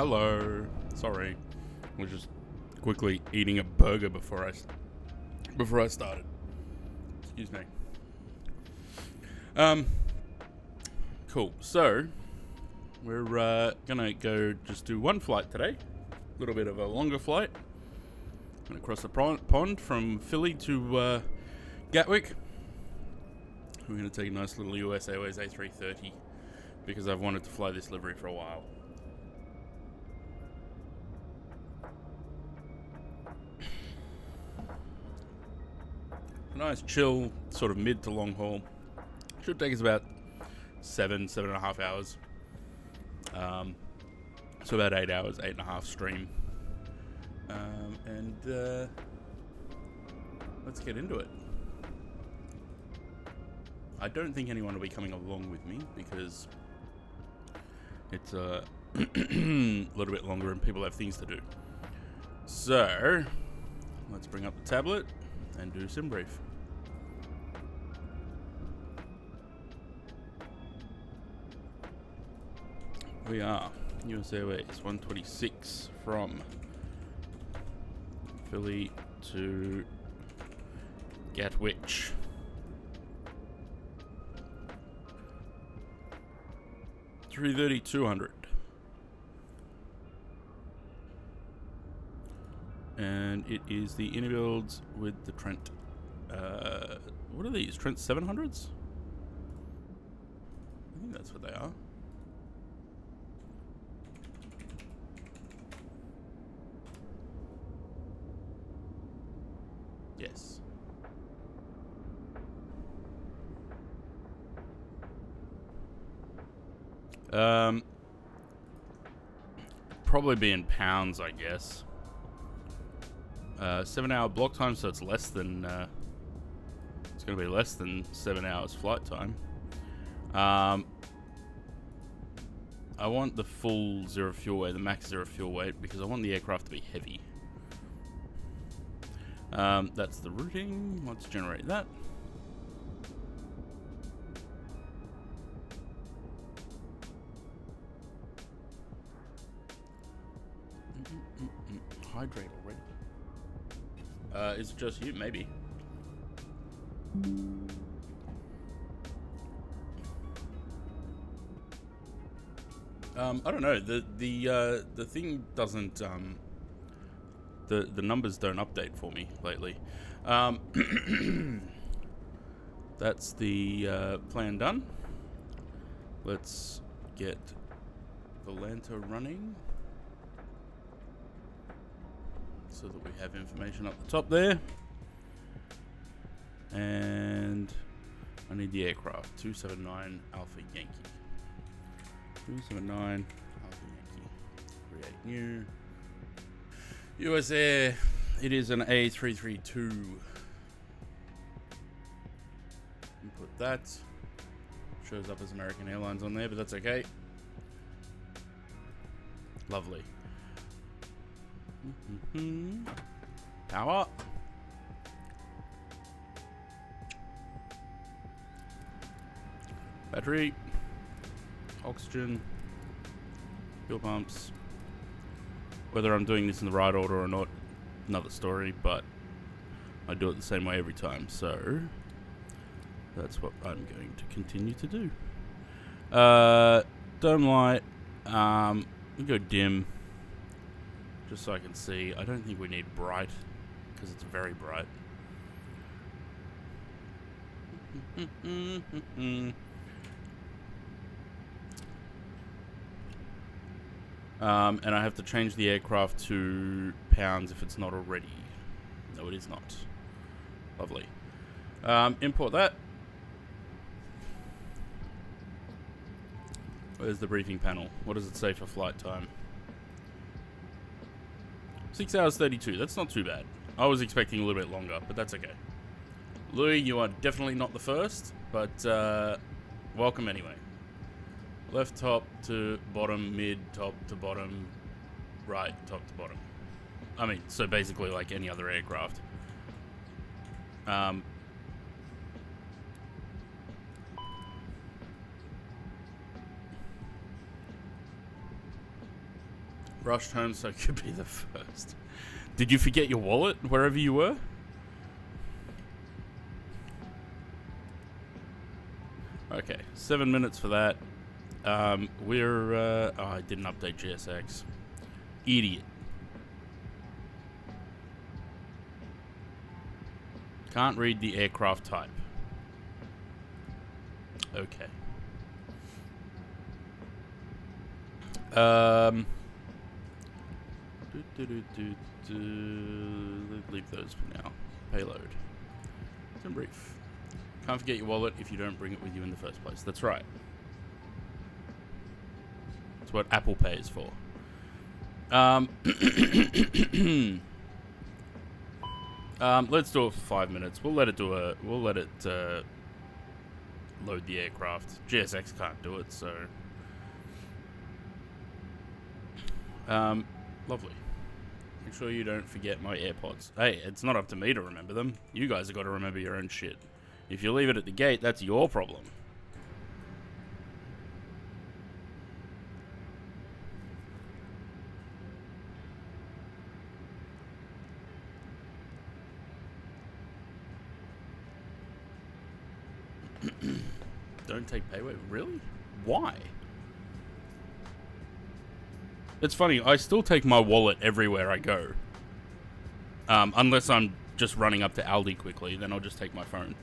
Hello. Sorry. I was just quickly eating a burger before I started. Excuse me. Cool. So we're gonna go just do one flight today. A little bit of a longer flight. Gonna cross the pond from Philly to Gatwick. We're gonna take a nice little US Airways A330 because I've wanted to fly this livery for a while. A nice chill, sort of mid to long haul. Should take us about 7.5 hours. So about 8 hours, 8.5 stream. And let's get into it. I don't think anyone will be coming along with me because it's a little bit longer and people have things to do. So let's bring up the tablet and do sim brief. We are US Airways 126 from Philly to Gatwick. $330-200. And it is the inner builds with the Trent. What are these? Trent 700s? I think that's what they are. Yes. Probably be in pounds, I guess. 7-hour block time, so it's less than. It's going to be less than 7 hours flight time. I want the full zero fuel weight, the max zero fuel weight, because I want the aircraft to be heavy. That's the routing. Let's generate that. Hydrate already. Is it just you? Maybe. I don't know. The thing doesn't the numbers don't update for me lately. That's the plan done. Let's get Volanta running so that we have information up the top there. And I need the aircraft. 279 Alpha Yankee. 279 Alpha Yankee. Create new. US Air. It is an A332. Input that. Shows up as American Airlines on there, but that's okay. Lovely. Power. Battery. Oxygen. Fuel pumps. Whether I'm doing this in the right order or not, another story, but I do it the same way every time, so that's what I'm going to continue to do. Dome light. We'll go dim. Just so I can see. I don't think we need bright, because it's very bright. And I have to change the aircraft to pounds if it's not already. No, it is not. Lovely. Import that. Where's the briefing panel? What does it say for flight time? 6 hours 32. That's not too bad. I was expecting a little bit longer, but that's okay. Louis, you are definitely not the first, but welcome anyway. Left top to bottom, mid top to bottom, right top to bottom. I mean, so basically like any other aircraft. Rushed home so I could be the first. Did you forget your wallet wherever you were? Okay, 7 minutes for that. Oh, I didn't update GSX. Idiot. Can't read the aircraft type. Okay. Leave those for now. Payload. Sim brief. Can't forget your wallet if you don't bring it with you in the first place. That's right. That's what Apple Pay is for. Let's do it for 5 minutes. We'll let it load the aircraft. GSX can't do it, so lovely. Make sure you don't forget my AirPods. Hey, it's not up to me to remember them. You guys have got to remember your own shit. If you leave it at the gate, that's your problem. Don't take payway? Really? Why? It's funny, I still take my wallet everywhere I go. Unless I'm just running up to Aldi quickly, then I'll just take my phone.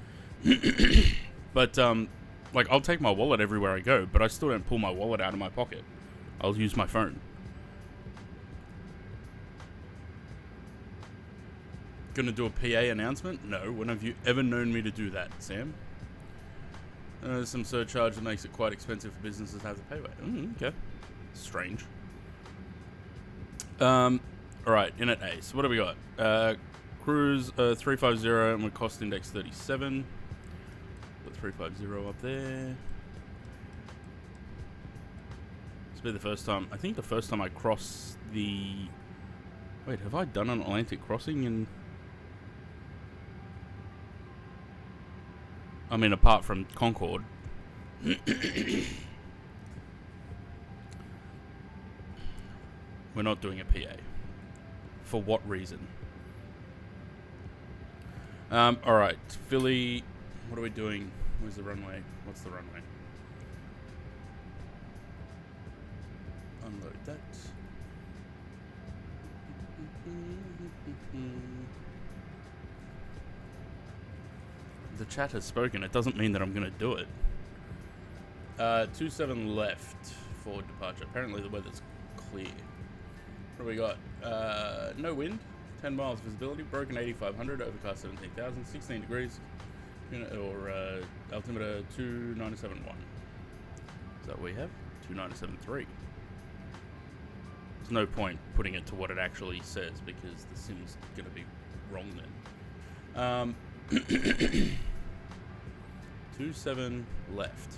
But, like, I'll take my wallet everywhere I go, but I still don't pull my wallet out of my pocket. I'll use my phone. Gonna do a PA announcement? No. When have you ever known me to do that, Sam? Some surcharge that makes it quite expensive for businesses to have to pay away. Okay. Strange. Alright, in at Ace. What do we got? Cruise 350 and we cost index 37. Put 350 up there. This will be the first time. I think the first time I cross the... Wait, have I done an Atlantic crossing in... I mean, apart from Concorde. We're not doing a PA. For what reason? Alright, Philly. What are we doing? Where's the runway? What's the runway? Unload that. The chat has spoken. It doesn't mean that I'm going to do it. 27 left for departure. Apparently the weather's clear. What do we got? No wind. 10 miles visibility. Broken 8500. Overcast 17,000. 16 degrees. Or altimeter 2971. Is that what we have? 2973. There's no point putting it to what it actually says because the sim's going to be wrong then. 27 left.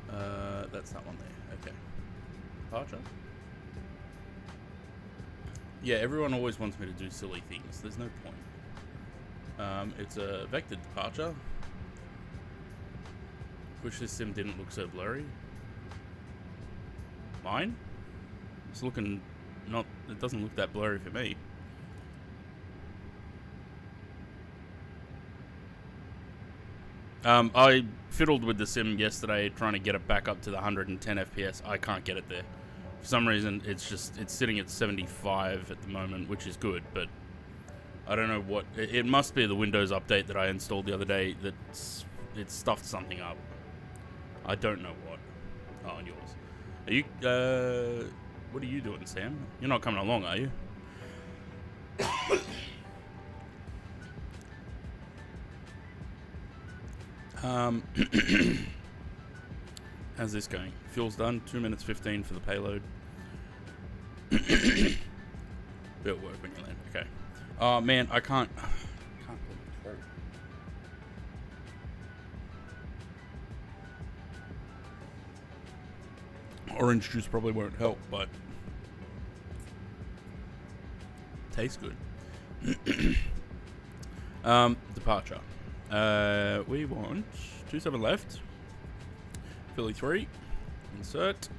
That's that one there. Okay. Departure. Yeah, everyone always wants me to do silly things. There's no point. It's a vector departure. Wish this sim didn't look so blurry. Mine? It's looking not... It doesn't look that blurry for me. I fiddled with the sim yesterday trying to get it back up to the 110 FPS. I can't get it there. For some reason, it's sitting at 75 at the moment, which is good, but I don't know what... It must be the Windows update that I installed the other day that it stuffed something up. I don't know what. Oh, and yours. Are you... what are you doing, Sam? You're not coming along, are you? How's this going? Fuel's done. 2 minutes 15 for the payload. It'll work when you land. Okay. Oh man, I can't control. Orange juice probably won't help, but tastes good. Departure. We want 27 left. Philly 3. Insert.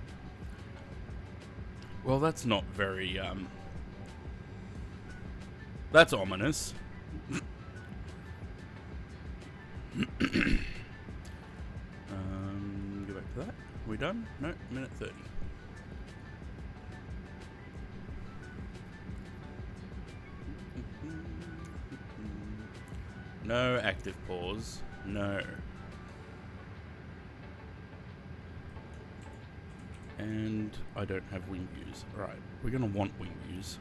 Well, that's not very, that's ominous. Go back to that. Are we done? No, minute 30. No active pause. No. And I don't have wing views. Right, we're going to want wing views.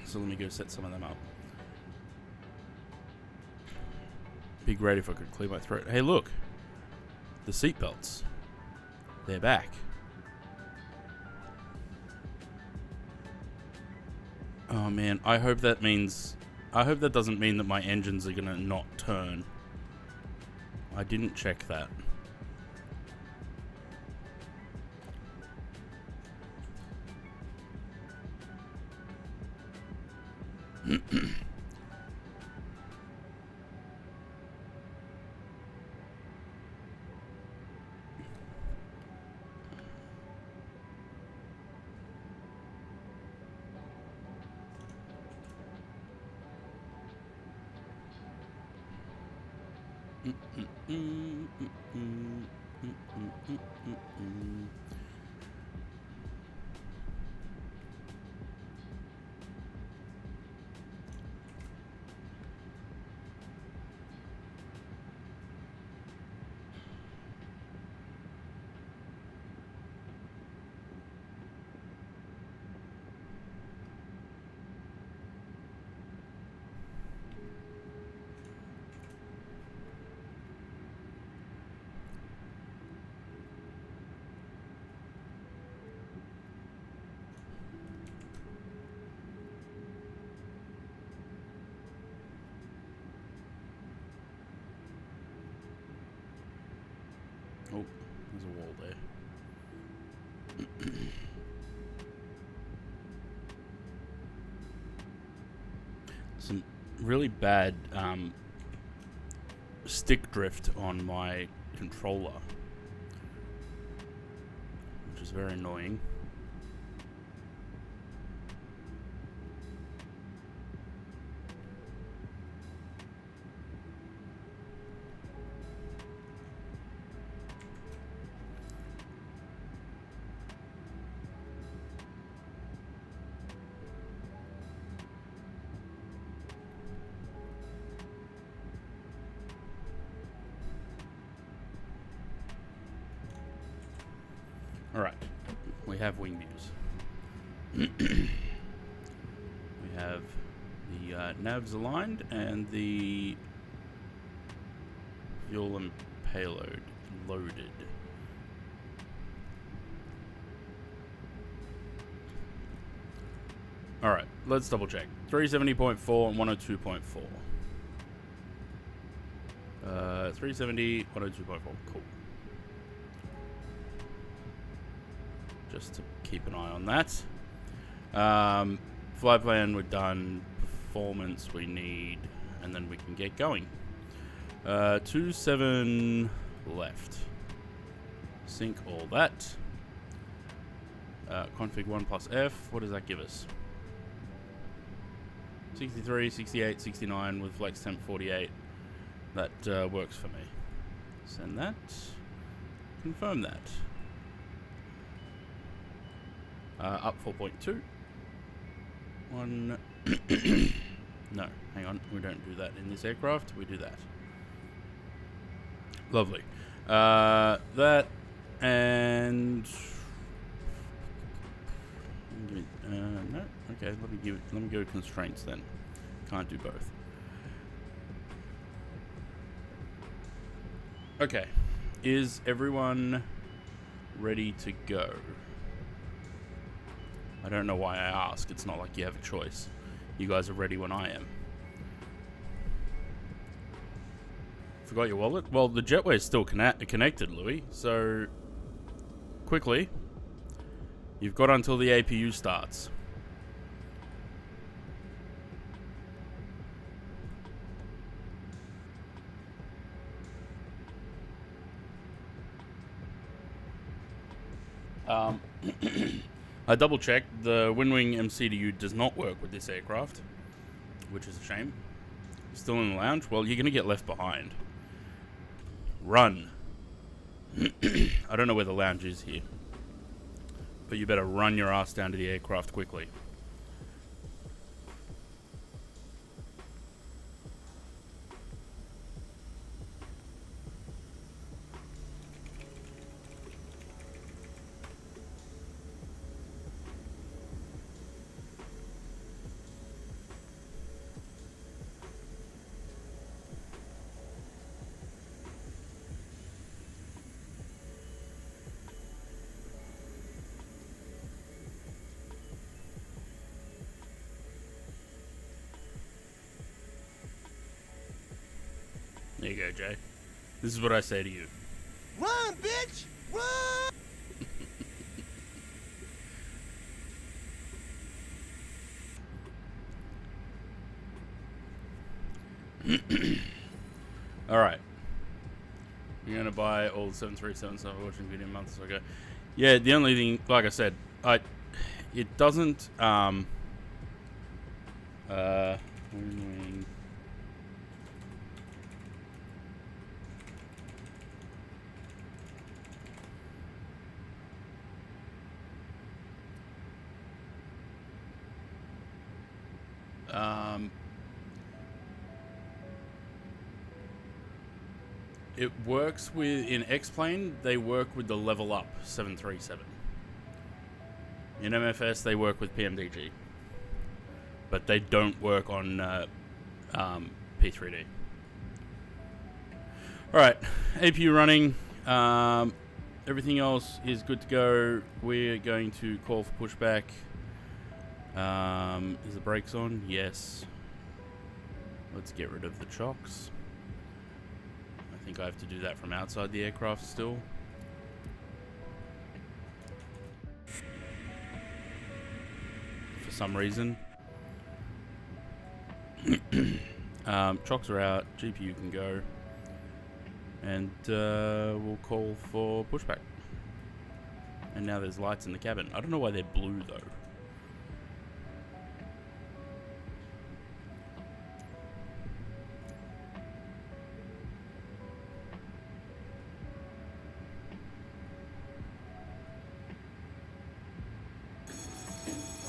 So let me go set some of them up. Be great if I could clear my throat. Hey, look. The seatbelts. They're back. Oh, man. I hope that doesn't mean that my engines are going to not turn. I didn't check that. Oh, there's a wall there. Some really bad stick drift on my controller, which is very annoying. Alright, we have wing views. We have the navs aligned and the fuel and payload loaded. Alright, let's double check. 370.4 and 102.4. 370, 102.4, cool. Just to keep an eye on that. Flight plan, we're done. Performance, we need, and then we can get going. 27 left. Sync all that. Config 1 plus F, what does that give us? 63, 68, 69 with flex temp 48. That works for me. Send that. Confirm that. Up 4.2. One. No, hang on. We don't do that in this aircraft. We do that. Lovely. That and no. Okay. Let me go constraints then. Can't do both. Okay. Is everyone ready to go? I don't know why I ask. It's not like you have a choice. You guys are ready when I am. Forgot your wallet? Well, the jetway is still connected, Louis. So, quickly, you've got until the APU starts. Um, I double checked. The Windwing MCDU does not work with this aircraft, which is a shame. Still in the lounge? Well, you're going to get left behind. Run. I don't know where the lounge is here, but you better run your ass down to the aircraft quickly. There you go, Jay. This is what I say to you. Run, bitch! Run! Alright. You're going to buy all the 737 stuff watching video months ago. Yeah, the only thing, like I said, it doesn't, Windwing. It works with, in X-Plane, they work with the Level Up 737. In MFS, they work with PMDG. But they don't work on P3D. Alright, APU running. Everything else is good to go. We're going to call for pushback. Is the brakes on? Yes. Let's get rid of the chocks. I think I have to do that from outside the aircraft still. For some reason. Chocks are out. GPU can go. And we'll call for pushback. And now there's lights in the cabin. I don't know why they're blue though.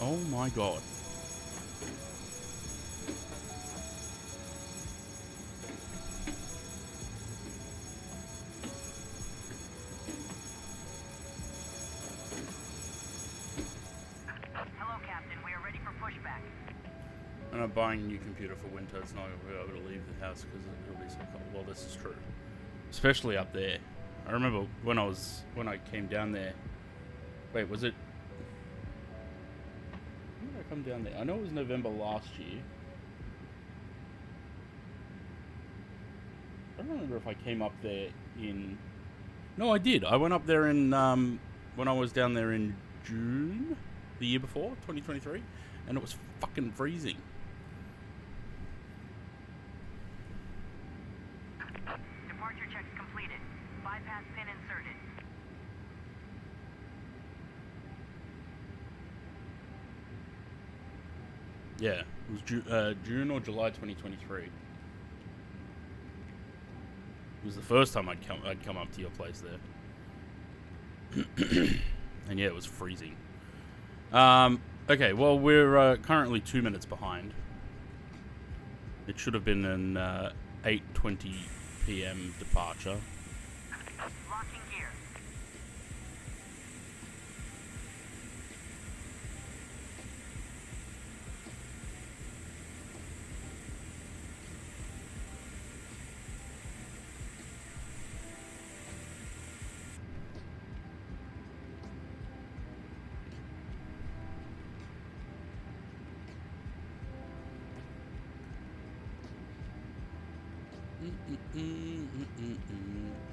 Oh my god. Hello, Captain. We are ready for pushback. And I'm buying a new computer for winter. It's not going to be able to leave the house because it'll be so cold. Well, this is true. Especially up there. I remember when I came down there. Wait, was it? When did I come down there? I know it was November last year. I don't remember if I came up there in... No, I did. I went up there in, when I was down there in June, the year before, 2023, and it was fucking freezing. Departure checks completed. Bypass pin inserted. Yeah, it was June or July 2023. It was the first time I'd come up to your place there. And yeah, it was freezing. Okay, well, we're currently 2 minutes behind. It should have been an 8:20 p.m. departure. Locking gear.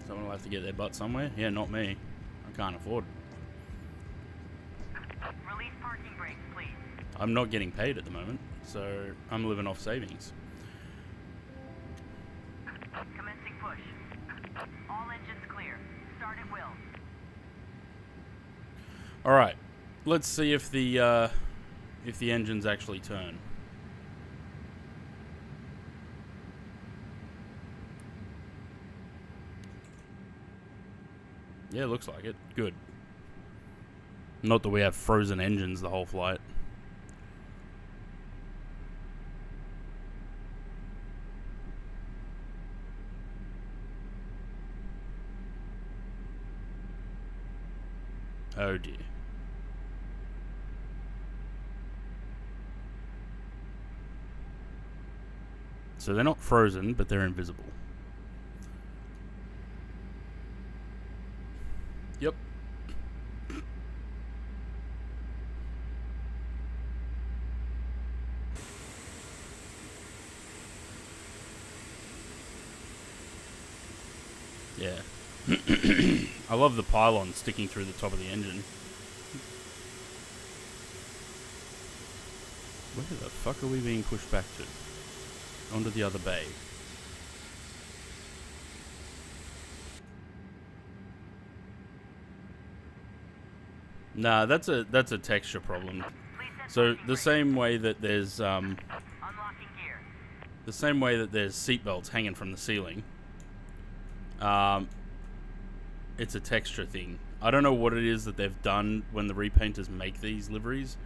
Someone will have to get their butt somewhere. Yeah, not me. I can't afford. Release parking brakes, please. I'm not getting paid at the moment, so I'm living off savings. Commencing push. All engines clear. Start at will. All right, let's see if the engines actually turn. Yeah, looks like it. Good. Not that we have frozen engines the whole flight. Oh dear. So they're not frozen, but they're invisible. Yep. Yeah. I love the pylon sticking through the top of the engine. Where the fuck are we being pushed back to? Onto the other bay. Nah, that's a texture problem. So the same way that there's Unlocking gear. the same way that there's seatbelts hanging from the ceiling. It's a texture thing. I don't know what it is that they've done when the repainters make these liveries.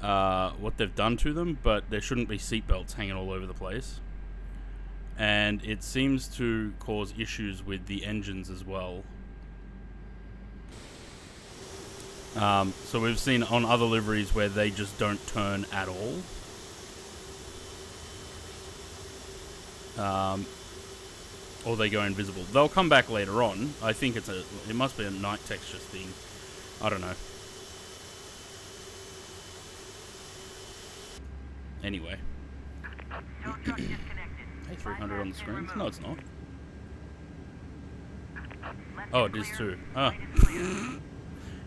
What they've done to them, but there shouldn't be seatbelts hanging all over the place. And it seems to cause issues with the engines as well. So we've seen on other liveries where they just don't turn at all. Or they go invisible. They'll come back later on. I think it must be a night texture thing. I don't know. Anyway. Tow truck disconnected. A300 on the screens? No, it's not. Left Oh, is it is clear. too. Ah. Right is clear.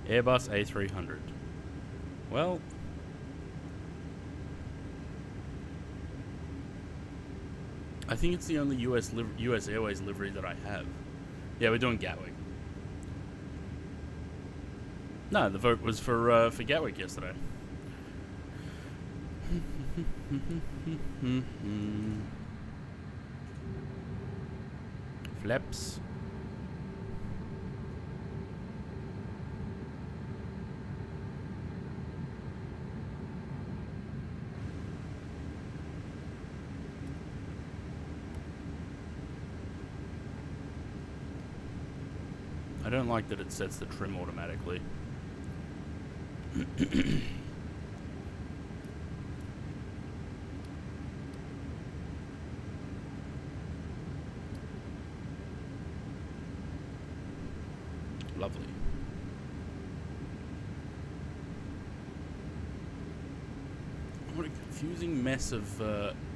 Airbus A300. Well, I think it's the only US Airways livery that I have. Yeah, we're doing Gatwick. No, the vote was for Gatwick yesterday. Flaps. I don't like that it sets the trim automatically. Lovely. What a confusing mess of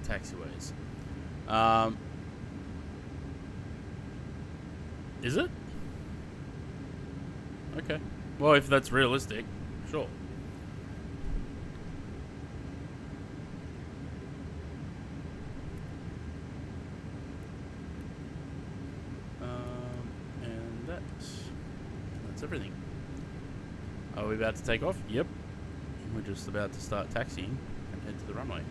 taxiways. Is it? Okay. Well, if that's realistic, sure. And that's everything. Are we about to take off? Yep. We're just about to start taxiing and head to the runway.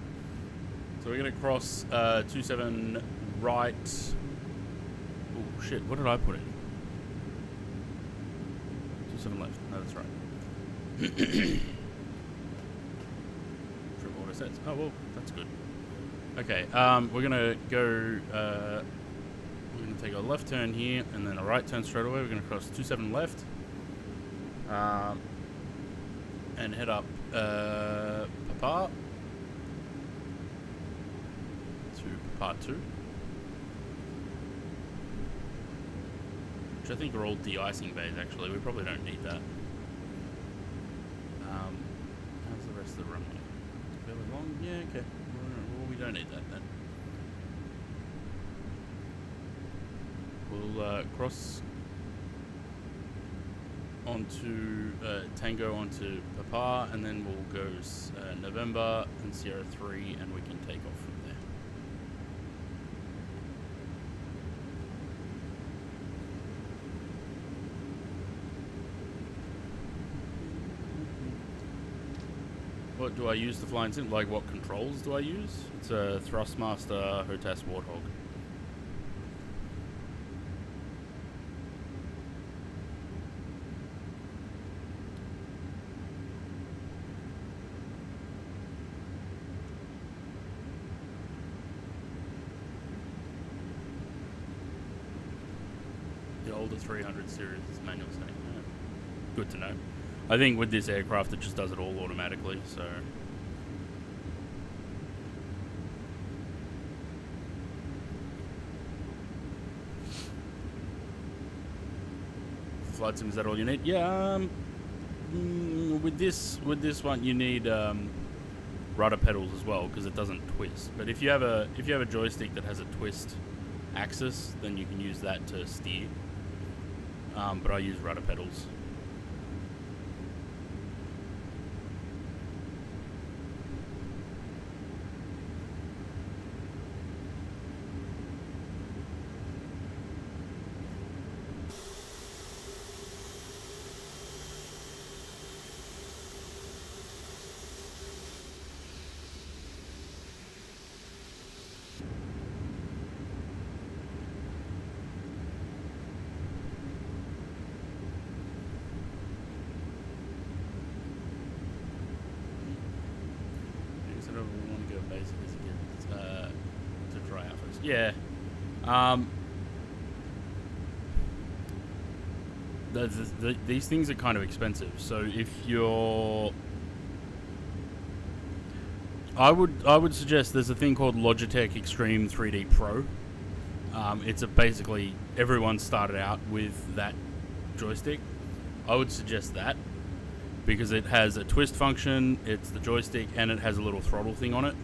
So we're going to cross 27 right. Oh, shit. What did I put in? 27 left. No, that's right. Trim auto sets. Oh, well, that's good. Okay, we're going to go... we're going to take a left turn here and then a right turn straight away. We're going to cross 27 left. And head up Papar to Papar 2. Which I think are all de-icing bays, actually. We probably don't need that. How's the rest of the runway? Fairly long? Yeah, okay. Well, we don't need that then. We'll cross onto Tango onto Papar, and then we'll go November and Sierra 3, and we can take off from there. What do I use to fly in sim? Like, what controls do I use? It's a Thrustmaster HOTAS Warthog. The older 300 series is manual setting. Good to know. I think with this aircraft, it just does it all automatically, so... Flight sim, is that all you need? Yeah, with this one, you need rudder pedals as well, because it doesn't twist. But if you have a joystick that has a twist axis, then you can use that to steer. But I use rudder pedals. Yeah. These things are kind of expensive. So if you're... I would suggest there's a thing called Logitech Extreme 3D Pro. It's basically everyone started out with that joystick. I would suggest that because it has a twist function, it's the joystick, and it has a little throttle thing on it.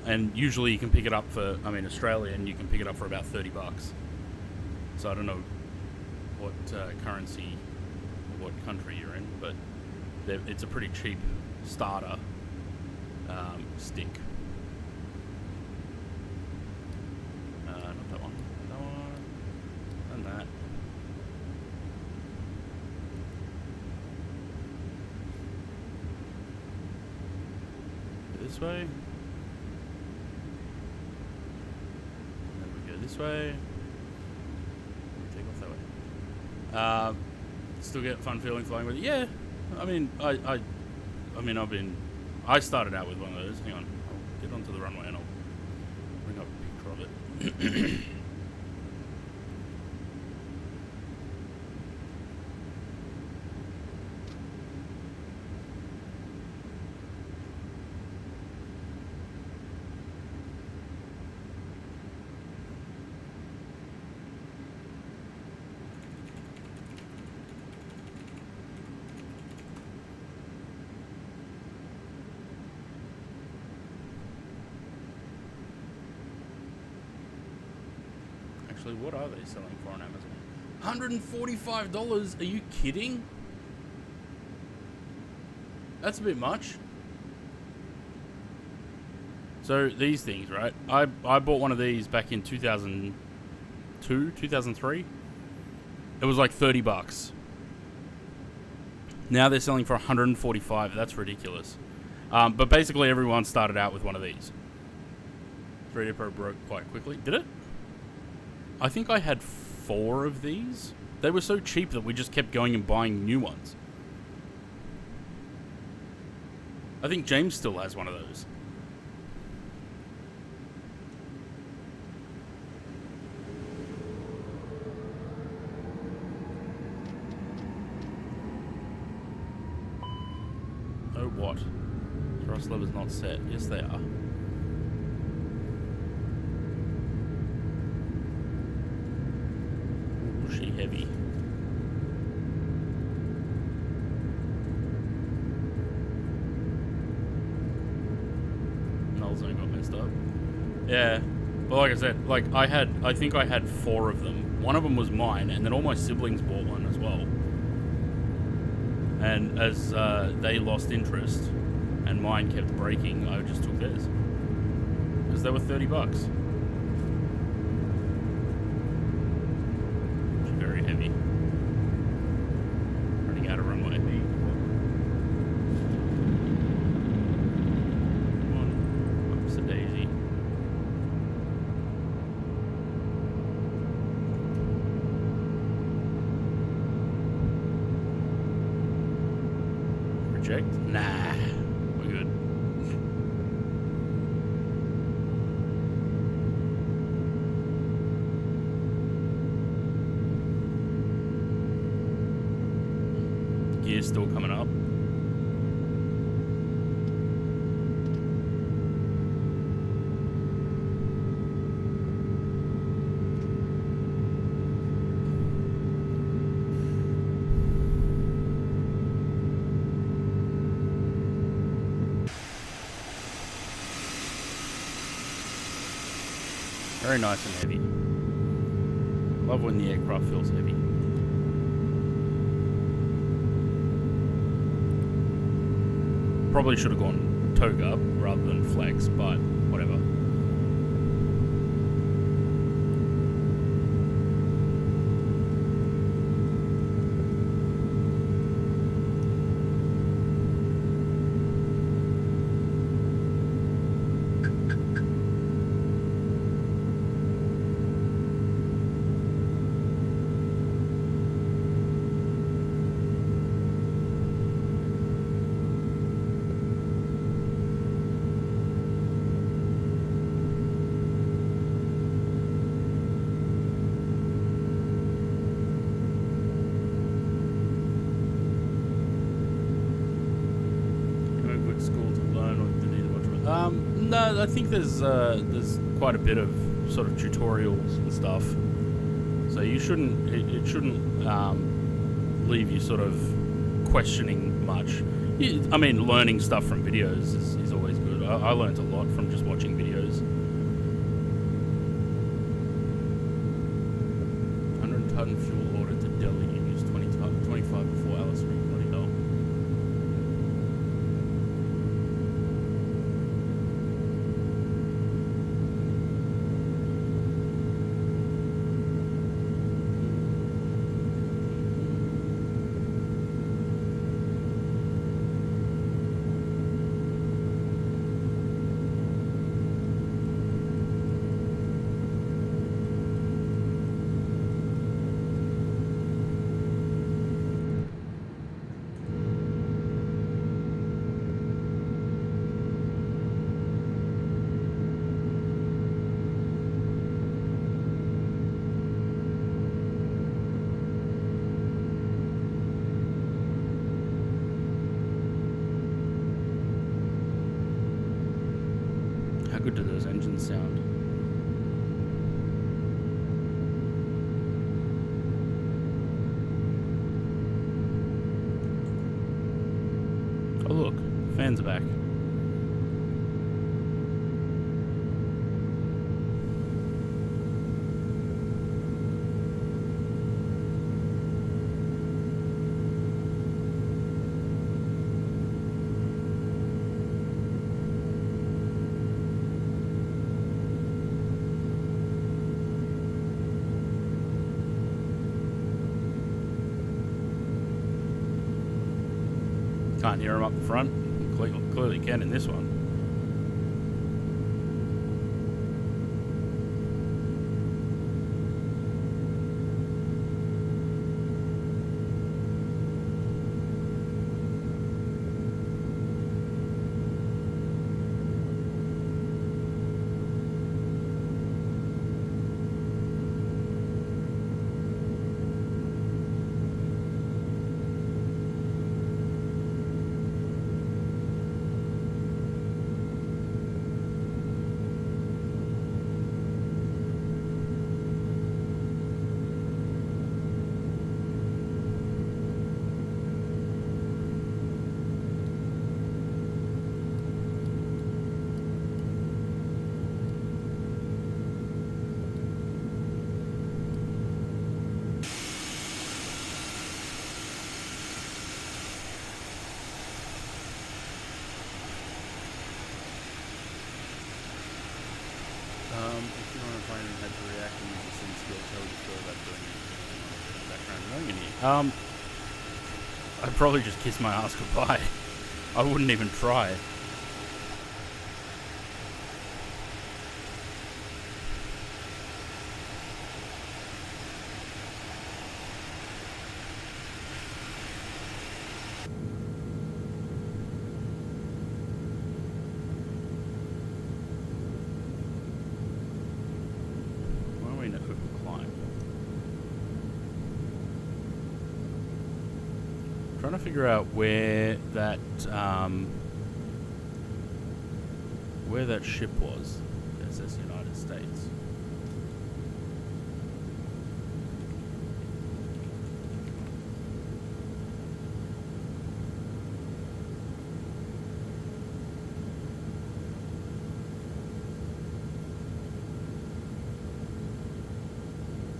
And usually you can pick it up for, Australian, you can pick it up for about $30. So I don't know what currency, what country you're in, but it's a pretty cheap starter stick. Not that one. That one. And that. This way. This way. Take off that way. Still get fun feeling flying with it. Yeah, I started out with one of those. Hang on, I'll get onto the runway and I'll bring up a picture of it. Actually, what are they selling for on Amazon? $145? Are you kidding? That's a bit much. So these things, right? I bought one of these back in 2002, 2003. It was like $30. Now they're selling for $145. That's ridiculous. But basically everyone started out with one of these. 3D Pro broke quite quickly. Did it? I think I had 4 of these. They were so cheap that we just kept going and buying new ones. I think James still has one of those. Oh, what? Thrust lever's not set. Yes, they are. Heavy. Null zone got messed up. Yeah. But like I said, I think I had 4 of them. One of them was mine, and then all my siblings bought one as well. And as they lost interest and mine kept breaking, I just took theirs. Because they were $30. Heavy. Running out of runway. checked? Nah, we're good. Gear's still coming up. Very nice and heavy. Love when the aircraft feels heavy. Probably should have gone toga rather than flex, but whatever. No, I think there's quite a bit of sort of tutorials and stuff, so you shouldn't it shouldn't leave you sort of questioning much. I mean, learning stuff from videos is always good. I learned a lot from just watching videos. 100-ton fuel order to Delhi. Use 25 before Alice Springs. Bloody hell. How good do those engines sound? Oh look, fans are back. Can't hear them up the front. Clearly can in this one. If you want to find out how to react and use the same skills, how would you feel about doing background noise in here? I'd probably just kiss my ass goodbye. I wouldn't even try. Trying to figure out where that ship was. SS United States.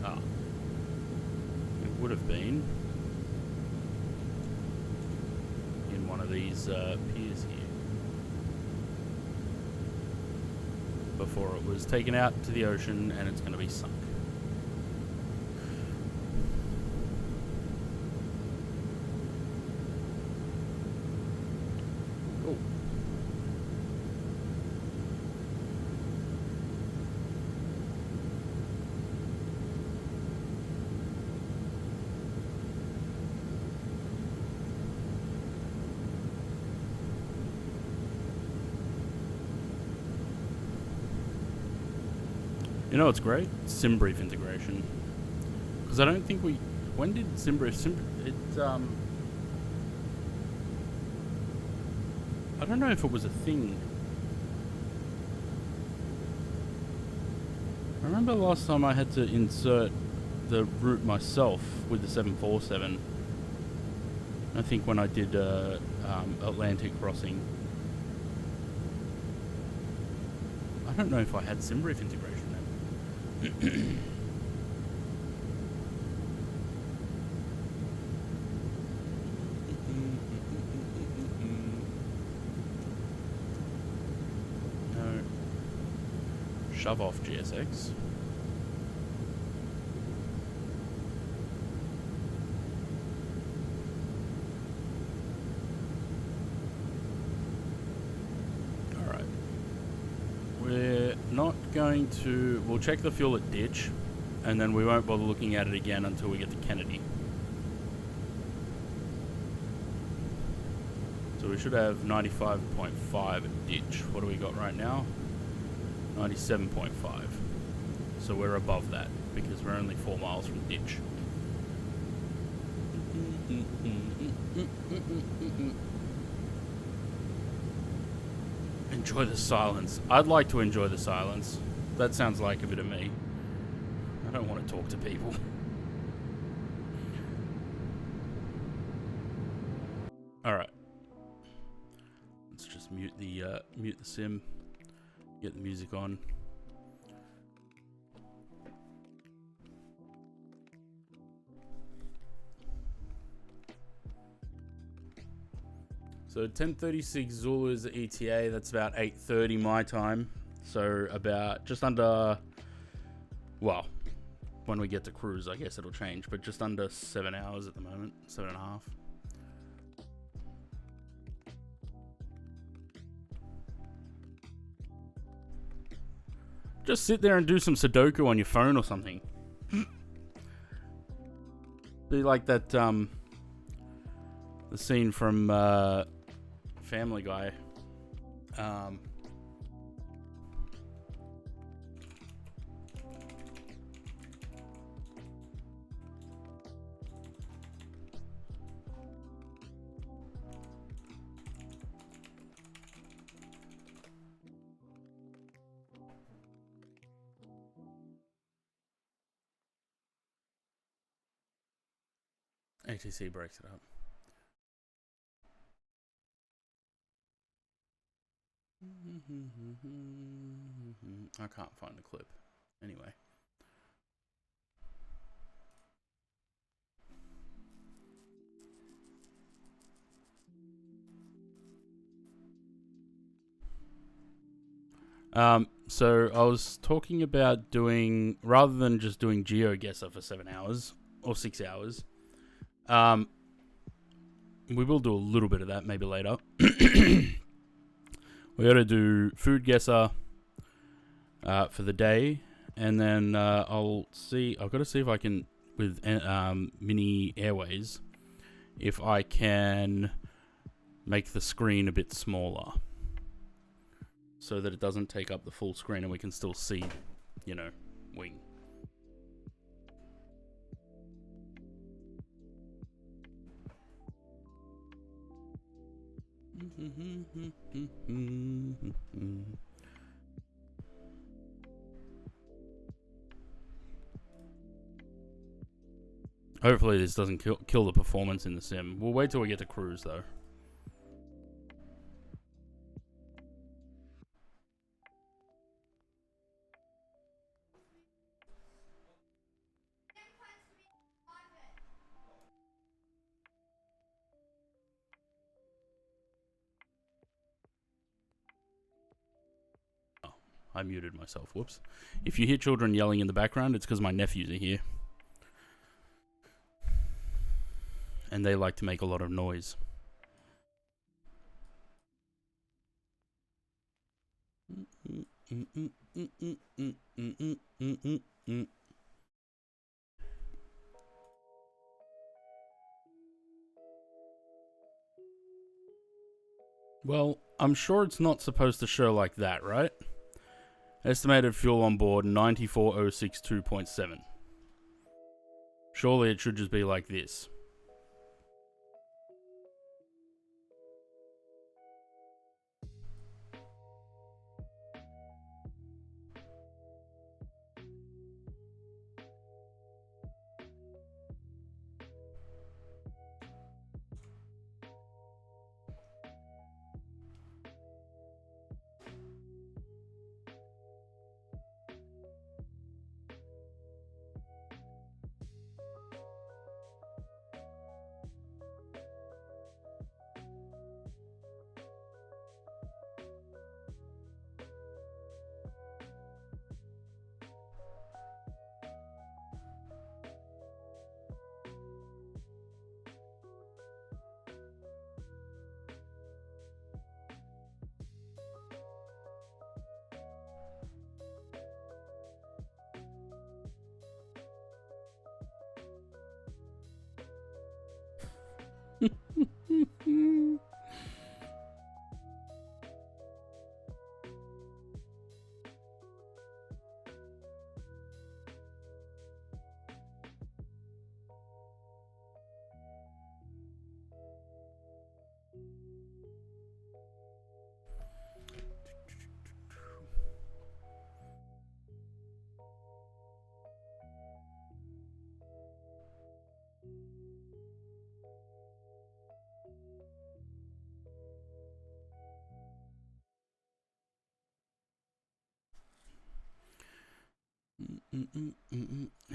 Ah. It would have been in one of these piers here before it was taken out to the ocean and it's going to be sunk. Cool. You know what's great? SimBrief integration. Because I don't think we... When did SimBrief... I don't know if it was a thing. I remember last time I had to insert the route myself with the 747. I think when I did Atlantic Crossing. I don't know if I had SimBrief integration then. No. Shove off GSX. Alright. We're not going to... We'll check the fuel at Ditch, and then we won't bother looking at it again until we get to Kennedy. So we should have 95.5 at Ditch. What do we got right now? 97.5. So we're above that, because we're only 4 miles from Ditch. Enjoy the silence. I'd like to enjoy the silence. That sounds like a bit of me. I don't want to talk to people. Alright. Let's just mute the sim. Get the music on. So 10:36 Zulu's ETA, that's about 8:30 my time. So about just under, well, when we get to cruise, I guess it'll change, but just under 7 hours at the moment, 7.5. Just sit there and do some Sudoku on your phone or something. Be like that, the scene from Family Guy. ATC breaks it up. I can't find the clip. Anyway. So I was talking about doing, rather than just doing GeoGuessr for 7 hours or 6 hours, we will do a little bit of that maybe later. We got to do Food Guesser for the day, and then I've got to see if I can, with Mini Airways, if I can make the screen a bit smaller so that it doesn't take up the full screen and we can still see, you know, wing. Hopefully this doesn't kill the performance in the sim. We'll wait till we get to cruise though. I muted myself, whoops. If you hear children yelling in the background, it's because my nephews are here. And they like to make a lot of noise. Well, I'm sure it's not supposed to show like that, right? Estimated fuel on board 94062.7. Surely it should just be like this.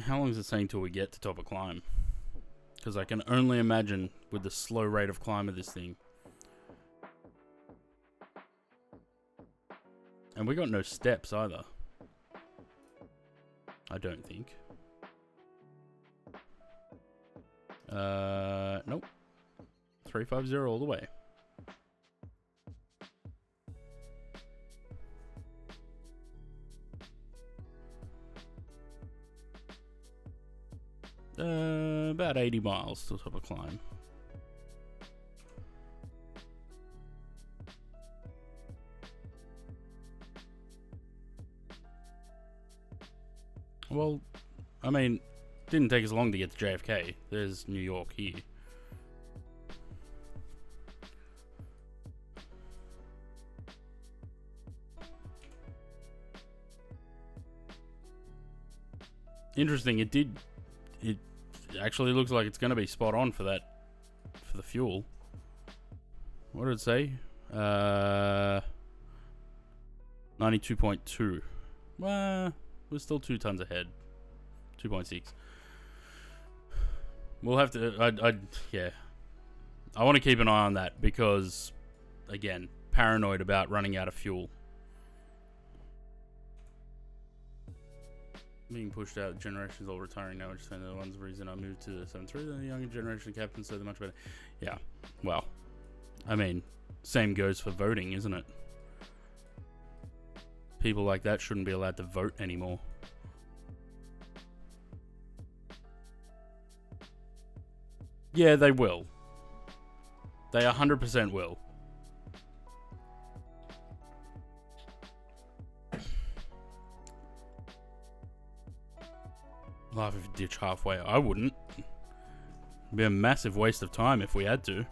How long is it saying till we get to top of climb? Because I can only imagine with the slow rate of climb of this thing. And we got no steps either. I don't think. Nope. 350 all the way. About 80 miles to top of climb. Well, I mean, didn't take as long to get to JFK. There's New York here. Interesting, it actually looks like it's going to be spot on for the fuel. What did it say? 92.2. Well, we're still 2 tons ahead. 2.6. We'll have to, yeah. I want to keep an eye on that because, again, paranoid about running out of fuel. Being pushed out, generations all retiring now, which is the one's reason I moved to the 7.3. The younger generation captains, so they're much better. Yeah, well, I mean, same goes for voting, isn't it? People like that shouldn't be allowed to vote anymore. Yeah, they will. They 100% will. Laugh if you ditch halfway. I wouldn't. It'd be a massive waste of time if we had to.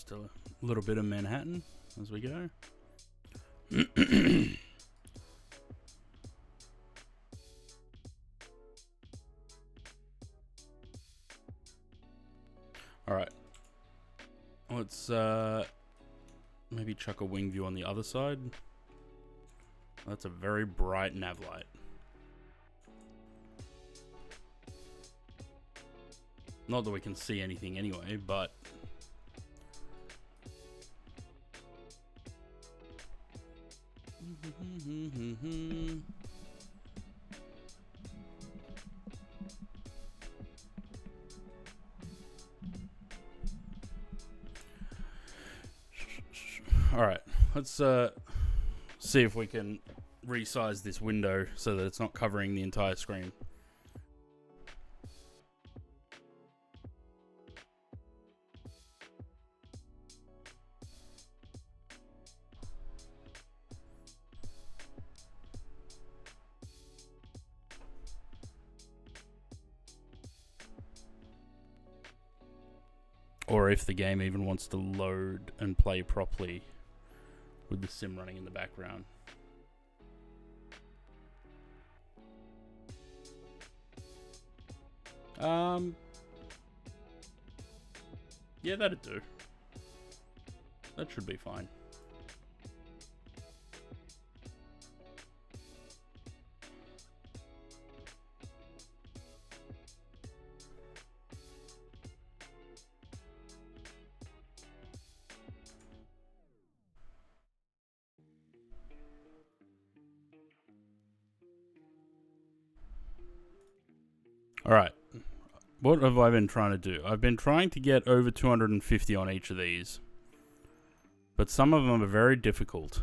Just a little bit of Manhattan as we go. Alright. Let's maybe chuck a wing view on the other side. That's a very bright nav light. Not that we can see anything anyway, but alright, let's see if we can resize this window so that it's not covering the entire screen. Or if the game even wants to load and play properly with the sim running in the background. Yeah, that'd do. That should be fine. Alright, what have I been trying to do? I've been trying to get over 250 on each of these. But some of them are very difficult.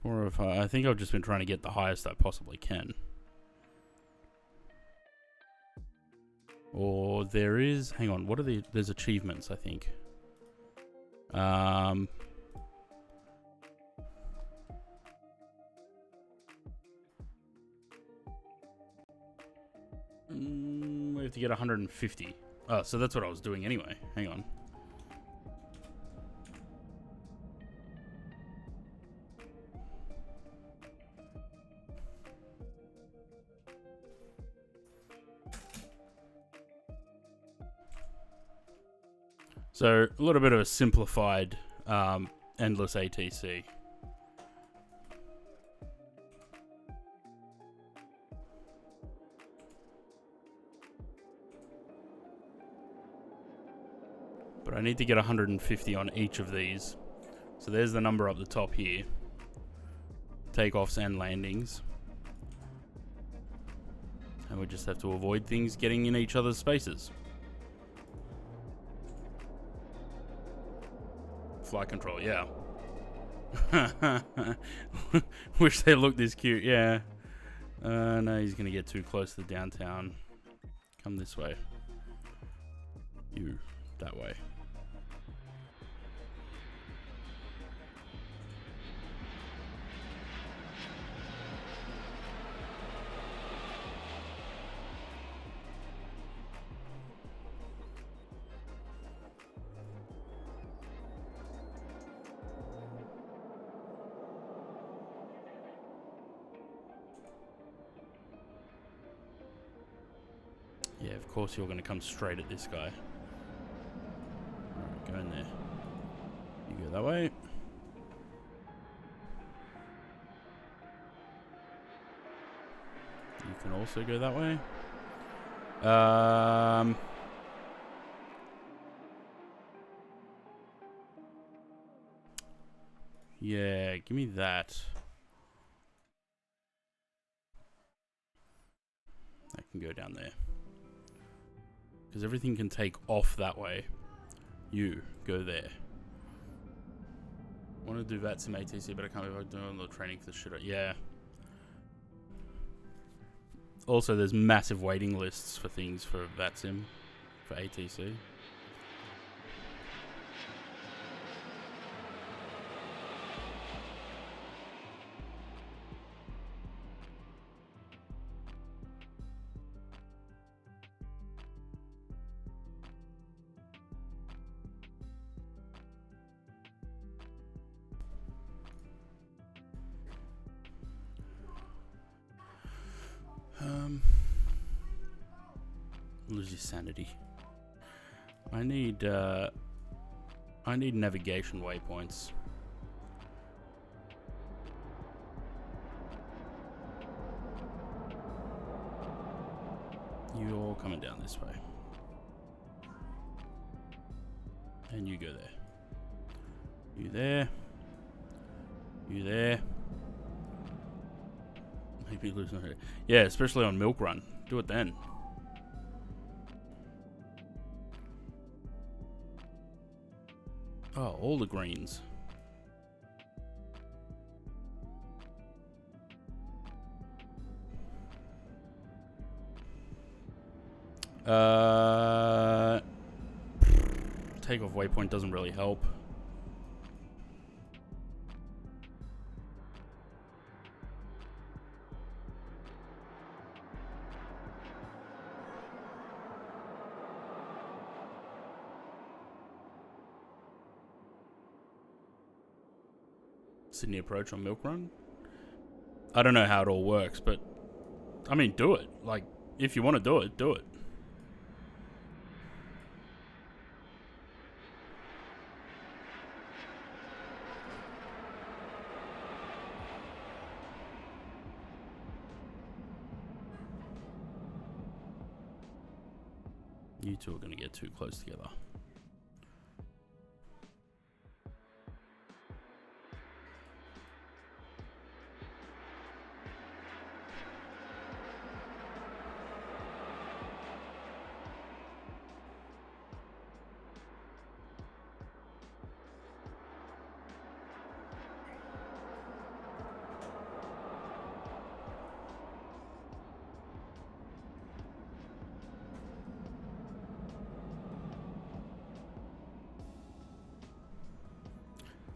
Or if I think I've just been trying to get the highest I possibly can. Or there is... Hang on, what are the... There's achievements, I think. We have to get 150. Oh, so that's what I was doing anyway. Hang on. So, a little bit of a simplified endless ATC. But I need to get 150 on each of these. So there's the number up the top here. Takeoffs and landings. And we just have to avoid things getting in each other's spaces. Flight control, yeah. Wish they looked this cute, yeah. No, he's gonna get too close to downtown. Come this way. You, that way. Yeah, of course you're going to come straight at this guy. Alright, go in there. You go that way. You can also go that way. Yeah, give me that. I can go down there. Because everything can take off that way. You go there. I want to do VATSIM ATC, but I can't be doing the training for the shit. Yeah. Also, there's massive waiting lists for things for VATSIM, for ATC. Lose your sanity. I need navigation waypoints. You're coming down this way. And you go there. You there. You there. Maybe lose my head. Yeah, especially on Milk Run. Do it then. Oh, all the greens. Takeoff waypoint doesn't really help. Sydney approach on Milk Run. I don't know how it all works, but I mean, do it. Like, if you want to do it, do it. You two are going to get too close together.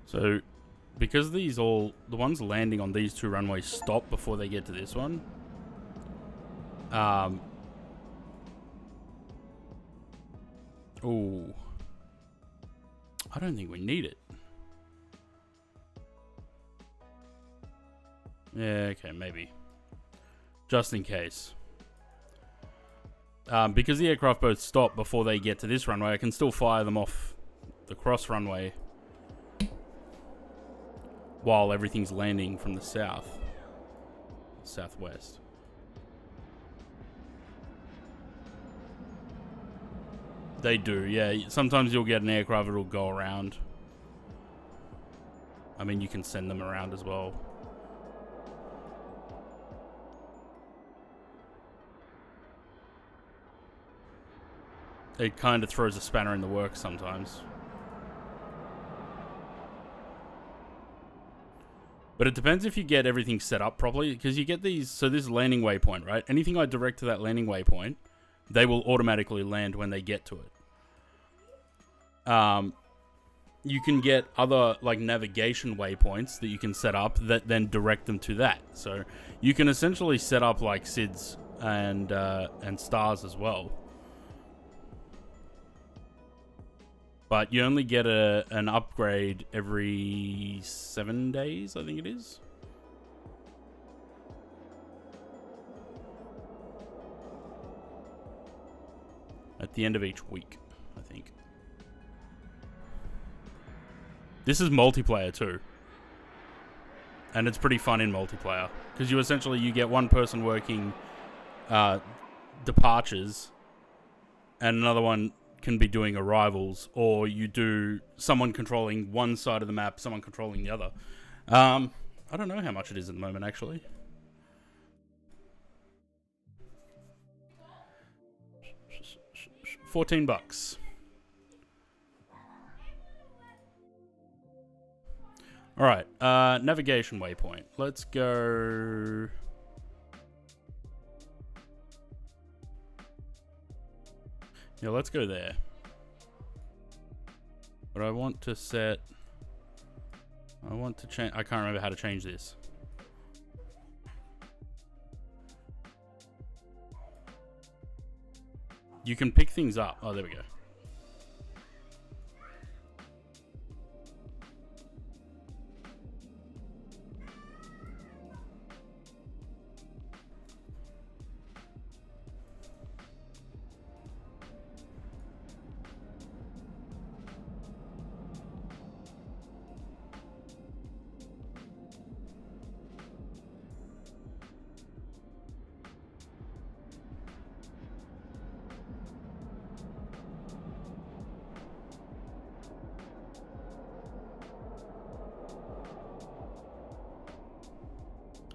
So, because these the ones landing on these two runways stop before they get to this one. Oh, I don't think we need it. Yeah, okay, maybe. Just in case. Because the aircraft both stop before they get to this runway, I can still fire them off the cross runway while everything's landing from the southwest. They do, yeah. Sometimes you'll get an aircraft that'll go around. I mean, you can send them around as well. It kind of throws a spanner in the works sometimes. But it depends if you get everything set up properly, because you get these. So this landing waypoint, right? Anything I direct to that landing waypoint, they will automatically land when they get to it. You can get other like navigation waypoints that you can set up that then direct them to that. So you can essentially set up like SIDS and stars as well. But you only get an upgrade every 7 days, I think it is. At the end of each week, I think. This is multiplayer too. And it's pretty fun in multiplayer. Because you get one person working departures and another one can be doing arrivals, or you do someone controlling one side of the map, someone controlling the other. I don't know how much it is at the moment, actually. $14. All right, navigation waypoint. Let's go. Yeah, let's go there. But I want to set... I want to change... I can't remember how to change this. You can pick things up. Oh, there we go.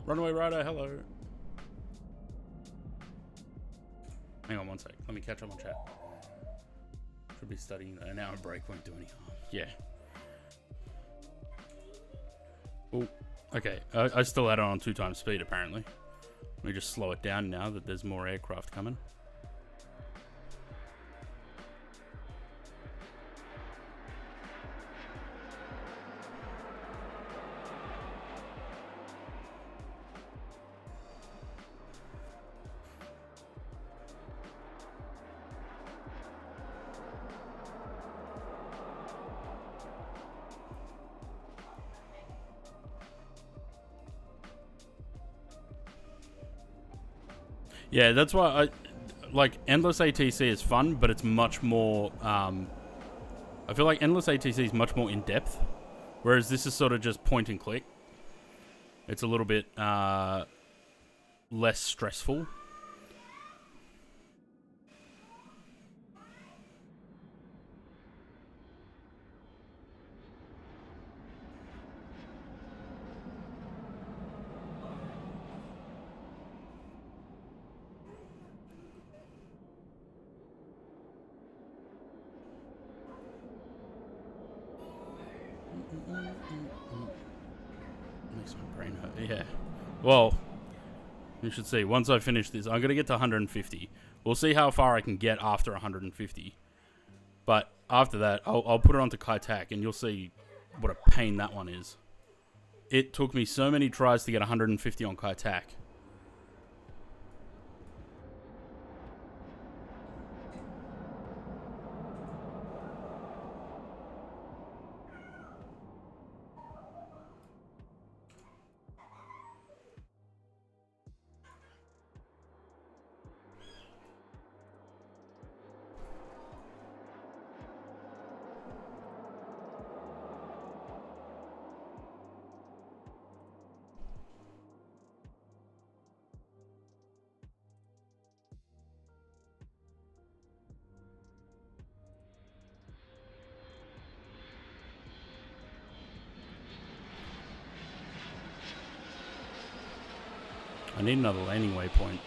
Runaway Rider, hello. Hang on one sec. Let me catch up on chat. Should be studying an hour break won't do any harm. Yeah. Oh, okay. I still had it on 2 times speed apparently. Let me just slow it down now that there's more aircraft coming. Yeah, that's why I like Endless ATC is fun, but it's much more. I feel like Endless ATC is much more in depth, whereas this is sort of just point and click. It's a little bit less stressful. Makes my brain hurt. Yeah. Well, you should see. Once I finish this, I'm going to get to 150. We'll see how far I can get after 150. But after that, I'll put it onto Kai Tak, and you'll see what a pain that one is. It took me so many tries to get 150 on Kai Tak. I need another landing waypoint.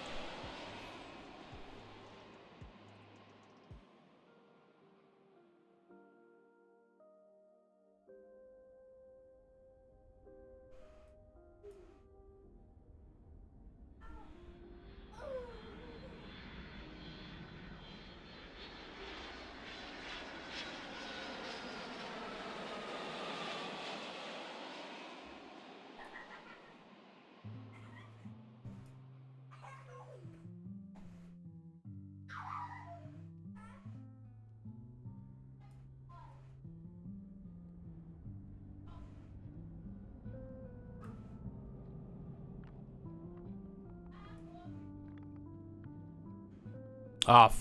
Ah,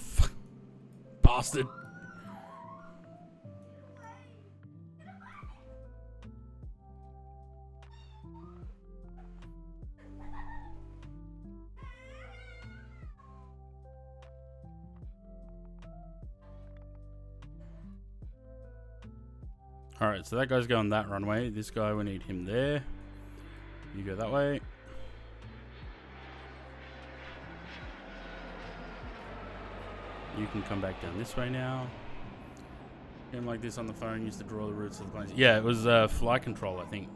bastard. Alright, so that guy's going that runway. This guy, we need him there. You go that way. You can come back down this way now. Him like this on the phone used to draw the routes of the planes. Yeah, it was flight control, I think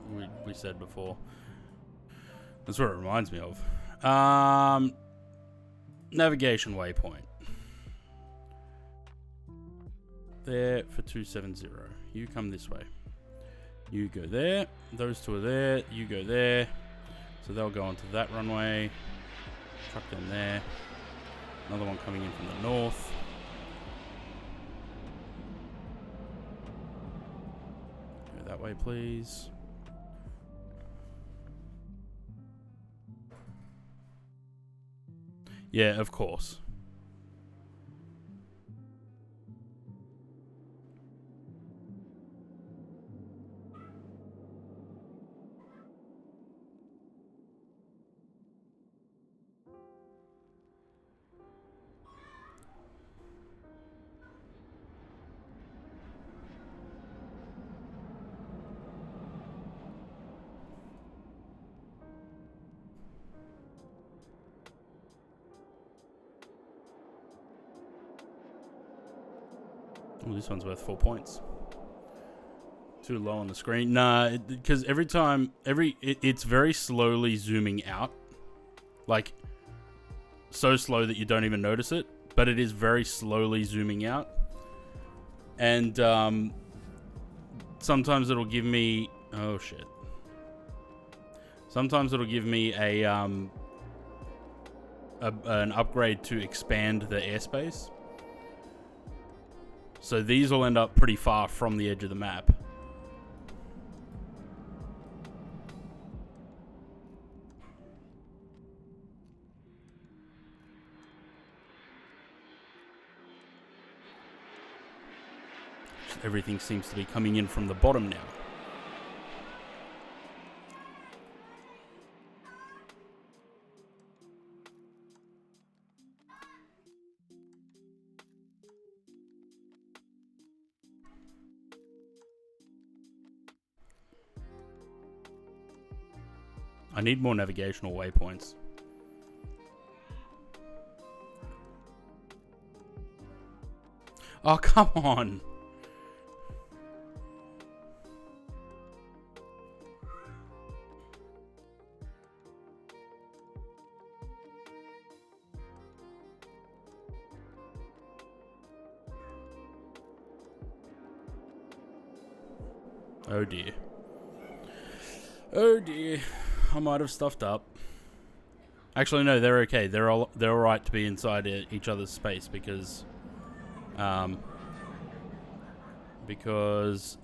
we said before. That's what it reminds me of. Navigation waypoint. There for 270. You come this way. You go there. Those two are there. You go there. So they'll go onto that runway. Truck them there. Another one coming in from the north. Go that way, please. Yeah, of course. Oh, this one's worth 4 points. Too low on the screen. Nah, because every time, it's very slowly zooming out. Like, so slow that you don't even notice it. But it is very slowly zooming out. And sometimes it'll give me... Oh, shit. Sometimes it'll give me an upgrade to expand the airspace. So these will end up pretty far from the edge of the map. Everything seems to be coming in from the bottom now. I need more navigational waypoints. Oh, come on. Oh dear. Oh dear. I might have stuffed up. Actually, no, they're okay. They're all right to be inside each other's space because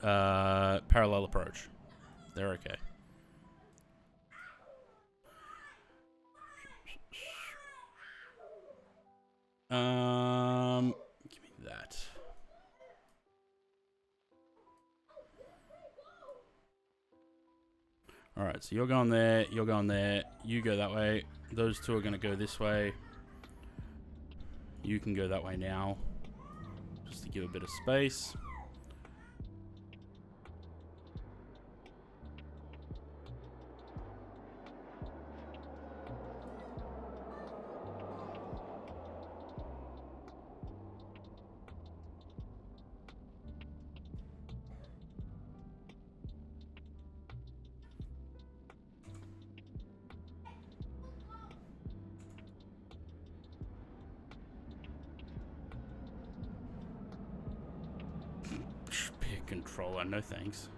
parallel approach. They're okay. Give me that. Alright, so you're going there, you go that way. Those two are going to go this way. You can go that way now. Just to give a bit of space. Controller, no thanks.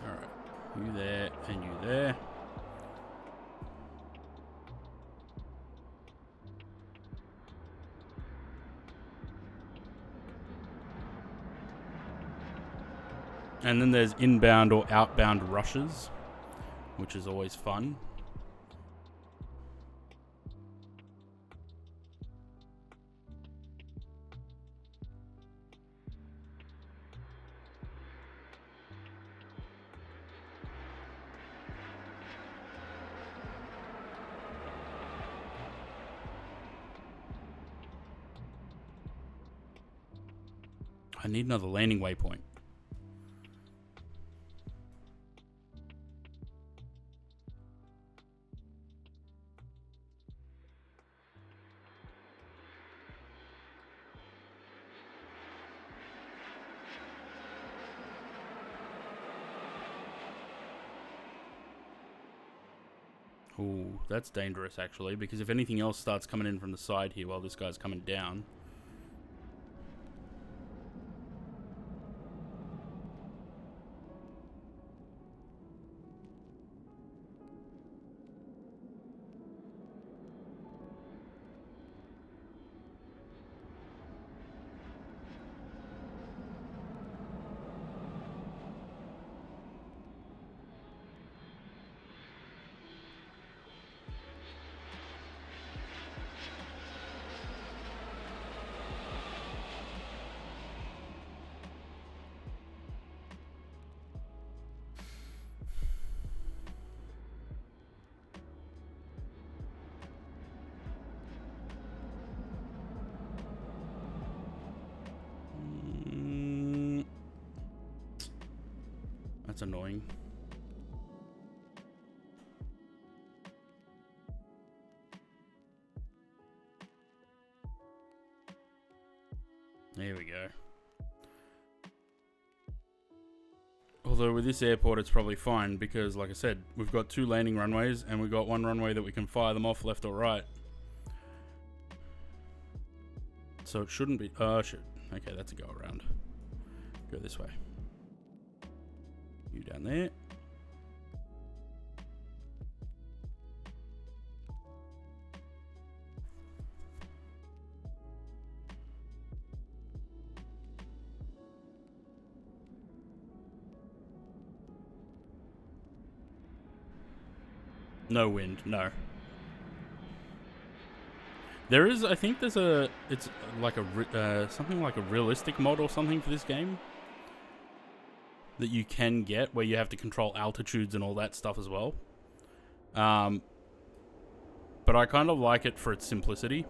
Alright, you there and you there. And then there's inbound or outbound rushes, which is always fun. I need another landing waypoint. Ooh, that's dangerous actually, because if anything else starts coming in from the side here while this guy's coming down... That's annoying. There we go. Although with this airport, it's probably fine because, like I said, we've got 2 landing runways and we've got 1 runway that we can fire them off left or right. So it shouldn't be... Oh, shit. Okay, that's a go around. Go this way. You down there. No wind, no. There is, I think there's a, it's like a, something like a realistic mod or something for this game that you can get where you have to control altitudes and all that stuff as well. But I kind of like it for its simplicity.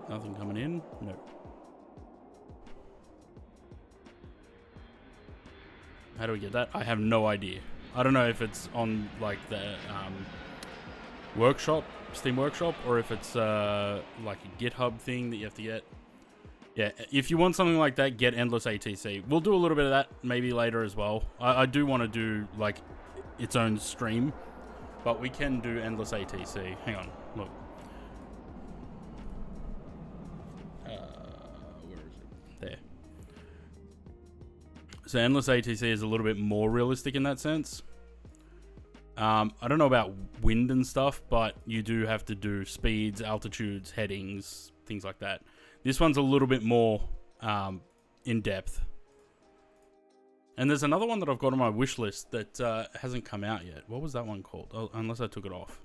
Nothing coming in? No. How do we get that? I have no idea. I don't know if it's on like the workshop, Steam Workshop, or if it's like a GitHub thing that you have to get. Yeah, if you want something like that, get Endless ATC. We'll do a little bit of that maybe later as well. I do want to do like its own stream, but we can do Endless ATC. Hang on, look. There. So Endless ATC is a little bit more realistic in that sense. I don't know about wind and stuff, but you do have to do speeds, altitudes, headings, things like that. This one's a little bit more in depth. And there's another one that I've got on my wish list that hasn't come out yet. What was that one called? Oh, unless I took it off.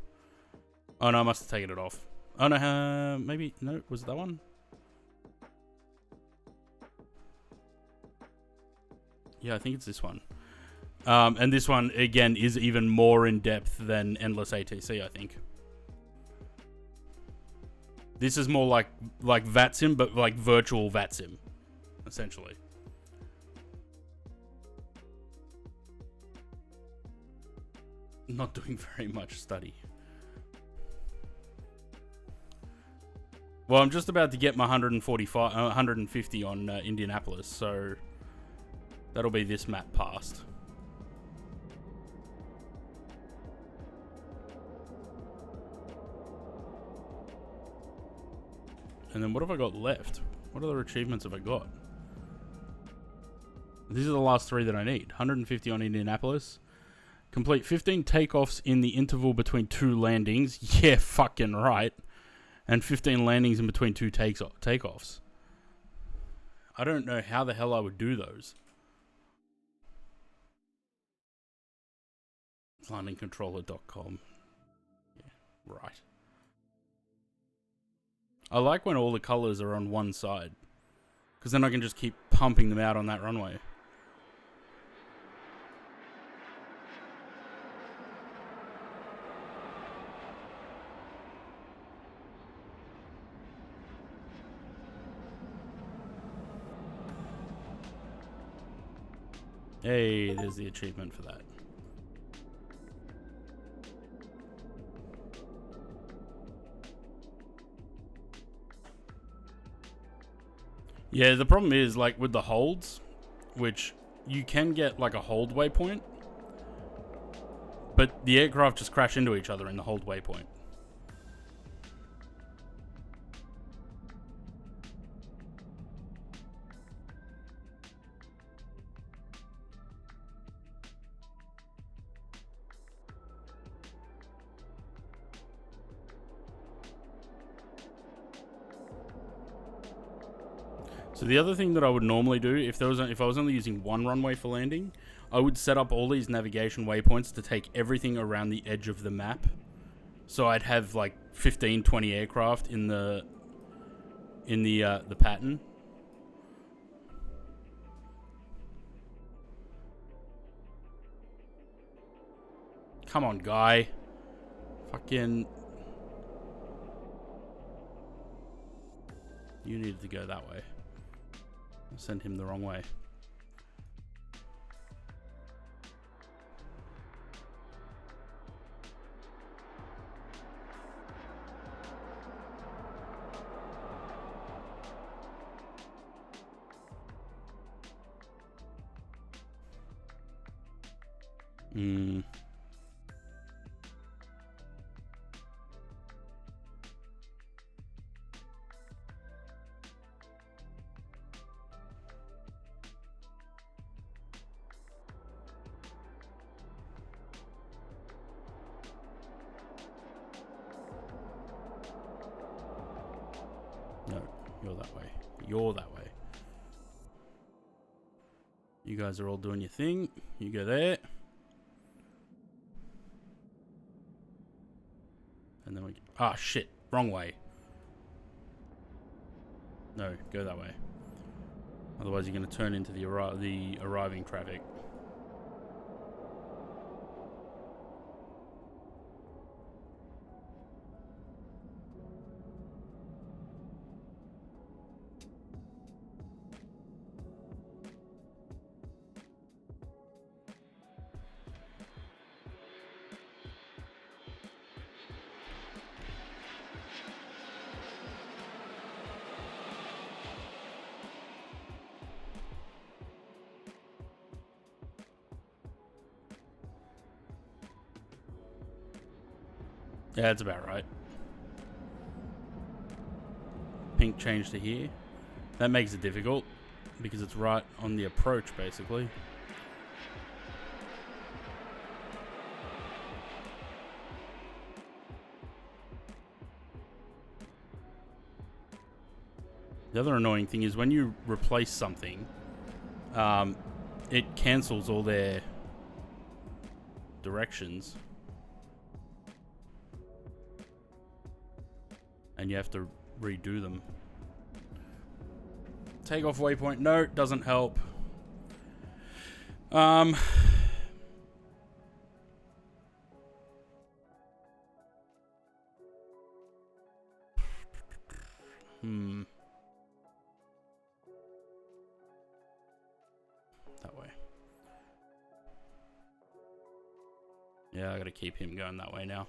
Oh no, I must have taken it off. Oh no, maybe, no, was it that one? Yeah, I think it's this one. And this one, again, is even more in-depth than Endless ATC, I think. This is more like VATSIM, but like virtual VATSIM, essentially. Not doing very much study. Well, I'm just about to get my 150 on Indianapolis, so... That'll be this map passed. And then what have I got left? What other achievements have I got? These are the last 3 that I need. 150 on Indianapolis. Complete 15 takeoffs in the interval between 2 landings. Yeah, fucking right. And 15 landings in between 2 takeoffs. I don't know how the hell I would do those. Landingcontroller.com. Yeah, right. I like when all the colors are on one side, because then I can just keep pumping them out on that runway. Hey, there's the achievement for that. Yeah, the problem is, like, with the holds, which you can get, like, a hold waypoint, but the aircraft just crash into each other in the hold waypoint. So the other thing that I would normally do, if I was only using 1 runway for landing, I would set up all these navigation waypoints to take everything around the edge of the map. So I'd have like 15, 20 aircraft in the pattern. Come on, guy. Fucking... You needed to go that way. I'll send him the wrong way. Hmm. No, you're that way. You're that way. You guys are all doing your thing. You go there. And then we... Ah, shit. Wrong way. No, go that way. Otherwise you're going to turn into the arriving traffic. Yeah, that's about right. Pink changed to here. That makes it difficult because it's right on the approach, basically. The other annoying thing is when you replace something, it cancels all their directions. And you have to redo them. Take off waypoint. No, doesn't help. Hmm. That way. Yeah, I gotta keep him going that way now.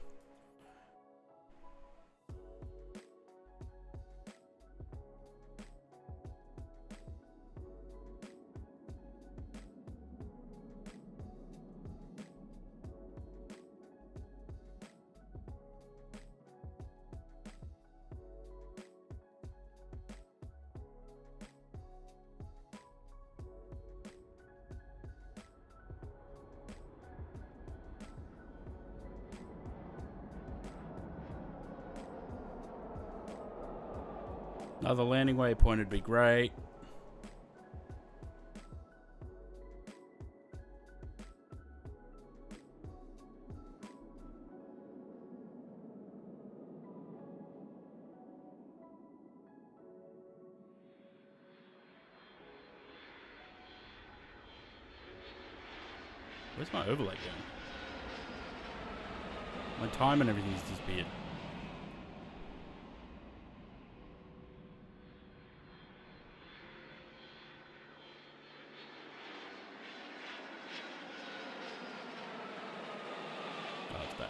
Another landing waypoint would be great. Where's my overlay going? My time and everything's disappeared. Oh, it's back.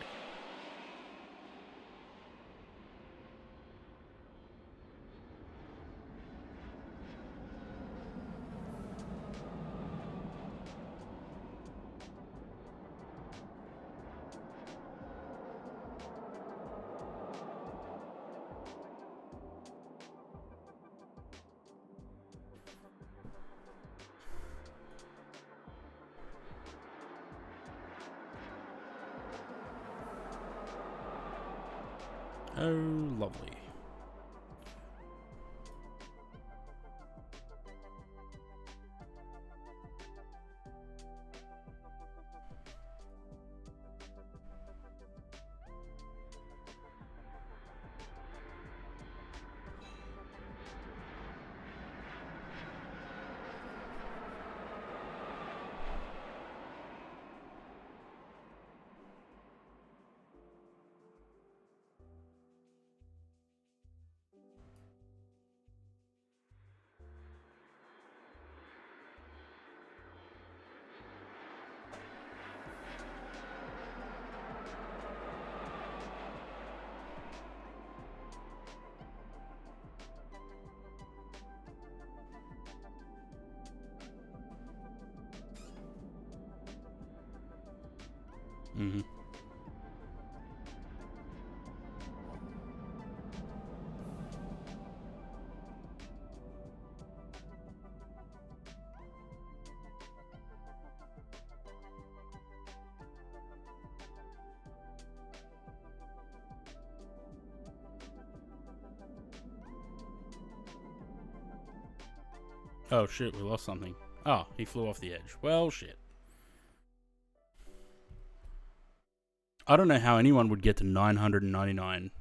Oh, lovely. Mm-hmm. Oh shit, we lost something. Oh, he flew off the edge. Well, shit. I don't know how anyone would get to 999.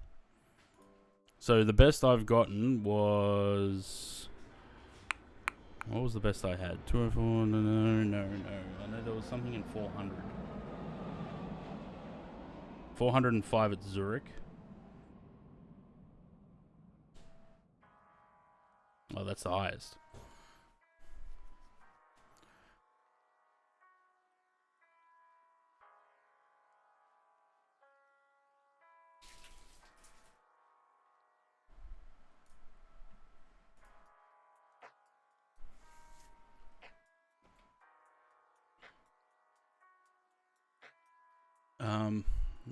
So the best I've gotten was... What was the best I had? 204? No. I know there was something in 400. 405 at Zurich. Oh, that's the highest.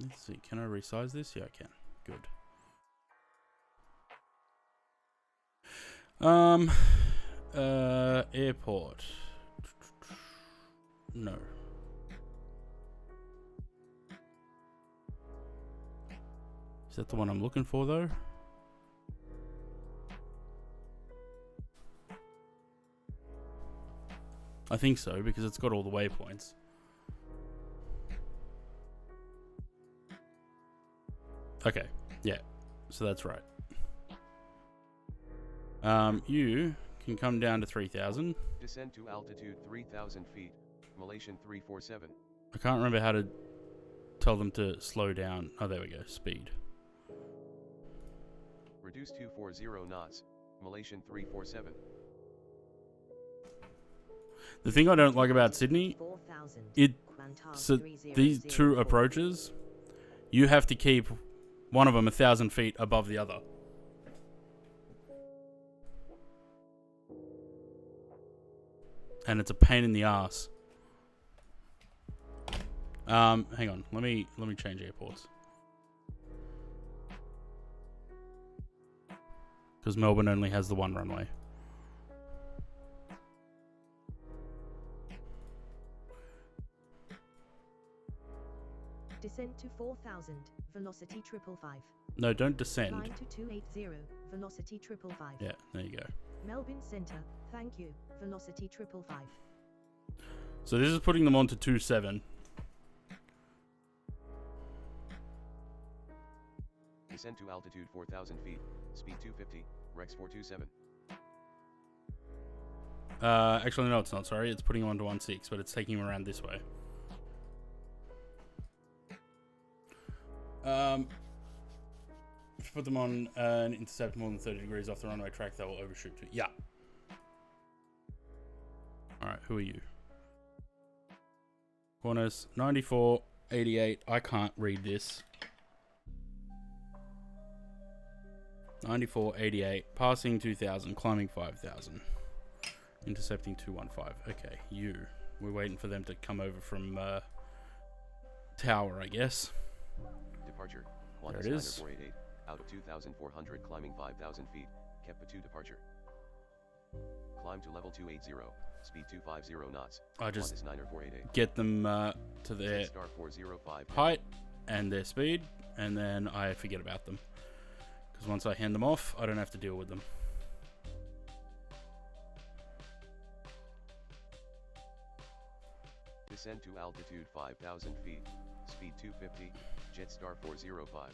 Let's see. Can I resize this? Yeah, I can. Good. Airport. No. Is that the one I'm looking for, though? I think so, because it's got all the waypoints. Okay, yeah. So that's right. You can come down to 3,000. Descend to altitude 3,000 feet. Malaysian 347. I can't remember how to tell them to slow down. Oh, there we go. Speed. Reduce 240 knots. Malaysian 347. The thing I don't like about Sydney, so these two approaches, you have to keep one of them 1,000 feet above the other. And it's a pain in the ass. Hang on, let me change airports. Because Melbourne only has the one runway. Descend to 4,000, velocity 555. No, don't descend. Climb to 280, velocity 555. Yeah, there you go. Melbourne Centre, thank you, velocity 555. So this is putting them on to 27. Descend to altitude 4,000 feet. Speed 250. Rex 427. Actually, no, it's not. Sorry, it's putting them on to 16, but it's taking them around this way. If you put them on an intercept more than 30 degrees off the runway track, they will overshoot to. Yeah. Alright, who are you? Corners 94, 88. I can't read this. 94, 88. Passing 2,000, climbing 5,000. Intercepting 215. Okay, you. We're waiting for them to come over from Tower, I guess. Departure. There it is. 488. Out of 2,400, climbing 5,000 feet. Keppa 2 departure. Climb to level 280. Speed 250 knots. I just 488. get them to their Star 405. height and their speed, and then I forget about them. Because once I hand them off, I don't have to deal with them. Descend to altitude 5,000 feet. Speed 250. Jetstar 405.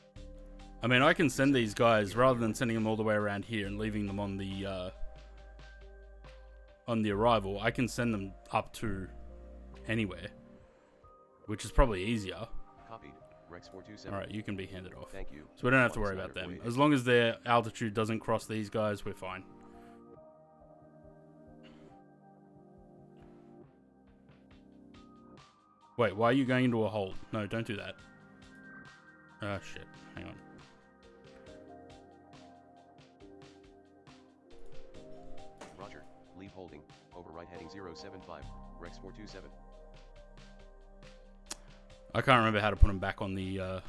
I mean, I can send these guys, rather than sending them all the way around here and leaving them on the arrival, I can send them up to anywhere, which is probably easier. Copied. Rex 427. Alright, you can be handed off. Thank you. So we don't have to worry about them. As long as their altitude doesn't cross these guys, we're fine. Wait, why are you going into a hold? No, don't do that. Ah, shit. Hang on. Roger. Leave holding. Override heading 075. Rex 427. I can't remember how to put them back on the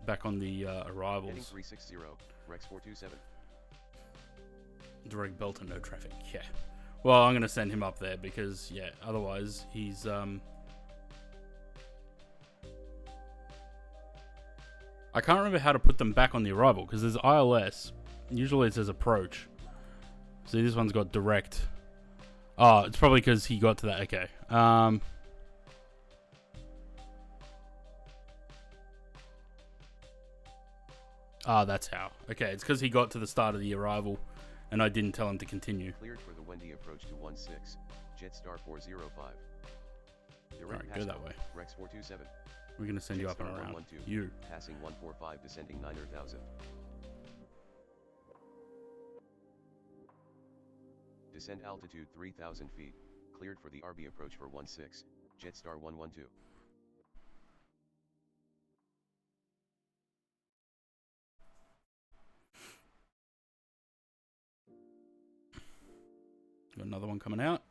Heading arrivals. 360, Rex 427. Direct belt and no traffic. Yeah. Well, I'm gonna send him up there because yeah, otherwise he's I can't remember how to put them back on the arrival because there's ILS. Usually it says approach. See, this one's got direct. Oh, it's probably because he got to that. Okay. That's how. Okay, it's because he got to the start of the arrival, and I didn't tell him to continue. Cleared for the Wendy approach to 16, Jetstar 405. Alright, go that way. Rex 427. We're gonna send you up and Jetstar around. 112. You. Passing 145, descending 9,000. Descend altitude 3,000 feet. Cleared for the RB approach for 16, Jetstar 112. Got another one coming out.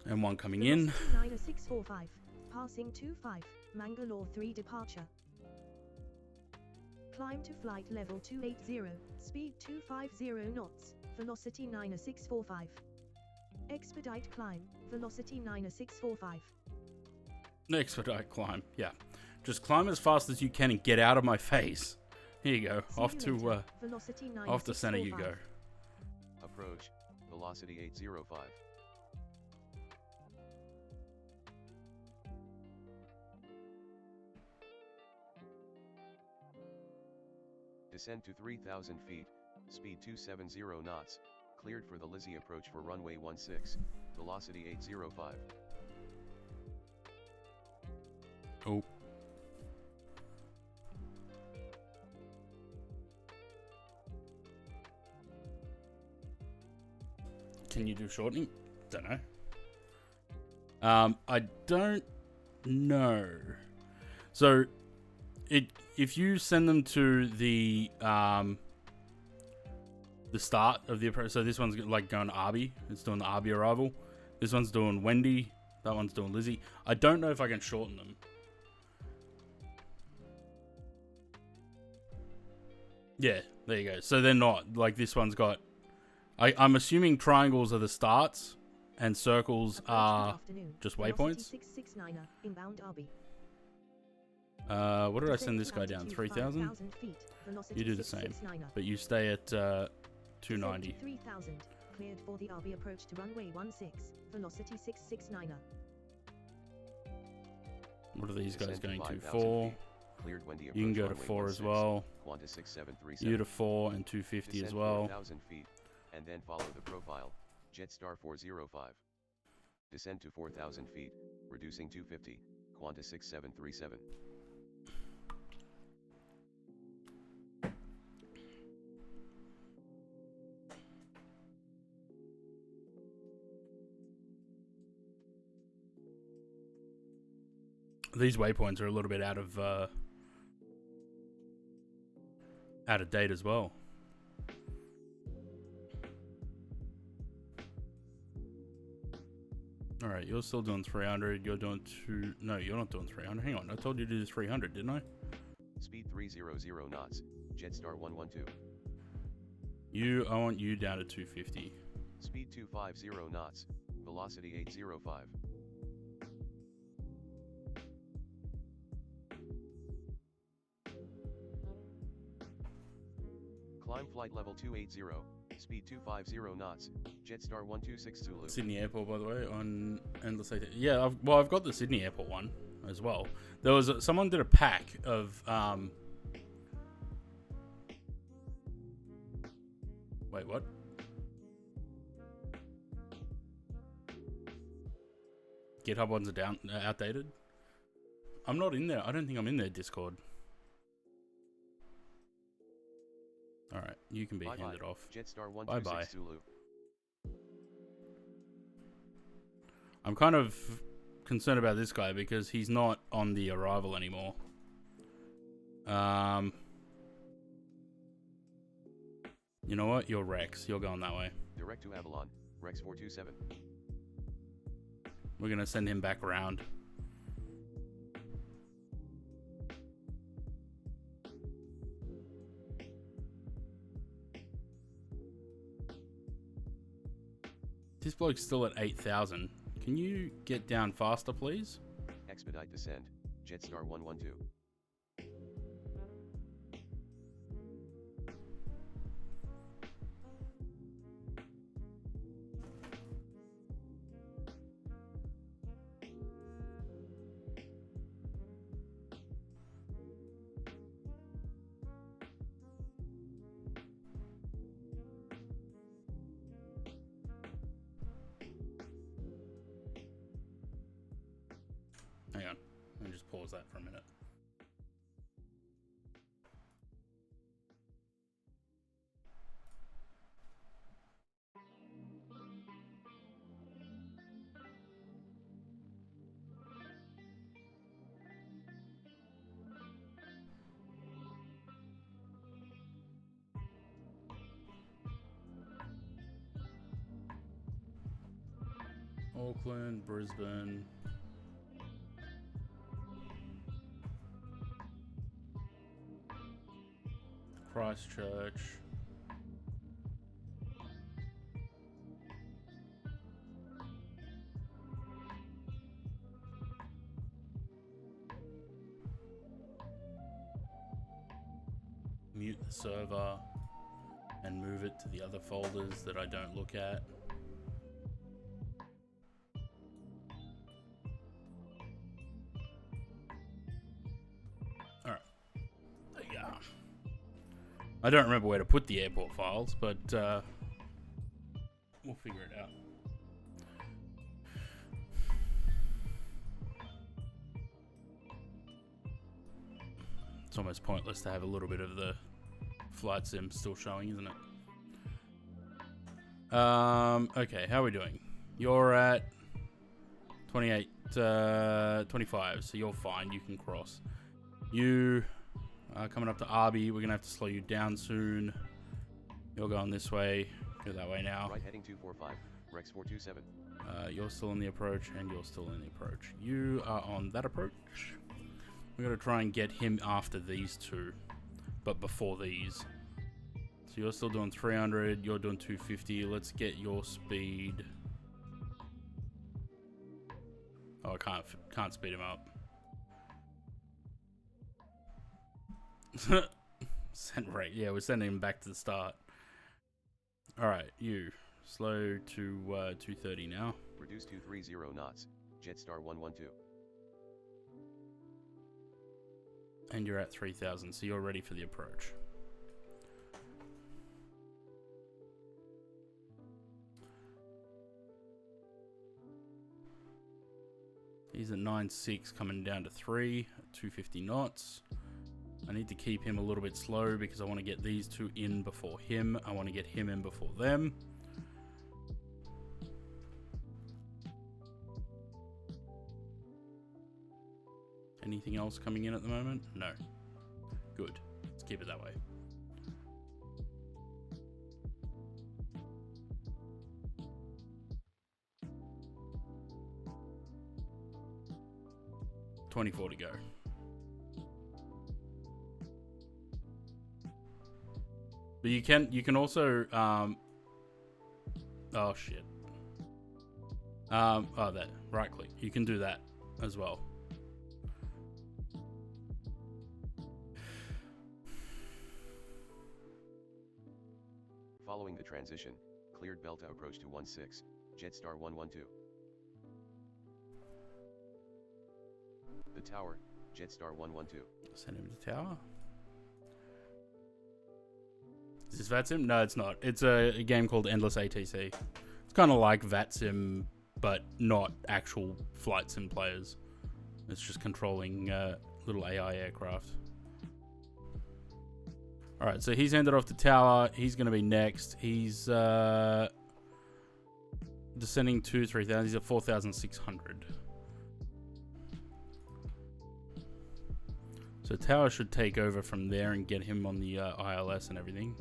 And one coming in. 90645. Passing 25. Mangalore 3 departure. Climb to flight level 280. Speed 250 knots. Velocity 90645. Expedite climb. Velocity 90645. Expedite climb. Yeah. Just climb as fast as you can and get out of my face. Here you go. Off to center you go. Approach. Velocity 805. Descend to 3,000 feet, speed 270 knots, cleared for the Lizzie approach for runway 16, velocity 805. Oh. Can you do shortening? Don't know. I don't know. So if you send them to the start of the approach, so this one's like going to Arby. It's doing the Arby arrival. This one's doing Wendy. That one's doing Lizzie. I don't know if I can shorten them. Yeah, there you go. So they're not like this one's got. I'm assuming triangles are the starts and circles are just waypoints. 669er, inbound Arby. What did I send this guy down? 3,000? You do the same, but you stay at 290. 3,000. Cleared for the RB approach to runway 16. Velocity 669er. What are these guys going to? 5,000 4. feet. Cleared Wendy You can approach go to runway 4 as 16, well. Qantas 6737. You to 4 and 250 as Descend well. 4,000 feet, and then follow the profile, Jetstar 405. Descend to 4,000 feet, reducing 250, Qantas 6737. These waypoints are a little bit out of date as well. All right, you're still doing 300. You're doing 2. No, you're not doing 300. Hang on, I told you to do 300, didn't I? Speed 300 knots, Jetstar 112. I want you down to 250. Speed 250 knots, velocity 805. Climb flight level 280, speed 250 knots, Jetstar 126 Zulu. Sydney Airport, by the way, on Endless 18. Yeah, I've got the Sydney Airport one as well. There was someone did a pack of wait, what? GitHub ones are outdated. I'm not in there. I don't think I'm in their Discord. All right, you can be handed off. Jetstar 126 Bye-bye. Zulu. I'm kind of concerned about this guy because he's not on the arrival anymore. You know what? You're Rex. You're going that way. Direct to Avalon, Rex 427. We're going to send him back around. This bloke's still at 8,000. Can you get down faster, please? Expedite descent, Jetstar 112. Hang on. Let me just pause that for a minute. Auckland, Brisbane. Christchurch. Mute the server and move it to the other folders that I don't look at. I don't remember where to put the airport files, but we'll figure it out. It's almost pointless to have a little bit of the flight sim still showing, isn't it? Okay, how are we doing? You're at 28, 25, so you're fine. You can cross. You... coming up to Arby, we're going to have to slow you down soon. You're going this way. Go that way now. Right heading 245, Rex 427. You're still in the approach, and you're still in the approach. You are on that approach. We're going to try and get him after these two, but before these. So you're still doing 300, you're doing 250. Let's get your speed. Oh, I can't speed him up. Send rate. Yeah, we're sending him back to the start. Alright, you. Slow to 230 now. Reduce to 30 knots, Jetstar 112. And you're at 3,000, so you're ready for the approach. He's at 9.6 coming down to 3 at 250 knots. I need to keep him a little bit slow because I want to get these two in before him. I want to get him in before them. Anything else coming in at the moment? No. Good. Let's keep it that way. $24 to go. But you can also oh shit. Oh, that right click. You can do that as well. Following the transition, cleared Belta approach to 16, Jetstar 112. The tower, Jetstar 112. Send him to tower. Is this VATSIM? No, it's not. It's a game called Endless ATC. It's kind of like VATSIM, but not actual flight sim players. It's just controlling little AI aircraft. Alright, so he's ended off the tower. He's going to be next. He's descending to 3,000. He's at 4,600. So Tower should take over from there and get him on the ILS and everything.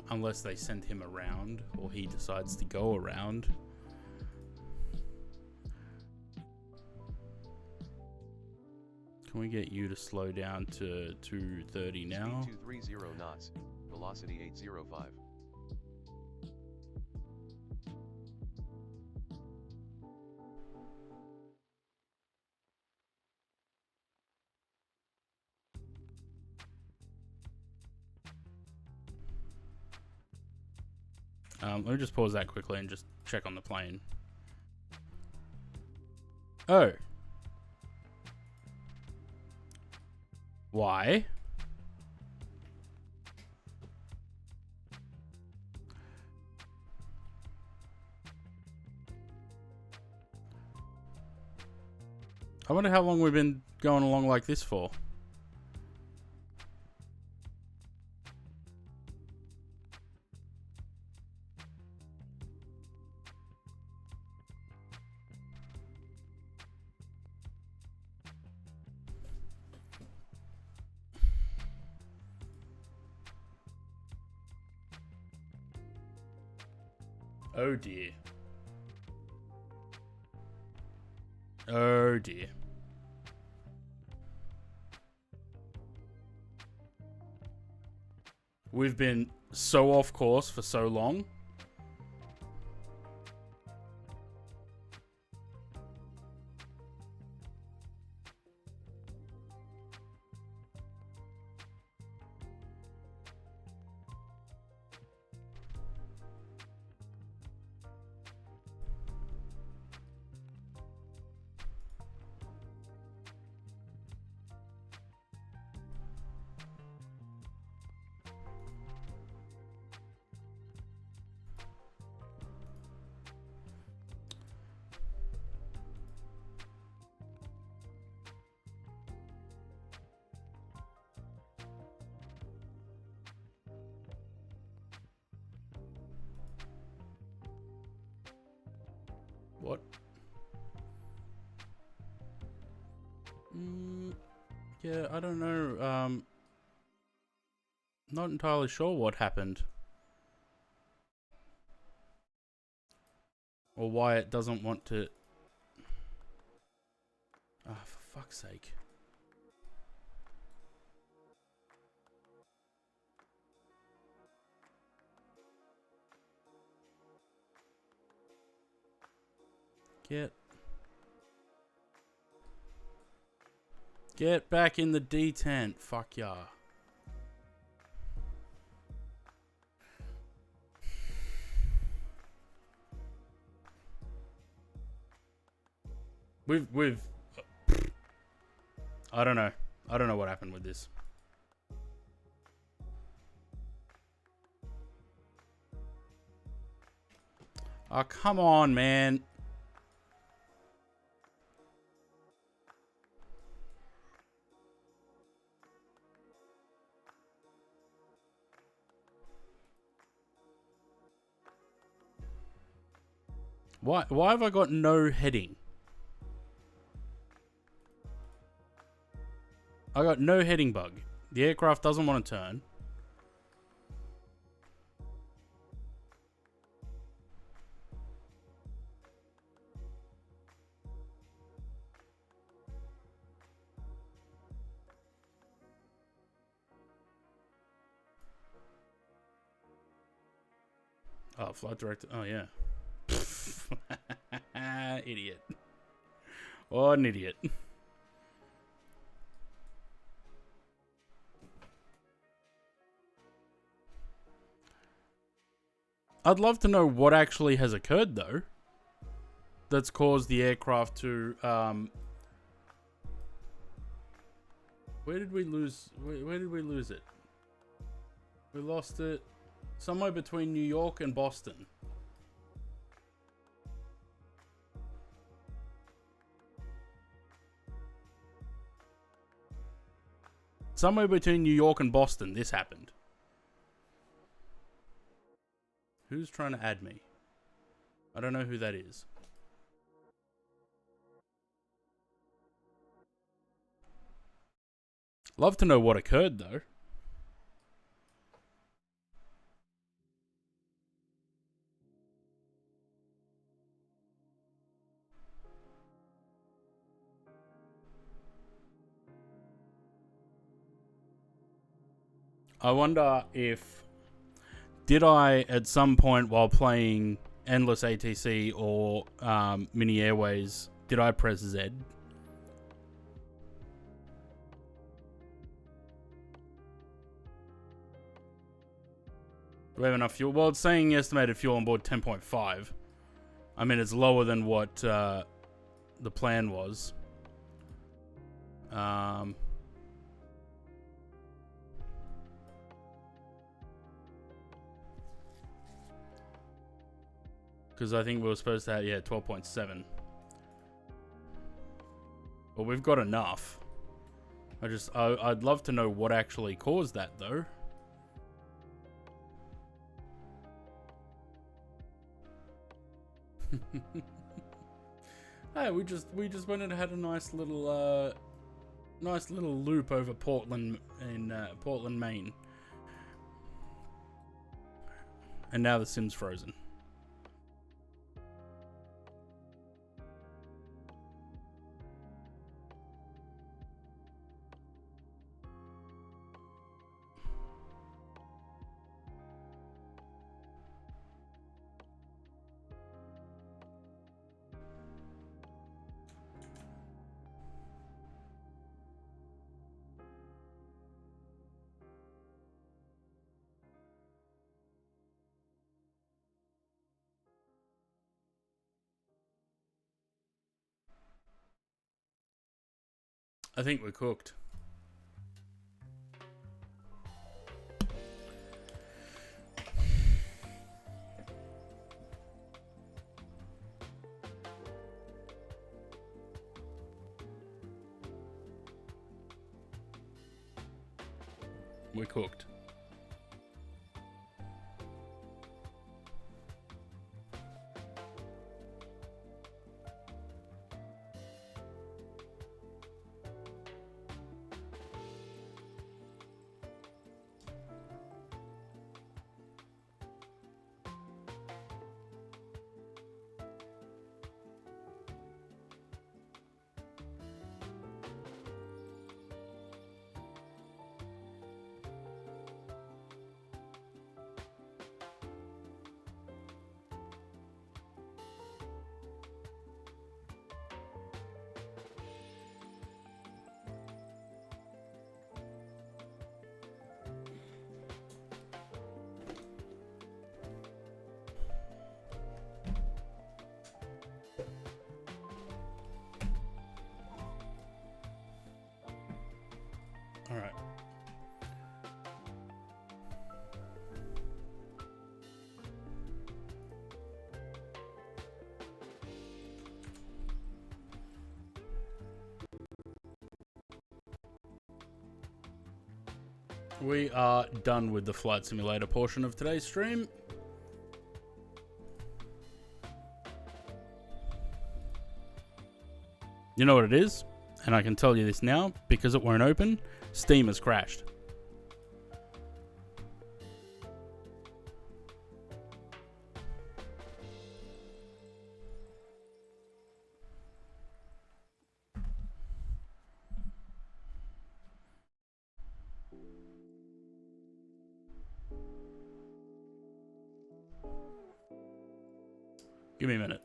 Unless they send him around or he decides to go around. Can we get you to slow down to 230 now? Speed 230 knots, velocity 805. Let me just pause that quickly and just check on the plane. Oh. Why? I wonder how long we've been going along like this for. Oh dear. Oh dear. We've been so off course for so long. What? Yeah, I don't know. Not entirely sure what happened. Or why it doesn't want to... Ah, for fuck's sake. Get back in the D tent. Fuck ya. We've I don't know. I don't know what happened with this. Oh, come on, man. Why have I got no heading? I got no heading bug. The aircraft doesn't want to turn. Oh, flight director. Oh, yeah. Idiot. What an idiot. I'd love to know what actually has occurred, though, that's caused the aircraft to... Where did we lose... Where did we lose it? We lost it somewhere between New York and Boston. Somewhere between New York and Boston, this happened. Who's trying to add me? I don't know who that is. Love to know what occurred, though. I wonder if... Did I, at some point while playing Endless ATC or Mini Airways, did I press Z? Do we have enough fuel? Well, it's saying estimated fuel on board 10.5. I mean, it's lower than what the plan was. Because I think we were supposed to have, 12.7. Well, we've got enough. I'd love to know what actually caused that, though. Hey, we just went and had a nice little loop over Portland in Portland, Maine, and now the sim's frozen. I think we're cooked. We're cooked. All right. We are done with the flight simulator portion of today's stream. You know what it is? And I can tell you this now, because it won't open. Steam has crashed. Give me a minute.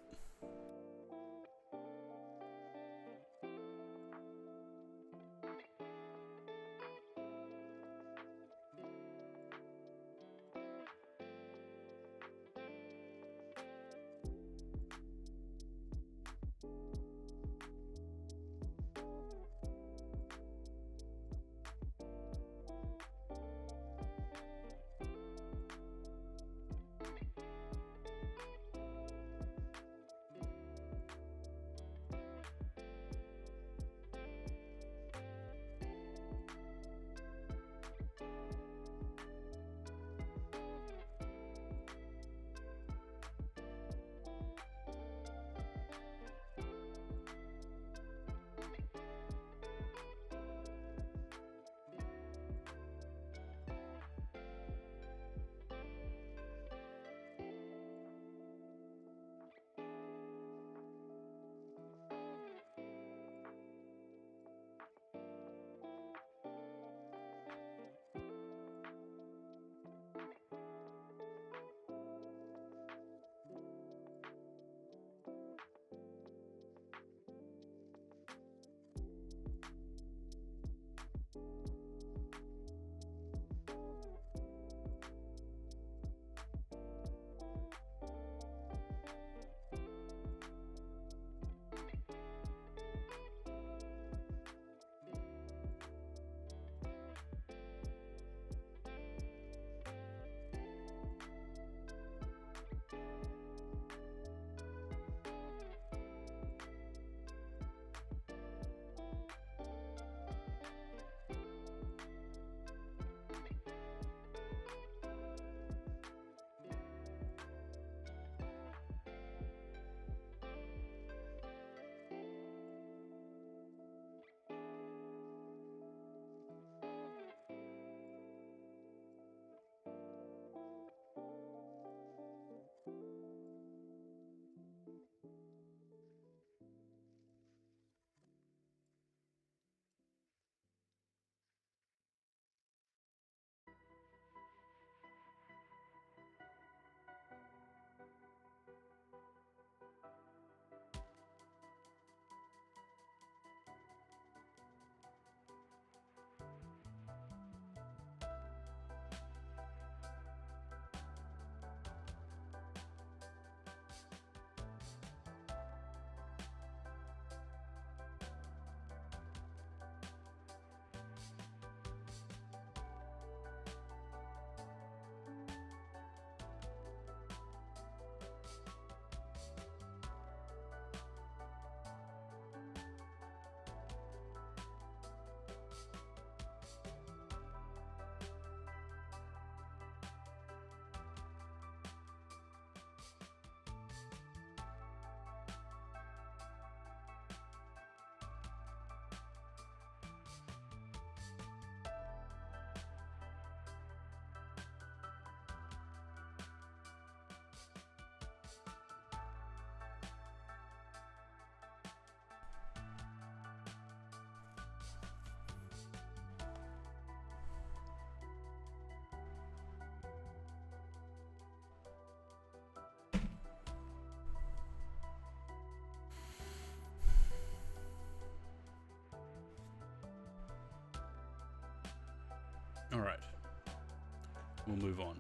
we'll move on.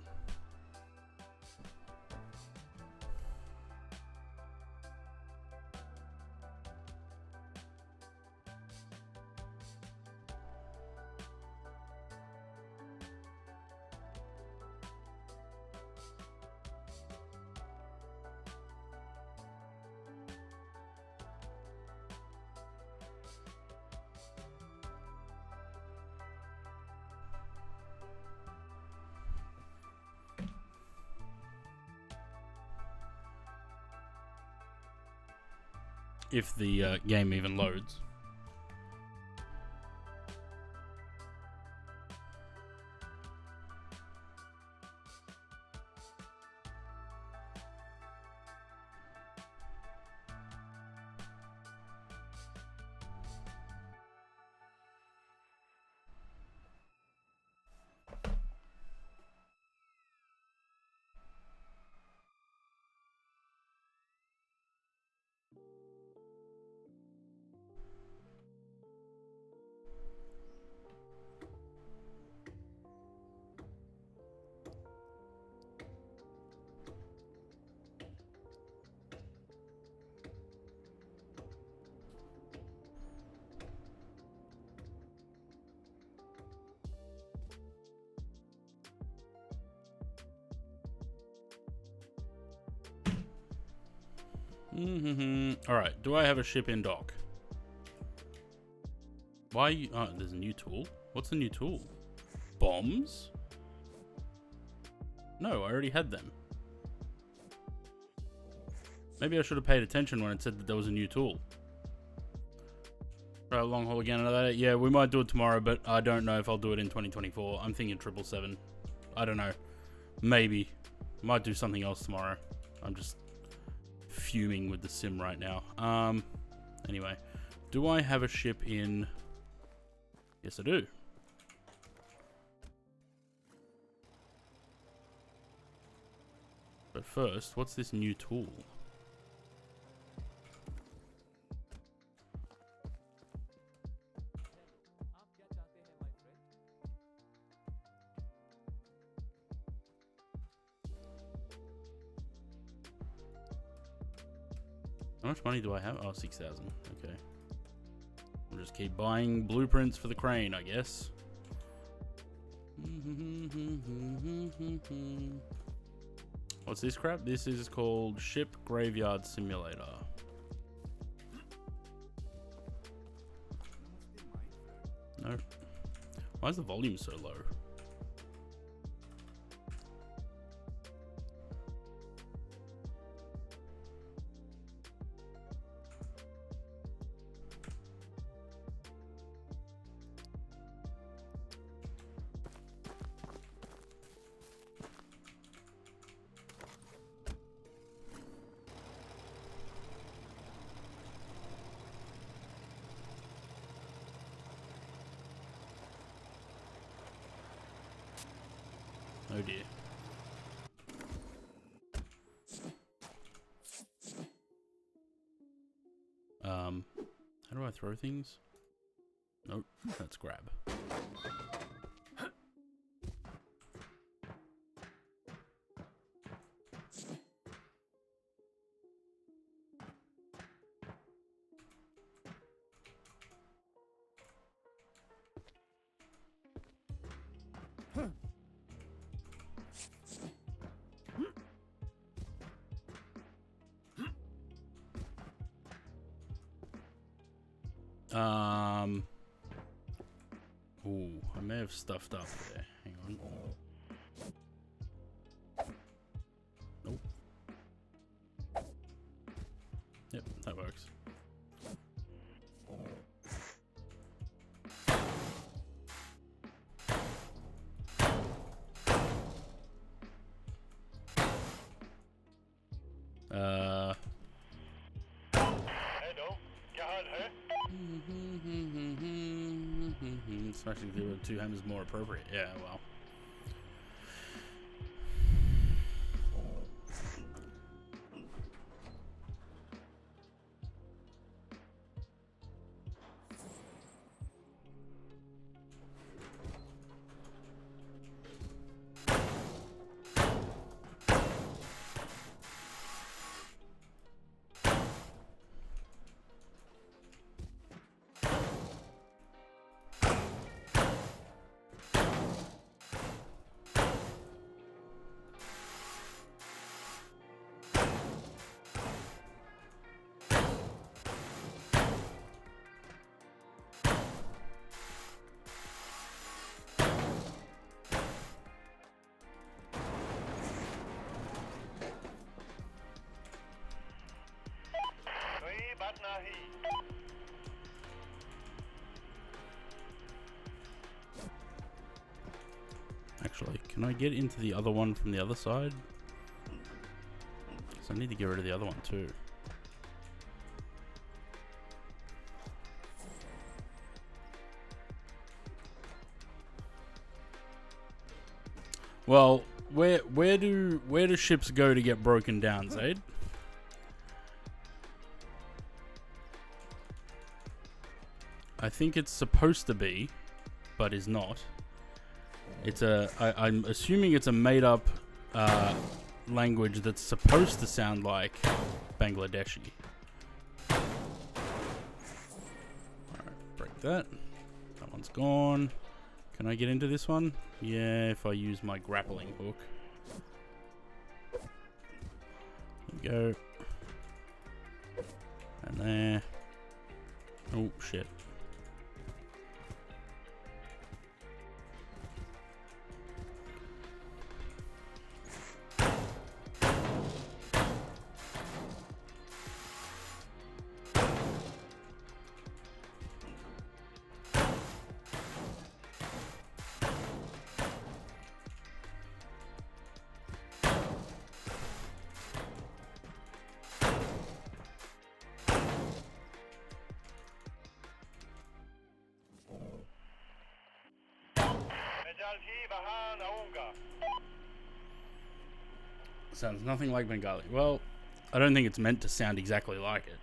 If the game even loads. Alright, do I have a ship in dock? Why are you... Oh, there's a new tool. What's the new tool? Bombs? No, I already had them. Maybe I should have paid attention when it said that there was a new tool. Right, long haul again. Yeah, we might do it tomorrow, but I don't know if I'll do it in 2024. I'm thinking 777. I don't know. Maybe. Might do something else tomorrow. I'm just fuming with the sim right now. Anyway, do I have a ship in? Yes, I do. But first, what's this new tool? How much money do I have? Oh, 6,000. Okay. We'll just keep buying blueprints for the crane, I guess. What's this crap? This is called Ship Graveyard Simulator. No. Why is the volume so low? Oh dear. How do I throw things? Nope, that's grab. Ooh, I may have stuffed up there. Hang on. Nope. Yep, that works. Smashing through with two hammers more appropriate. Yeah, well. Actually, can I get into the other one from the other side? Because I need to get rid of the other one too. Well, where do ships go to get broken down, Zaid? I think it's supposed to be, but is not. It's I'm assuming it's a made-up language that's supposed to sound like Bangladeshi. Alright, break that. That one's gone. Can I get into this one? Yeah, if I use my grappling hook. There we go. And there. Oh, shit. Sounds nothing like Bengali. Well, I don't think it's meant to sound exactly like it.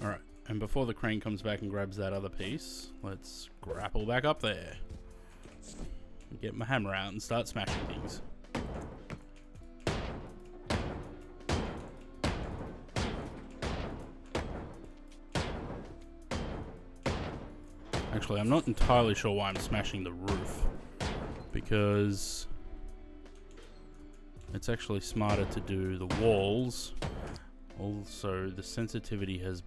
Alright, and before the crane comes back and grabs that other piece, let's grapple back up there. Get my hammer out and start smashing things. Actually, I'm not entirely sure why I'm smashing the roof, because it's actually smarter to do the walls. Also, the sensitivity is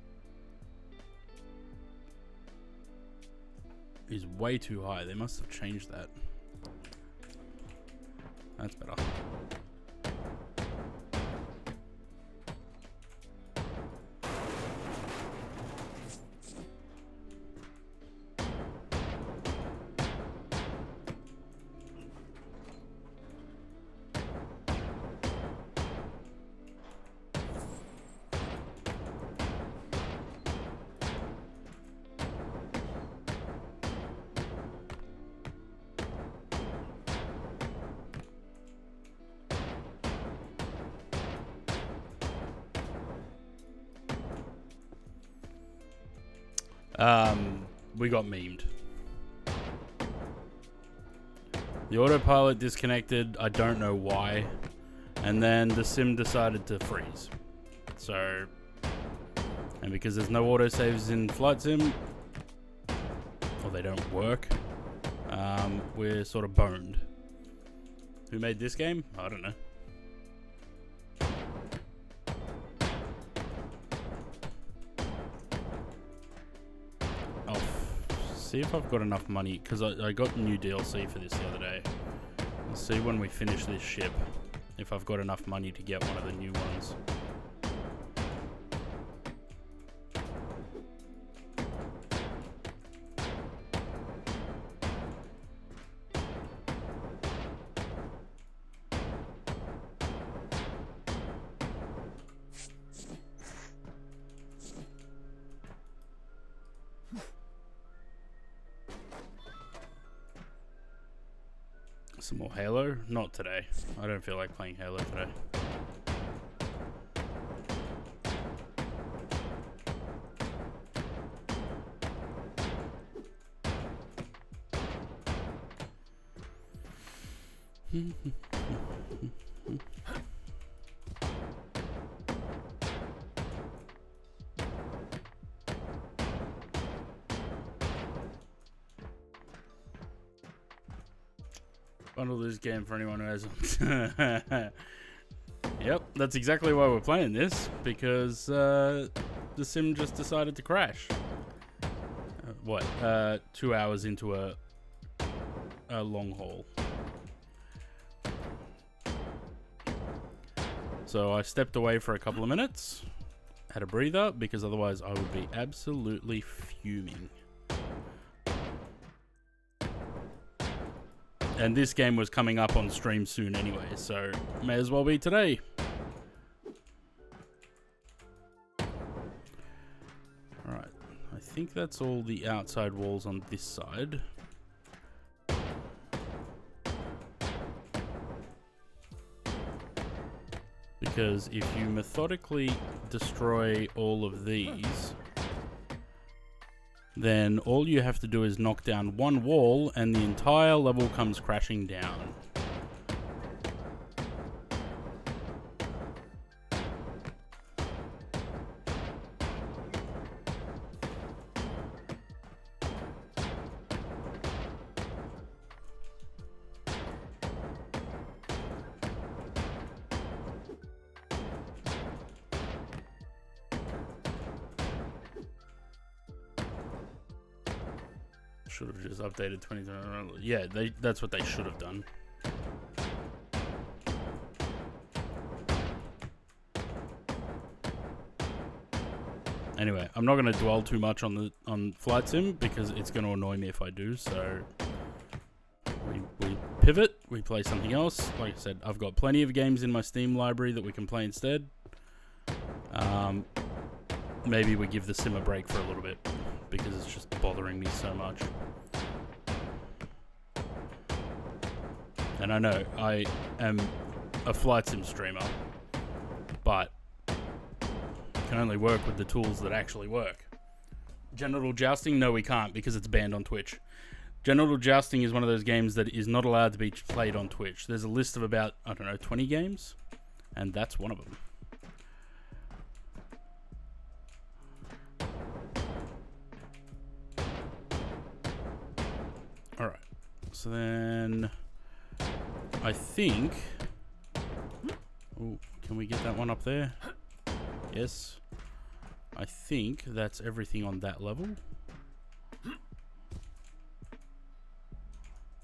way too high. They must have changed that. That's better. We got memed. The autopilot disconnected, I don't know why. And then the sim decided to freeze. So, and because there's no autosaves in Flight Sim, or they don't work, we're sort of boned. Who made this game? I don't know. See if I've got enough money, because I got new DLC for this the other day. Let's see when we finish this ship if I've got enough money to get one of the new ones. Some more Halo? Not today. I don't feel like playing Halo today. Bundle this game for anyone who has Yep, that's exactly why we're playing this, because the sim just decided to crash. 2 hours into a long haul. So I stepped away for a couple of minutes, had a breather, because otherwise I would be absolutely fuming. And this game was coming up on stream soon anyway, so may as well be today. Alright, I think that's all the outside walls on this side. Because if you methodically destroy all of these, then all you have to do is knock down one wall and the entire level comes crashing down. Should have just updated 2020. Yeah, that's what they should have done. Anyway, I'm not going to dwell too much on Flight Sim because it's going to annoy me if I do. So we pivot, we play something else. Like I said, I've got plenty of games in my Steam library that we can play instead. Maybe we give the sim a break for a little bit because it's just bothering me so much. And I know I am a Flight Sim streamer, but can only work with the tools that actually work. Genital jousting? No, we can't because it's banned on Twitch. Genital jousting is one of those games that is not allowed to be played on Twitch. There's a list of about, 20 games, and that's one of them. Alright, so then I think... Oh, can we get that one up there? Yes. I think that's everything on that level.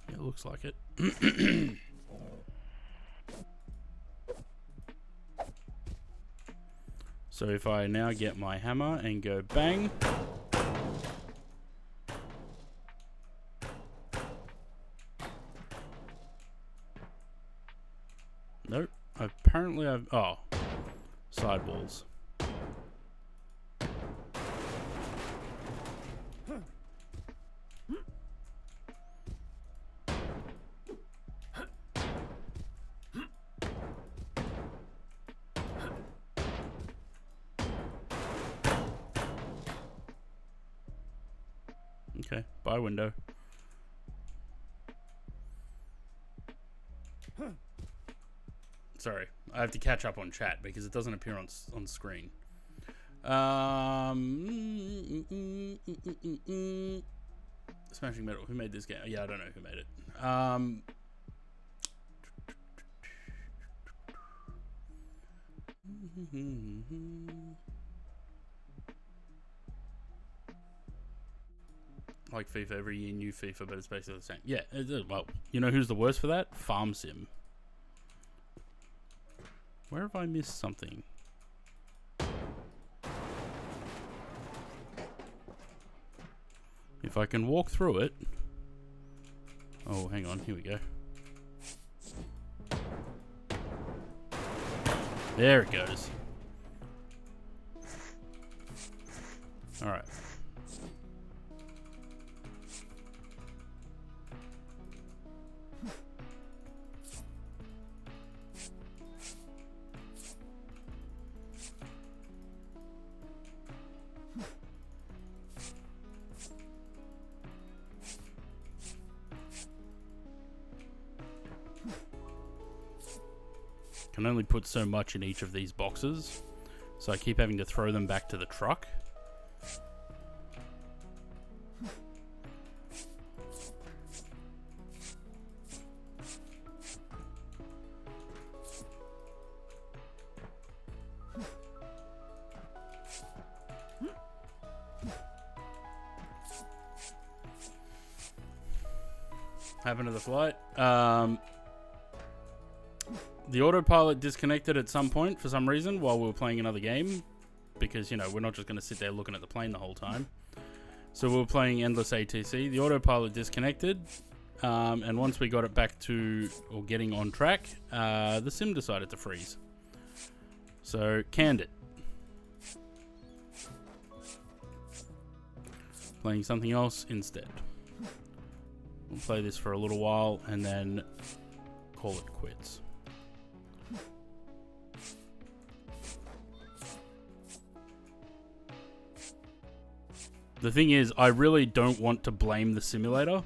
Yeah, it looks like it. So if I now get my hammer and go bang... Nope. Apparently I've... Oh. Sidewalls. Okay. Bye, window. Sorry, I have to catch up on chat because it doesn't appear on screen. Smashing Metal. Who made this game? Yeah, I don't know who made it. Like FIFA, every year new FIFA, but it's basically the same. Yeah, well, you know who's the worst for that? Farm Sim. Where have I missed something? If I can walk through it... Oh, hang on. Here we go. There it goes. Alright. Can only put so much in each of these boxes, so I keep having to throw them back to the truck. happened to the flight? The autopilot disconnected at some point for some reason while we were playing another game. Because, you know, we're not just going to sit there looking at the plane the whole time. So we were playing Endless ATC. The autopilot disconnected. And once we got it back to, or getting on track, the sim decided to freeze. So, canned it. Playing something else instead. We'll play this for a little while and then call it quits. The thing is, I really don't want to blame the simulator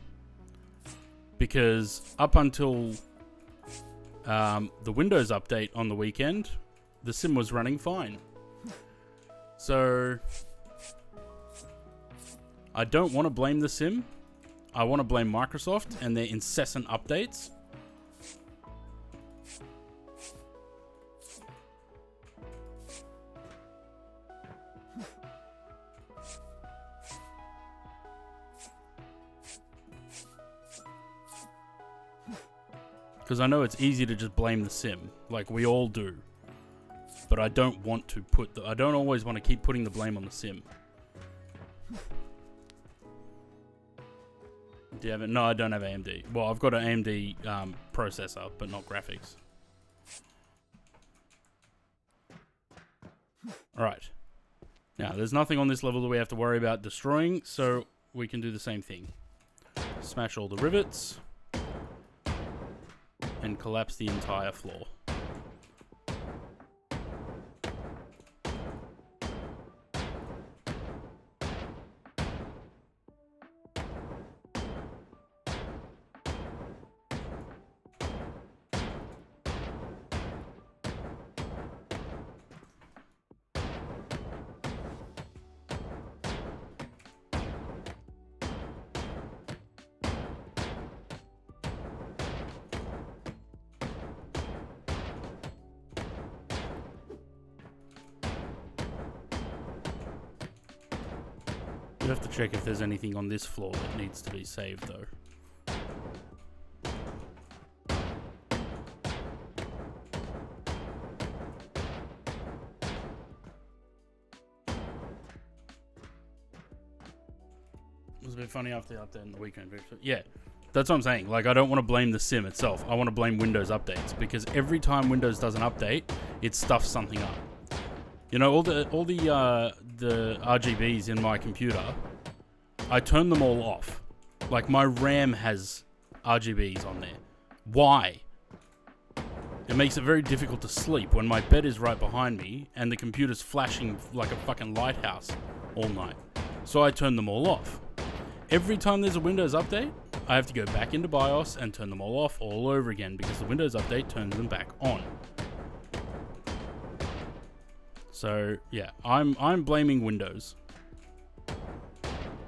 because up until the Windows update on the weekend, the sim was running fine. So I don't want to blame the sim. I want to blame Microsoft and their incessant updates. Because I know it's easy to just blame the sim, like we all do. But I don't want to put I don't always want to keep putting the blame on the sim. Do you have it? No, I don't have AMD. Well, I've got an AMD processor, but not graphics. Alright. Now, there's nothing on this level that we have to worry about destroying, so we can do the same thing. Smash all the rivets. And collapse the entire floor. You have to check if there's anything on this floor that needs to be saved, though. It was a bit funny after the update in the weekend. Yeah, that's what I'm saying. Like, I don't want to blame the sim itself. I want to blame Windows updates because every time Windows does an update, it stuffs something up. You know, all the RGBs in my computer, I turn them all off. Like, my RAM has RGBs on there. Why? It makes it very difficult to sleep when my bed is right behind me and the computer's flashing like a fucking lighthouse all night. So I turn them all off. Every time there's a Windows update, I have to go back into BIOS and turn them all off all over again because the Windows update turns them back on. So, yeah, I'm blaming Windows,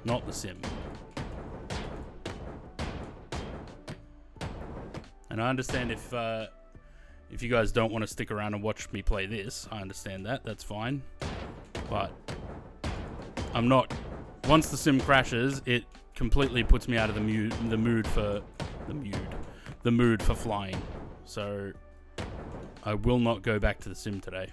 not the sim. And I understand if you guys don't want to stick around and watch me play this, I understand that. That's fine. But I'm not. Once the sim crashes, it completely puts me out of the mood for flying. So I will not go back to the sim today.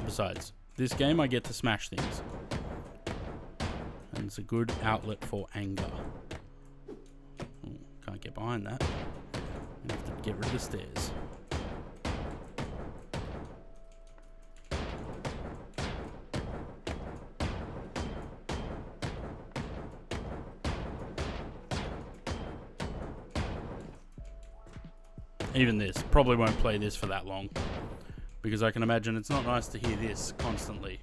Besides, this game I get to smash things. And it's a good outlet for anger. Ooh, can't get behind that. I have to get rid of the stairs. Even this, probably won't play this for that long. Because I can imagine it's not nice to hear this constantly.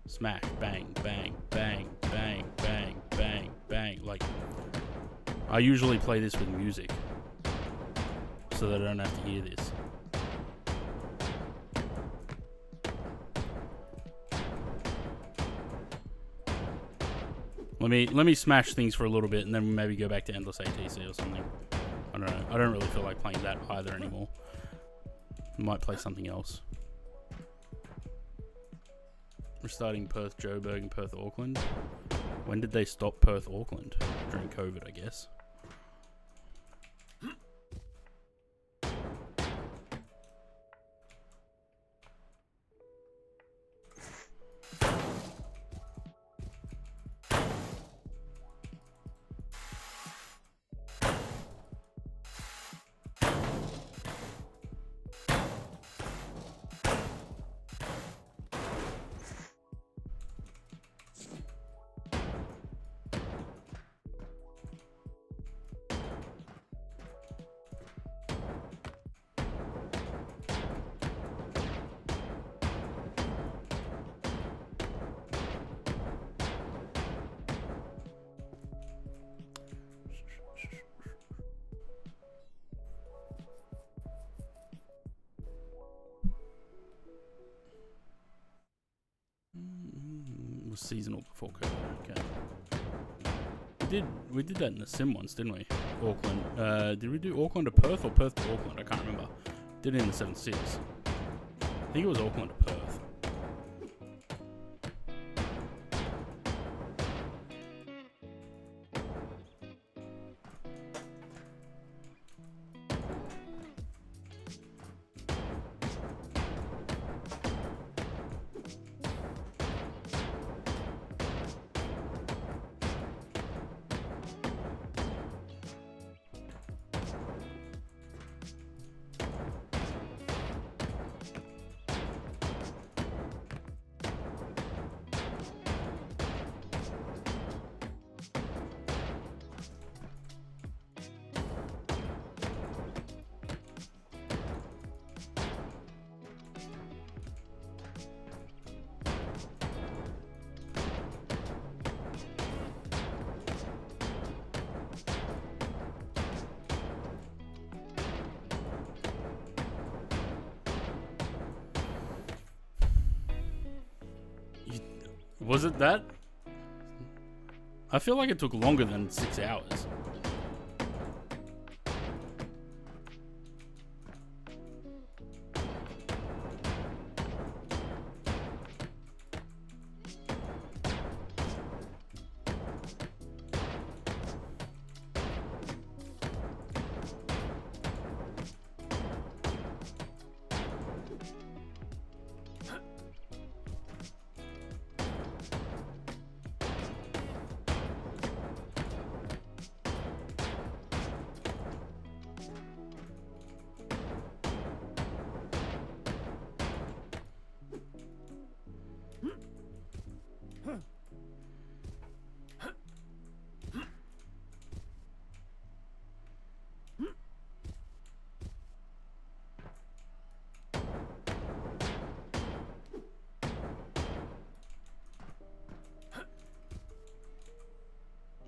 Smack, bang, bang, bang, bang, bang, bang, bang. Like, I usually play this with music. So that I don't have to hear this. Let me smash things for a little bit and then maybe go back to Endless ATC or something. I don't know. I don't really feel like playing that either anymore. Might play something else. We're starting Perth, Joburg, and Perth, Auckland. When did they stop Perth, Auckland? During COVID, I guess. Was seasonal before COVID. Okay. We did that in the sim once, didn't we? Auckland. Did we do Auckland to Perth or Perth to Auckland? I can't remember. Did it in the 7.6. I think it was Auckland to Perth. Was it that? I feel like it took longer than 6 hours.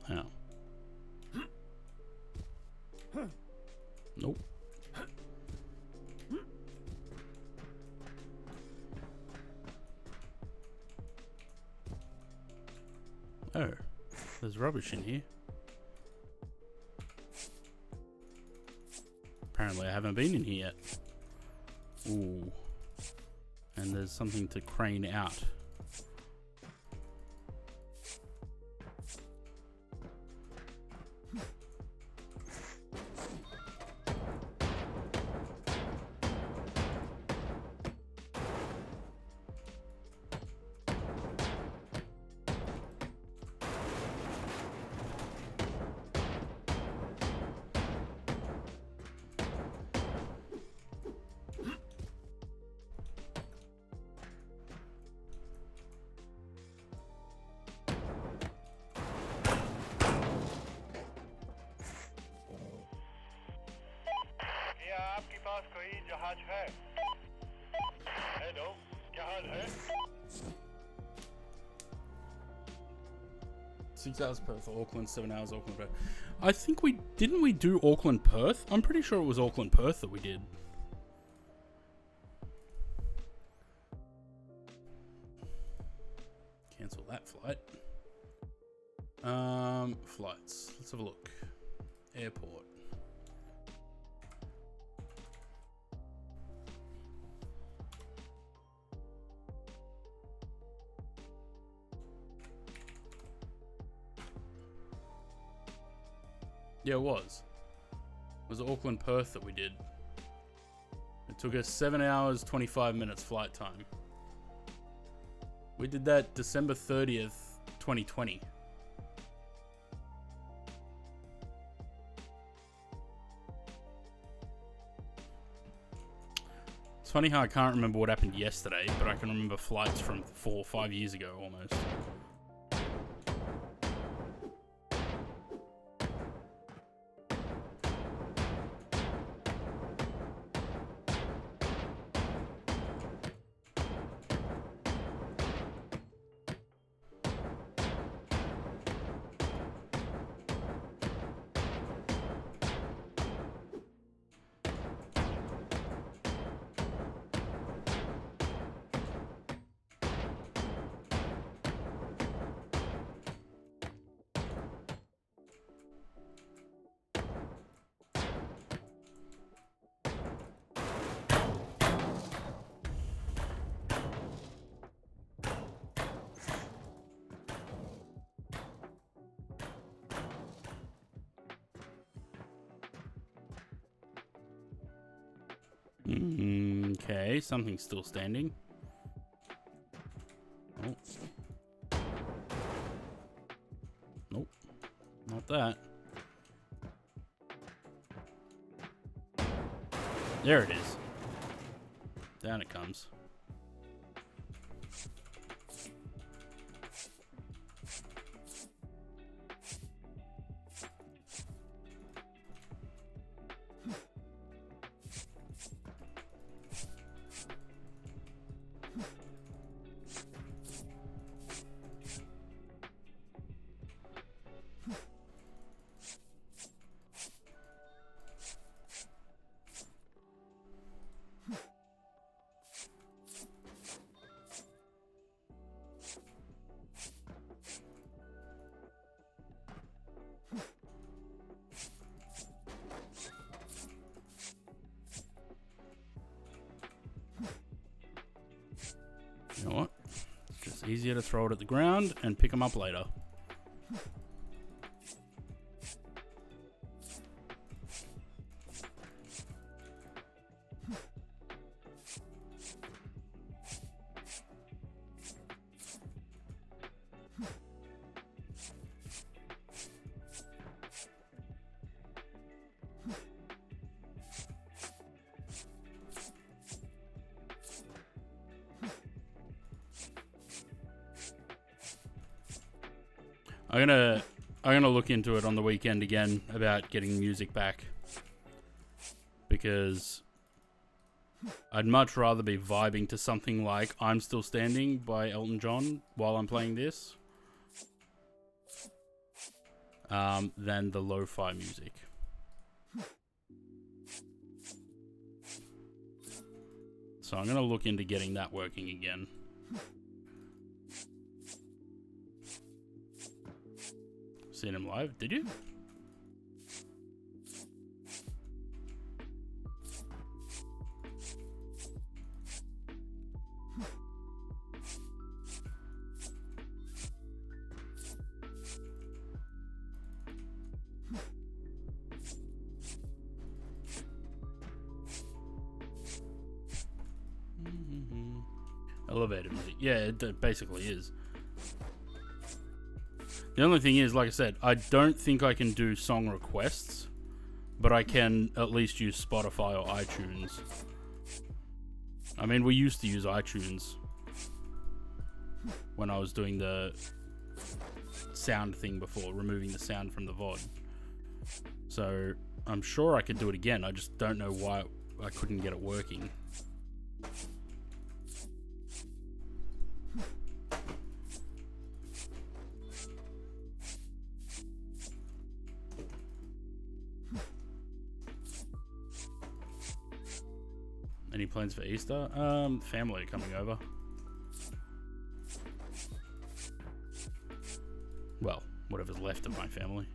Yeah. Nope. Oh, there's rubbish in here. Apparently I haven't been in here yet. Ooh. And there's something to crane out. आपके पास कोई जहाज है? Hello, क्या हाल है? 6 hours Perth, Auckland, 7 hours Auckland, Perth. I think didn't we do Auckland Perth? I'm pretty sure it was Auckland Perth that we did. Cancel that flight. Flights. Let's have a look. Airport. Yeah, it was. It was Auckland Perth that we did. It took us 7 hours, 25 minutes flight time. We did that December 30th, 2020. It's funny how I can't remember what happened yesterday, but I can remember flights from 4 or 5 years ago almost. Okay, something's still standing. Oh. Nope, not that. There it is. Down it comes. You know what? It's just easier to throw it at the ground and pick them up later. I'm gonna look into it on the weekend again about getting music back, because I'd much rather be vibing to something like "I'm Still Standing" by Elton John while I'm playing this than the lo-fi music. So I'm gonna look into getting that working again. Seen him live? Did you? Elevator music. Yeah, it basically is. The only thing is, like I said, I don't think I can do song requests, but I can at least use Spotify or iTunes. I mean, we used to use iTunes when I was doing the sound thing before, removing the sound from the VOD. So I'm sure I could do it again. I just don't know why I couldn't get it working. Any plans for Easter? Family are coming over. Well, whatever's left of my family.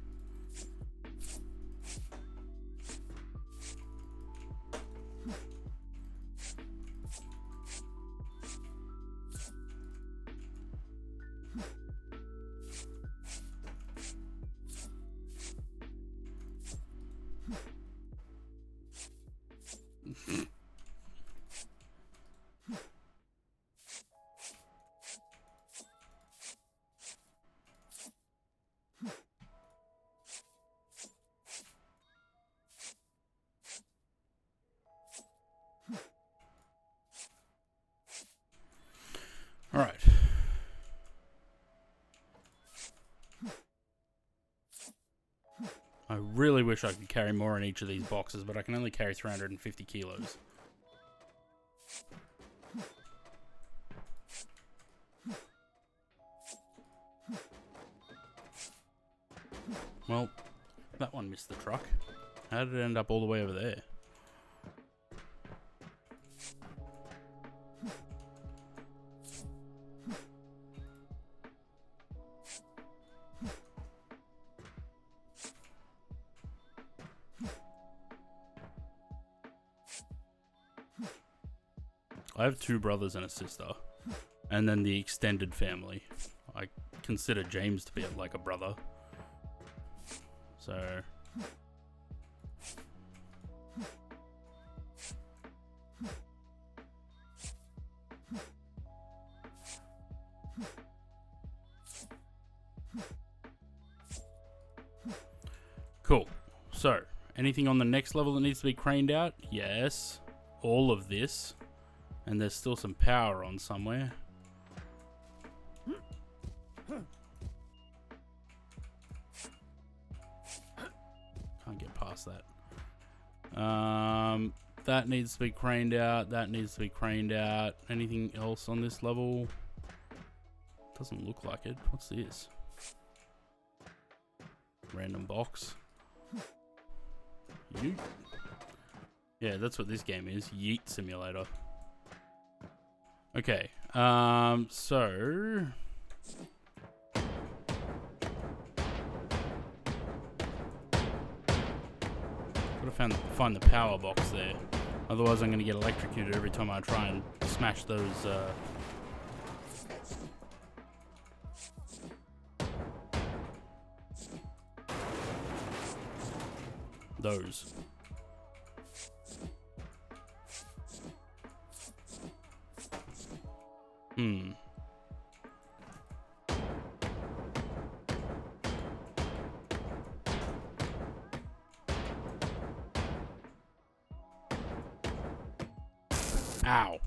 I really wish I could carry more in each of these boxes, but I can only carry 350 kilos. Well, that one missed the truck. How did it end up all the way over there? I have 2 brothers and a sister, and then the extended family. I consider James to be like a brother. So... Cool. So, anything on the next level that needs to be craned out? Yes. All of this. And there's still some power on somewhere. Can't get past that. That needs to be craned out. That needs to be craned out. Anything else on this level? Doesn't look like it. What's this? Random box. Yeet. Yeah, that's what this game is. Yeet Simulator. Okay, so... Gotta find the power box there. Otherwise I'm gonna get electrocuted every time I try and smash those, those. Ow.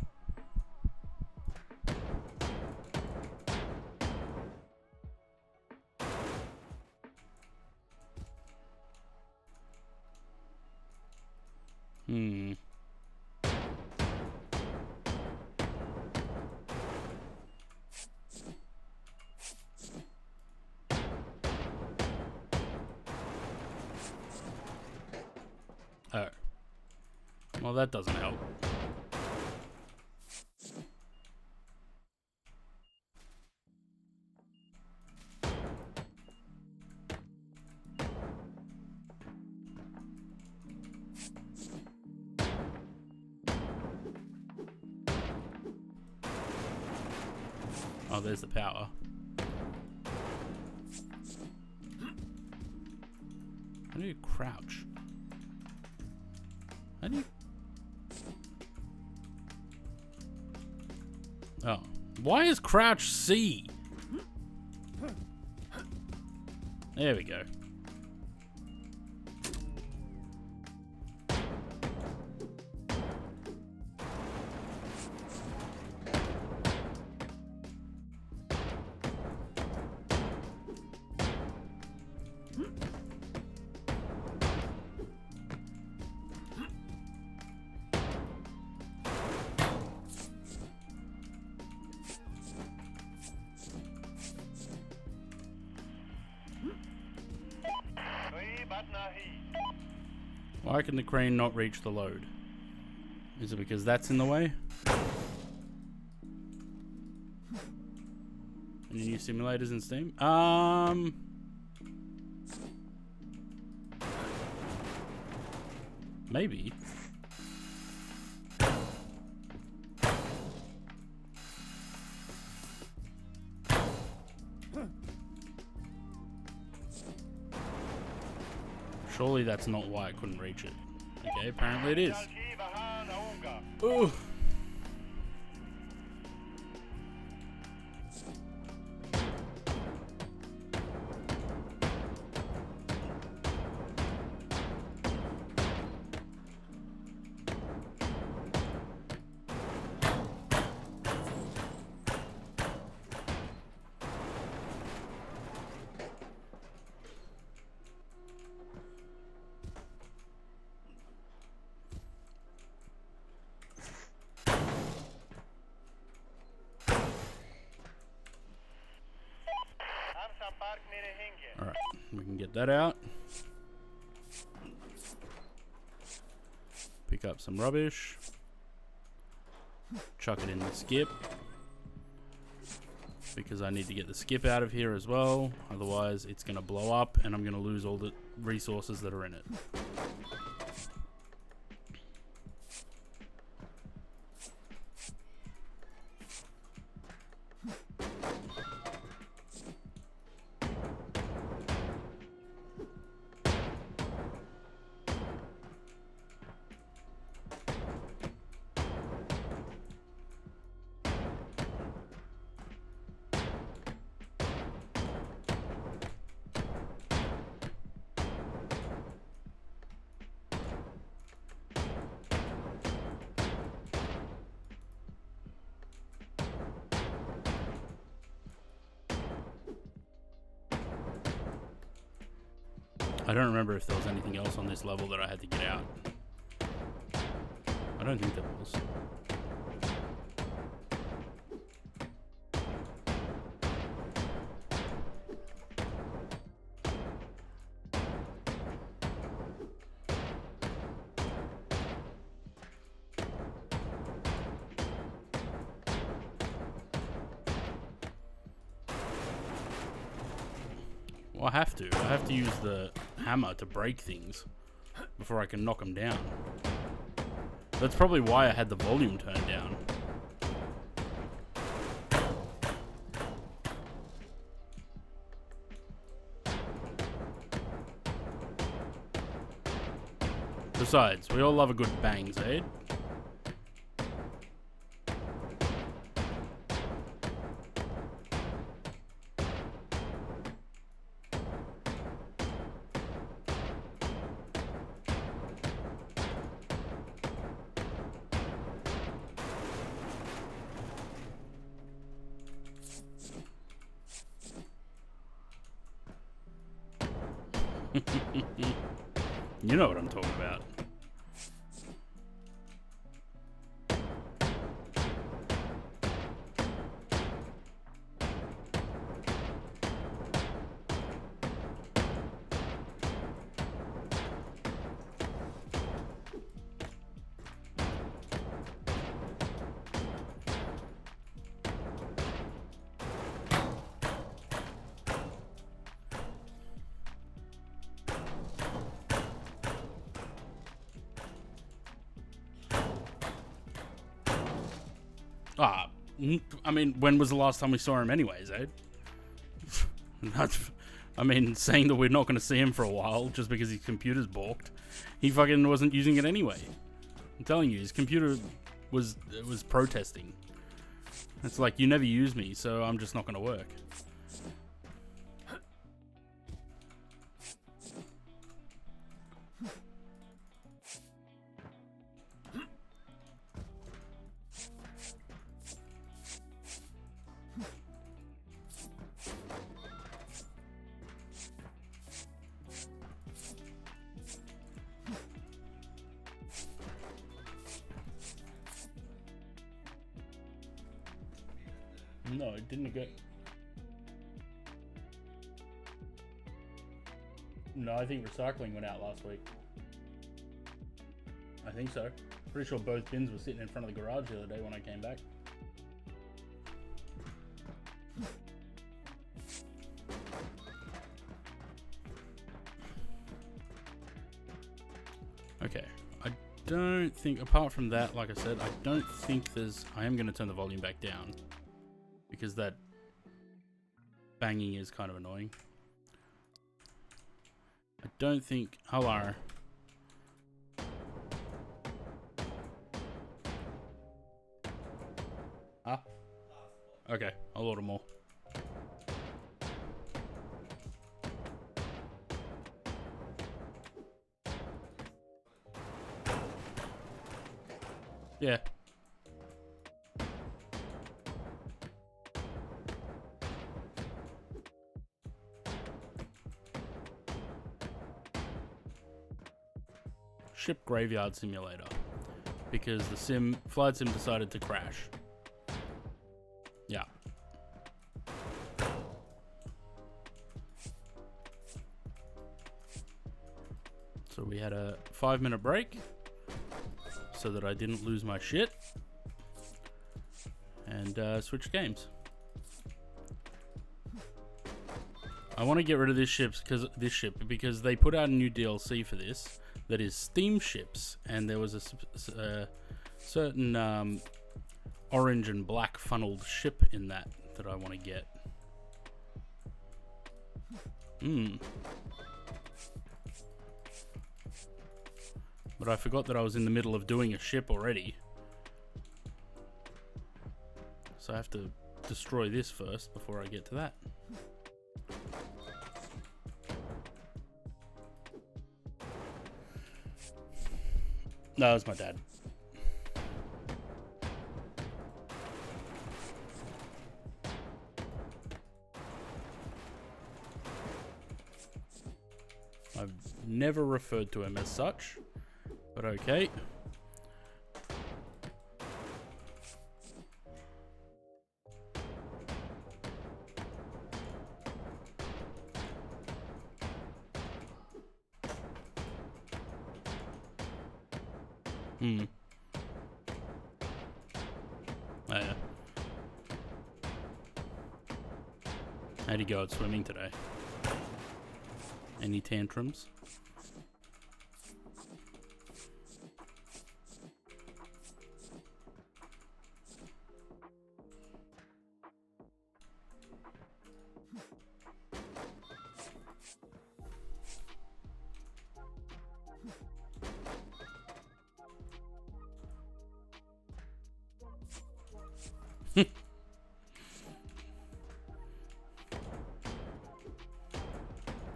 Oh. Well, that doesn't help. Oh, there's the power. How do you crouch? How do you... Oh. Why is crouch C? There we go. Why can the crane not reach the load? Is it because that's in the way? Any new simulators in Steam? Maybe. Surely that's not why I couldn't reach it. Okay, apparently it is. Ooh. We can get that out. Pick up some rubbish. Chuck it in the skip. Because I need to get the skip out of here as well. Otherwise, it's going to blow up and I'm going to lose all the resources that are in it. I don't remember if there was anything else on this level that I had to get out. I don't think there was. Well, I have to use the hammer to break things before I can knock them down. That's probably why I had the volume turned down. Besides, we all love a good bang, Zaid. You know what I'm talking about. I mean, when was the last time we saw him anyways, eh? I mean, saying that we're not going to see him for a while just because his computer's balked. He fucking wasn't using it anyway. I'm telling you, his computer was protesting. It's like, you never use me, so I'm just not going to work. No, it didn't get... No, I think recycling went out last week. I think so. Pretty sure both bins were sitting in front of the garage the other day when I came back. Okay. I don't think, apart from that, like I said, I don't think there's... I am going to turn the volume back down. Because that banging is kind of annoying. I don't think... Hello. Huh? Okay, I'll order more. Yeah. Ship Graveyard Simulator, because the flight sim decided to crash. Yeah. So we had a 5-minute break so that I didn't lose my shit, and switch games. I want to get rid of this ship because they put out a new DLC for this that is steamships, and there was a certain orange and black funneled ship in that I want to get. But I forgot that I was in the middle of doing a ship already. So I have to destroy this first before I get to that. No, it's my dad. I've never referred to him as such, but okay. Oh, yeah. How'd you go at swimming today? Any tantrums?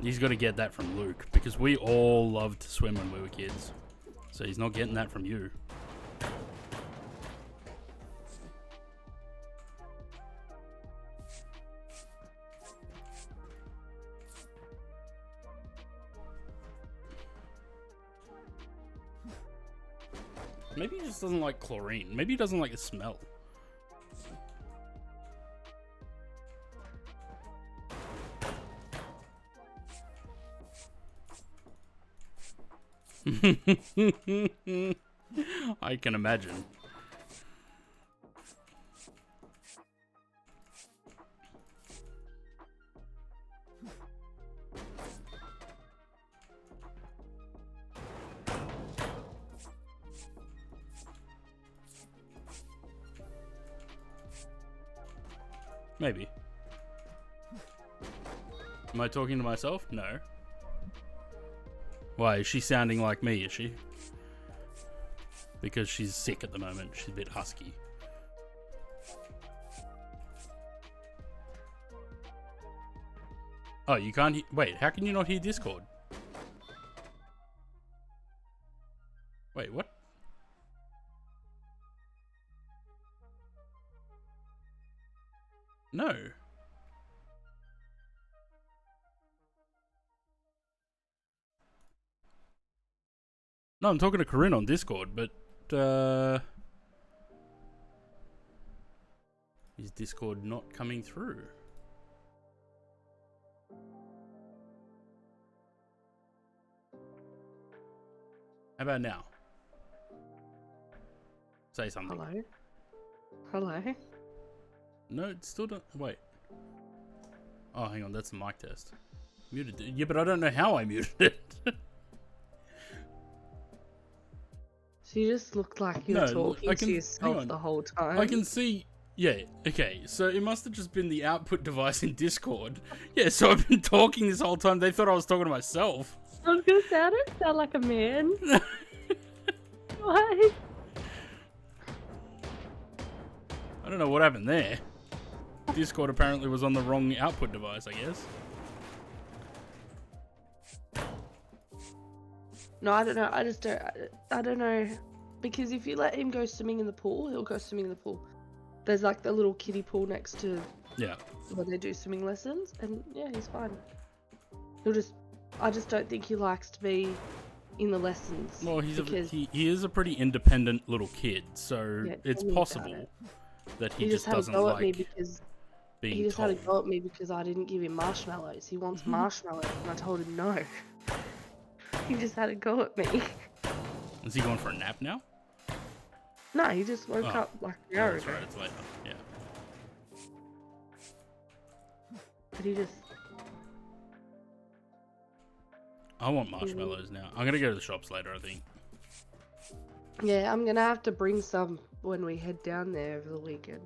He's got to get that from Luke, because we all loved to swim when we were kids. So he's not getting that from you. Maybe he just doesn't like chlorine. Maybe he doesn't like the smell. I can imagine. Maybe. Am I talking to myself? No. Why, is she sounding like me, is she? Because she's sick at the moment. She's a bit husky. Oh, you can't wait, how can you not hear Discord? Wait, what? No. No, I'm talking to Corinne on Discord, but is Discord not coming through? How about now? Say something. Hello? Hello? No, it still don't. Wait. Oh, hang on, that's the mic test. Muted it. Yeah, but I don't know how I muted it. So you just looked like you were talking to yourself the whole time. I can see. Yeah, okay. So it must have just been the output device in Discord. Yeah, so I've been talking this whole time. They thought I was talking to myself. I was gonna say, I don't sound like a man. What? I don't know what happened there. Discord apparently was on the wrong output device, I guess. No, I don't know. I just don't. I don't know. Because if you let him go swimming in the pool, he'll go swimming in the pool. There's like the little kiddie pool next to where they do swimming lessons, and yeah, he's fine. He'll just. I just don't think he likes to be in the lessons. Well, he is a pretty independent little kid, so Yeah, it's possible that he just had doesn't a go like at me because being he just told. had a go at me because I didn't give him marshmallows. He wants marshmallows, and I told him no. He just had a go at me. Is he going for a nap now? No, he just woke Oh. up like an Oh, hour that's ago. right, it's later. Yeah. But he just... I want marshmallows now. I'm gonna go to the shops later, I think. Yeah, I'm gonna have to bring some when we head down there over the weekend.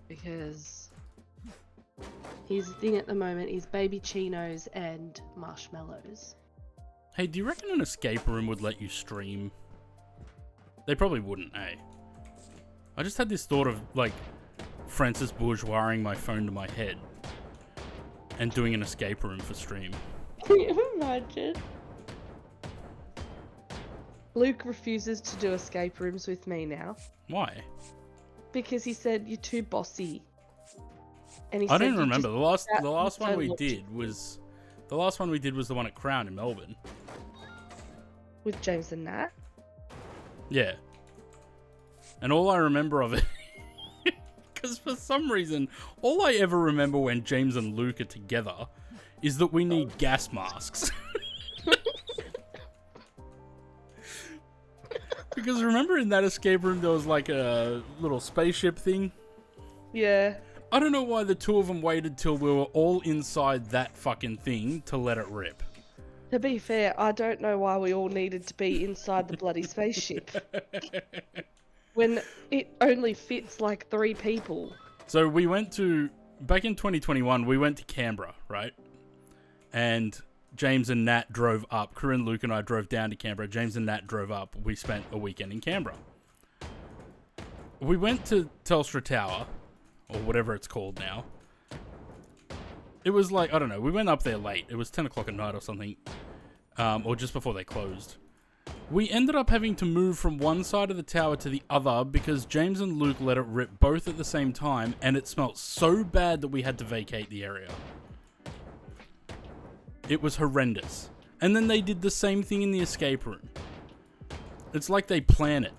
Because his thing at the moment is baby chinos and marshmallows. Hey, do you reckon an escape room would let you stream? They probably wouldn't, eh? I just had this thought of, like, Francis bourgeoising my phone to my head and doing an escape room for stream. Can you imagine? Luke refuses to do escape rooms with me now Why? because he said you're too bossy. And he I said don't you remember. just The last one so we much did was the one at Crown in Melbourne. with James and Nat. Yeah. And all I remember of it, because for some reason, all I ever remember when James and Luke are together is that we need gas masks. Because remember in that escape room there was like a little spaceship thing? Yeah. I don't know why the two of them waited till we were all inside that fucking thing to let it rip. To be fair, I don't know why we all needed to be inside the bloody spaceship. When it only fits like 3 people. So we went to, back in 2021, we went to Canberra, right? And James and Nat drove up. Corinne, Luke and I drove down to Canberra. James and Nat drove up. We spent a weekend in Canberra. We went to Telstra Tower, or whatever it's called now. It was like, I don't know, we went up there late. It was 10 o'clock at night or something. Or just before they closed. We ended up having to move from one side of the tower to the other because James and Luke let it rip both at the same time, and it smelt so bad that we had to vacate the area. It was horrendous. And then they did the same thing in the escape room. It's like they plan it.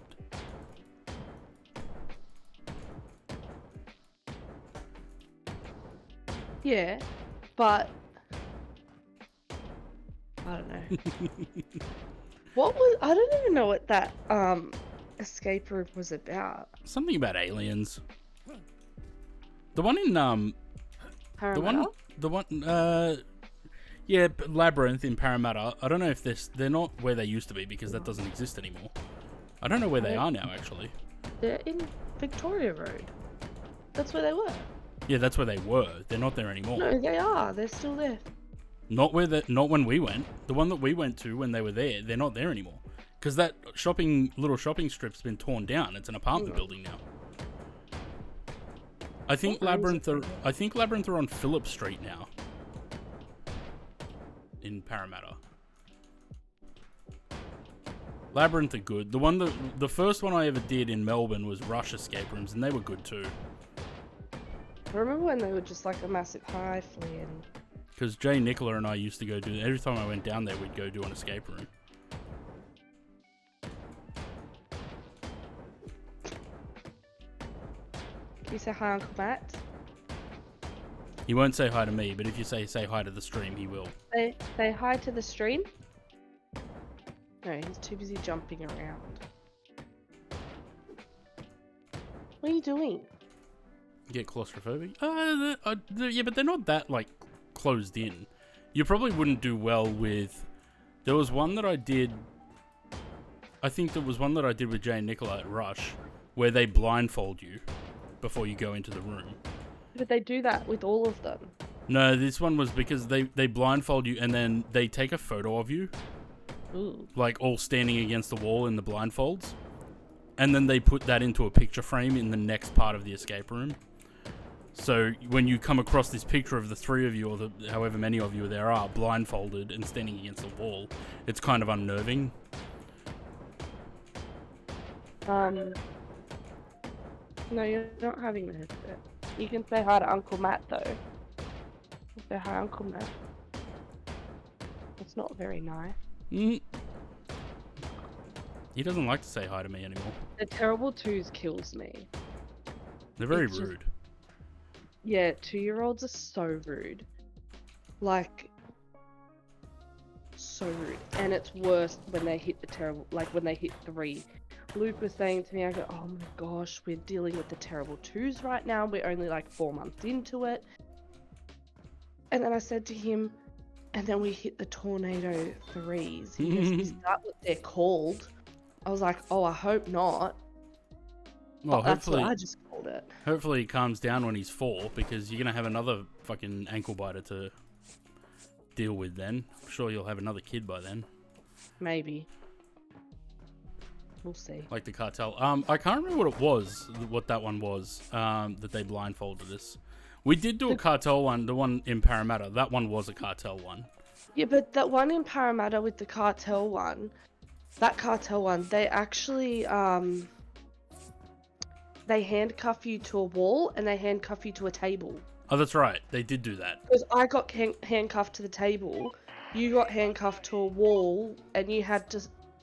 Yeah, but I don't know. I don't even know what that escape room was about. Something about aliens. The one in Parramatta? yeah, Labyrinth in Parramatta. I don't know if they're not where they used to be because that doesn't exist anymore. I don't know where they are now actually. They're in Victoria Road. That's where they were. Yeah, that's where they were. They're not there anymore. No, they are. They're still there. Not when we went. The one that we went to when they were there, they're not there anymore. Because that little shopping strip's been torn down. It's an apartment building now. I think Labyrinth are on Phillip Street now. In Parramatta. Labyrinth are good. The first one I ever did in Melbourne was Rush Escape Rooms, and they were good too. I remember when they were just like a massive hive and... Because Jay Nicola and I used to go do... Every time I went down there, we'd go do an escape room. Can you say hi, Uncle Matt? He won't say hi to me, but if you say hi to the stream, he will. Say hi to the stream? No, he's too busy jumping around. What are you doing? Get claustrophobic? Yeah, but they're not that, like, closed in. You probably wouldn't do well with... There was one that I did... I think there was one that I did with Jay and Nicola at Rush, where they blindfold you before you go into the room. But they do that with all of them. No, this one was because they blindfold you and then they take a photo of you. Ooh. Like, all standing against the wall in the blindfolds. And then they put that into a picture frame in the next part of the escape room. So when you come across this picture of the 3 of you, or however many of you there are, blindfolded and standing against the wall, it's kind of unnerving. No, you're not having the headset. You can say hi to Uncle Matt, though. Say hi, Uncle Matt. It's not very nice. He doesn't like to say hi to me anymore. The Terrible Twos kills me. They're very It's just- rude. Yeah, 2-year-olds are so rude. Like, so rude. And it's worse when they hit when they hit 3. Luke was saying to me, I go, oh my gosh, we're dealing with the terrible 2s right now. We're only like 4 months into it. And then I said to him, and then we hit the tornado 3s. He goes, is that what they're called? I was like, oh, I hope not. Well, That's hopefully, what I just called it. hopefully he calms down when he's 4, because you're gonna have another fucking ankle biter to deal with. Then I'm sure you'll have another kid by then. Maybe. We'll see. Like the cartel. I can't remember what it was. What that one was. That they blindfolded us. We did do a cartel one. The one in Parramatta. That one was a cartel one. Yeah, but that one in Parramatta with the cartel one, they actually they handcuff you to a wall and they handcuff you to a table. Oh, that's right. They did do that. Because I got handcuffed to the table, you got handcuffed to a wall, and you had to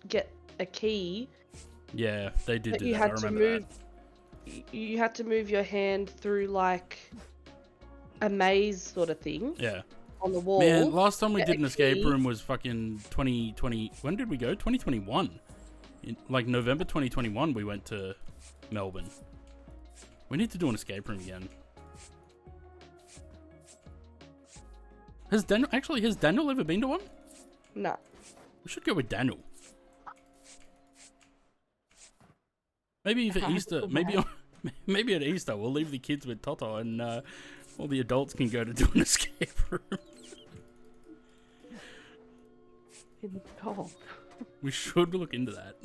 get a key. Yeah, they did do You that. had I to remember move. You had to move your hand through like a maze sort of thing. Yeah. On the wall. Man, last time we get did a an escape key. room was fucking 2020. When did we go? 2021. In like November 2021, we went to Melbourne. We need to do an escape room again. Has Daniel ever been to one? No. We should go with Daniel. Maybe for Easter, maybe at Easter we'll leave the kids with Toto and all the adults can go to do an escape room. In the dog. We should look into that.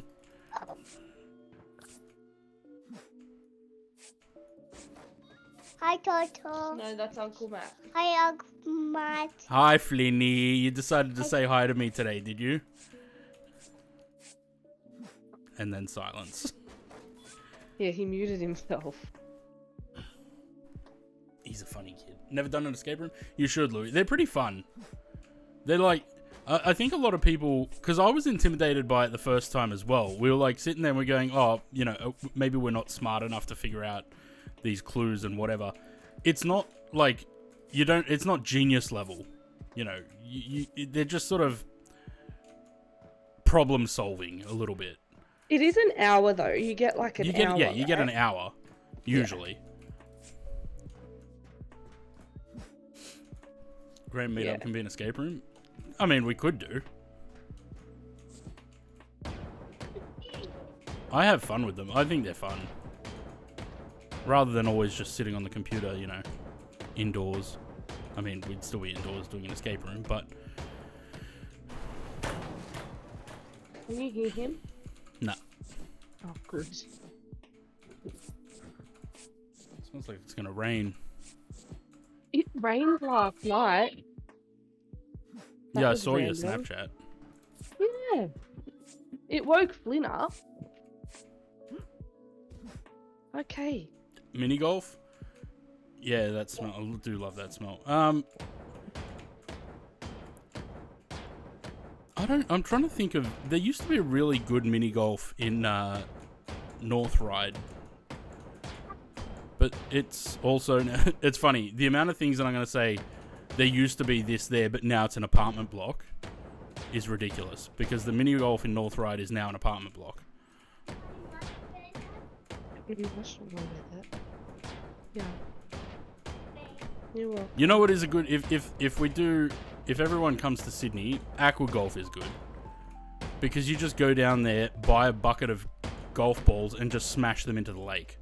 Hi, Toto. No, that's Uncle Matt. Hi, Uncle Matt. Hi, Flinny. You decided to say hi to me today, did you? And then silence. Yeah, he muted himself. He's a funny kid. Never done an escape room? You should, Louis. They're pretty fun. They're like... I think a lot of people... Because I was intimidated by it the first time as well. We were like sitting there and we're going, oh, you know, maybe we're not smart enough to figure out these clues and whatever. It's not like... It's not genius level. You know, they're just sort of problem solving a little bit. It is an hour though. You get like an hour. Yeah, you get an hour, usually. Yeah. Grand meetup can be an escape room. I mean, we could do. I have fun with them. I think they're fun. Rather than always just sitting on the computer, you know, indoors. I mean, we'd still be indoors doing an escape room, but... Can you hear him? No. Oh, good. Smells like it's gonna rain. It rained last night. That Yeah, I was saw your random. Snapchat. Yeah. It woke Flynn up. Okay. Mini golf? Yeah, that smell. I do love that smell. I'm trying to think of... There used to be a really good mini golf in North Ryde. But it's also... It's funny. The amount of things that I'm going to say, there used to be this there, but now it's an apartment block, is ridiculous. Because the mini golf in North Ryde is now an apartment block. Yeah. You will. You know what is a good... If everyone comes to Sydney, aqua golf is good. Because you just go down there, buy a bucket of golf balls, and just smash them into the lake.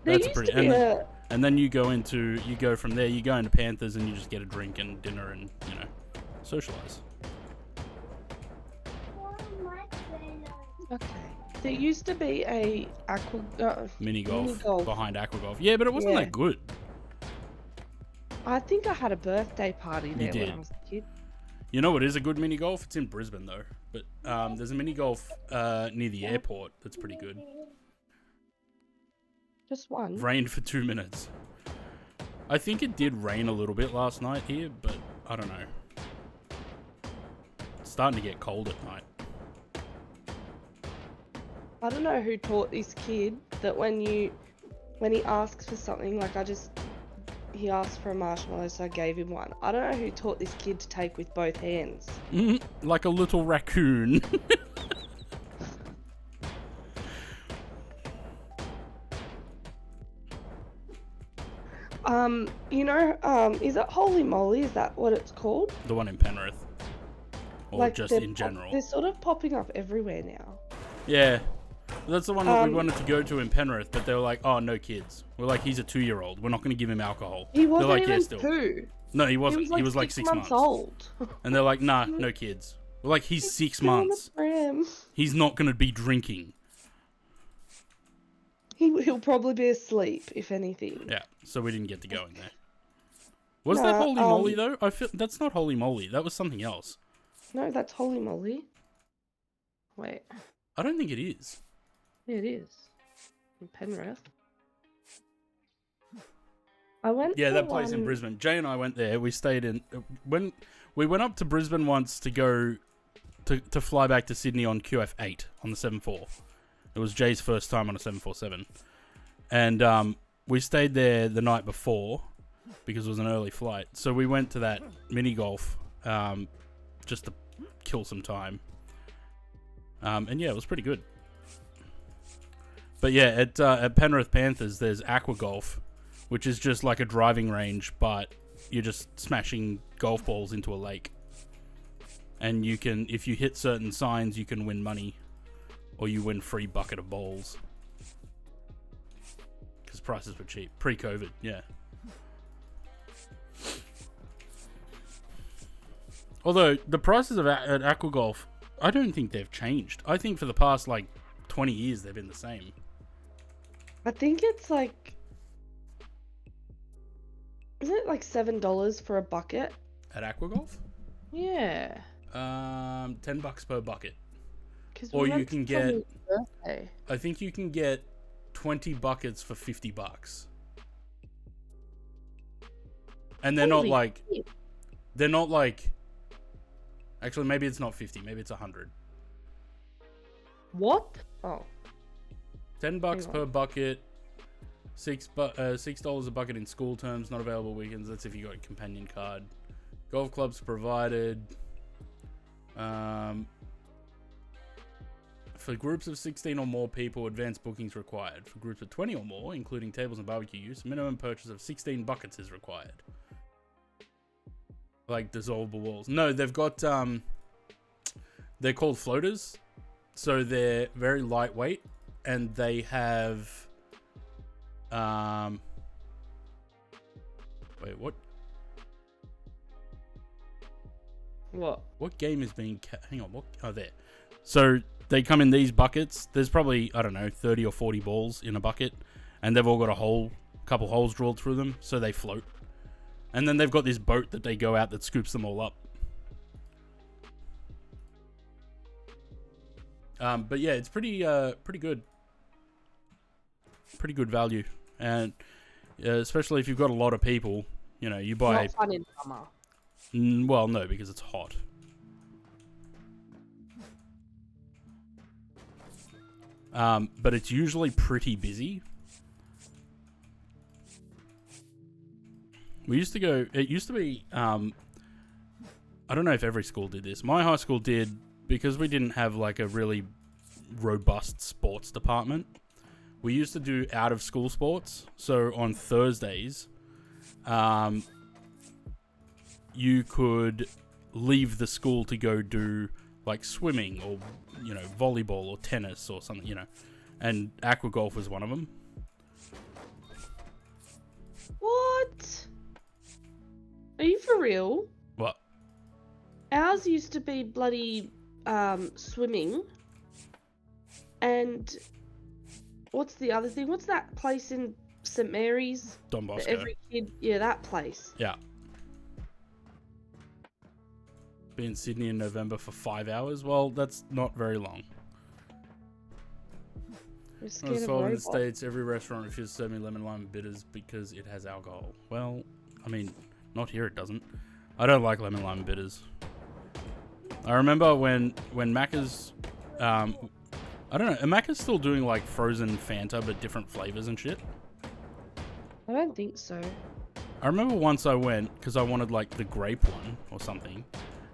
That's pretty... And then you go from there, you go into Panthers, and you just get a drink and dinner and, you know, socialise. Okay. There used to be a Mini golf behind aqua golf. Yeah, but it wasn't that good. I think I had a birthday party there did. when I was a kid. You know what is a good mini golf? It's in Brisbane though. But there's a mini golf near the airport that's pretty good. Just one. Rained for 2 minutes. I think it did rain a little bit last night here, but I don't know. It's starting to get cold at night. I don't know who taught this kid that when he asks for something, like I just he asked for a marshmallow, so I gave him one. I don't know who taught this kid to take with both hands. Like a little raccoon. Is it Holy Moly? Is that what it's called? The one in Penrith. Or Like, just they're in general. They're sort of popping up everywhere now. Yeah. That's the one that we wanted to go to in Penrith, but they were like, oh, no kids. We're like, he's a 2-year-old. We're not going to give him alcohol. He wasn't like, even still. 2. No, he wasn't. He was like 6 months. old. And they're like, nah, no kids. We're like, he's 6 months. He's not going to be drinking. He'll probably be asleep, if anything. Yeah, so we didn't get to go in there. Was that Holy Moly, though? I feel that's not Holy Moly. That was something else. No, that's Holy Moly. Wait. I don't think it is. Yeah, it is. In Penrith. I went. Yeah, that place in Brisbane. Jay and I went there. We stayed in when we went up to Brisbane once to go to fly back to Sydney on QF8 on the 747. It was Jay's first time on a 747, and we stayed there the night before because it was an early flight. So we went to that mini golf just to kill some time, and yeah, it was pretty good. But yeah, at Penrith Panthers, there's Aqua Golf, which is just like a driving range, but you're just smashing golf balls into a lake. And you can, if you hit certain signs, you can win money, or you win free bucket of balls. Because prices were cheap. Pre-COVID, yeah. Although, the prices at Aqua Golf, I don't think they've changed. I think for the past, 20 years, they've been the same. I think it's isn't it $7 for a bucket? At Aqua Golf? Yeah. $10 per bucket. Or you can get, I think you can get 20 buckets for $50. And they're not actually, maybe it's not 50, maybe it's 100. What? Oh. $10 per bucket, $6 a bucket in school terms, not available weekends. That's if you got a companion card. Golf clubs provided. For groups of 16 or more people, advanced bookings required. For groups of 20 or more, including tables and barbecue use, minimum purchase of 16 buckets is required. Like dissolvable walls. No, they've got they're called floaters. So they're very lightweight, and they have wait, what? What game is being hang on, what? Oh, there. So they come in these buckets. There's probably, I don't know, 30 or 40 balls in a bucket, and they've all got a couple holes drilled through them, so they float. And then they've got this boat that they go out that scoops them all up. But yeah, it's pretty good. Pretty good value, and especially if you've got a lot of people, you buy. Not fun in summer. Well, no, because it's hot. But it's usually pretty busy. We used to go. It used to be. I don't know if every school did this. My high school did, because we didn't have a really robust sports department. We used to do out of school sports. So on Thursdays, you could leave the school to go do swimming or volleyball or tennis or something, and aqua golf was one of them. What? Are you for real? What? Ours used to be bloody swimming, and what's the other thing? What's that place in St. Mary's? Don Bosco. Every kid, yeah, that place. Yeah. Be in Sydney in November for 5 hours. Well, that's not very long. In the States, every restaurant refuses to serve me lemon lime bitters because it has alcohol. Well, I mean, not here it doesn't. I don't like lemon lime bitters. I remember when Macca's, I don't know, are Macca's still doing frozen Fanta but different flavors and shit? I don't think so. I I remember once I went because I wanted like the grape one or something,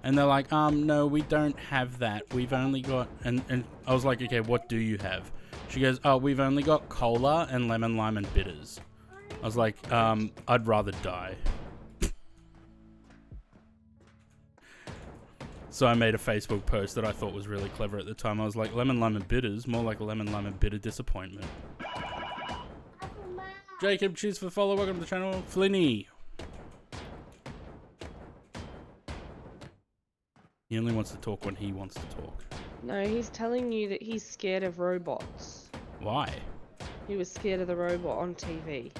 and they're like, no, we don't have that. We've only got and I was like, okay, what do you have? She goes, oh, we've only got cola and lemon, lime, and bitters. I was like, I'd rather die. So I made a Facebook post that I thought was really clever at the time. I was like, lemon, lime, and bitters, more like a lemon, lime, and bitter disappointment. Jacob, cheers for the follow. Welcome to the channel. Flinny. He only wants to talk when he wants to talk. No, he's telling you that he's scared of robots. Why? He was scared of the robot on TV.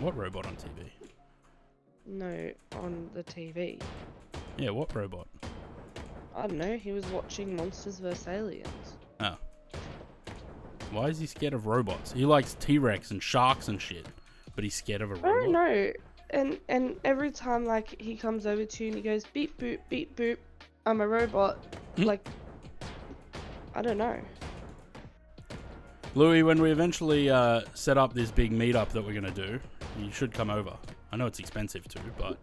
What robot on TV? No, on the TV. Yeah, what robot? I don't know, he was watching Monsters vs. Aliens. Oh. Why is he scared of robots? He likes T-Rex and sharks and shit, but he's scared of a robot? I don't know. And every time, like, he comes over to you and he goes, beep boop, beep boop, I'm a robot. Like, I don't know. Louis, when we eventually set up this big meetup that we're going to do, you should come over. I know it's expensive too, but...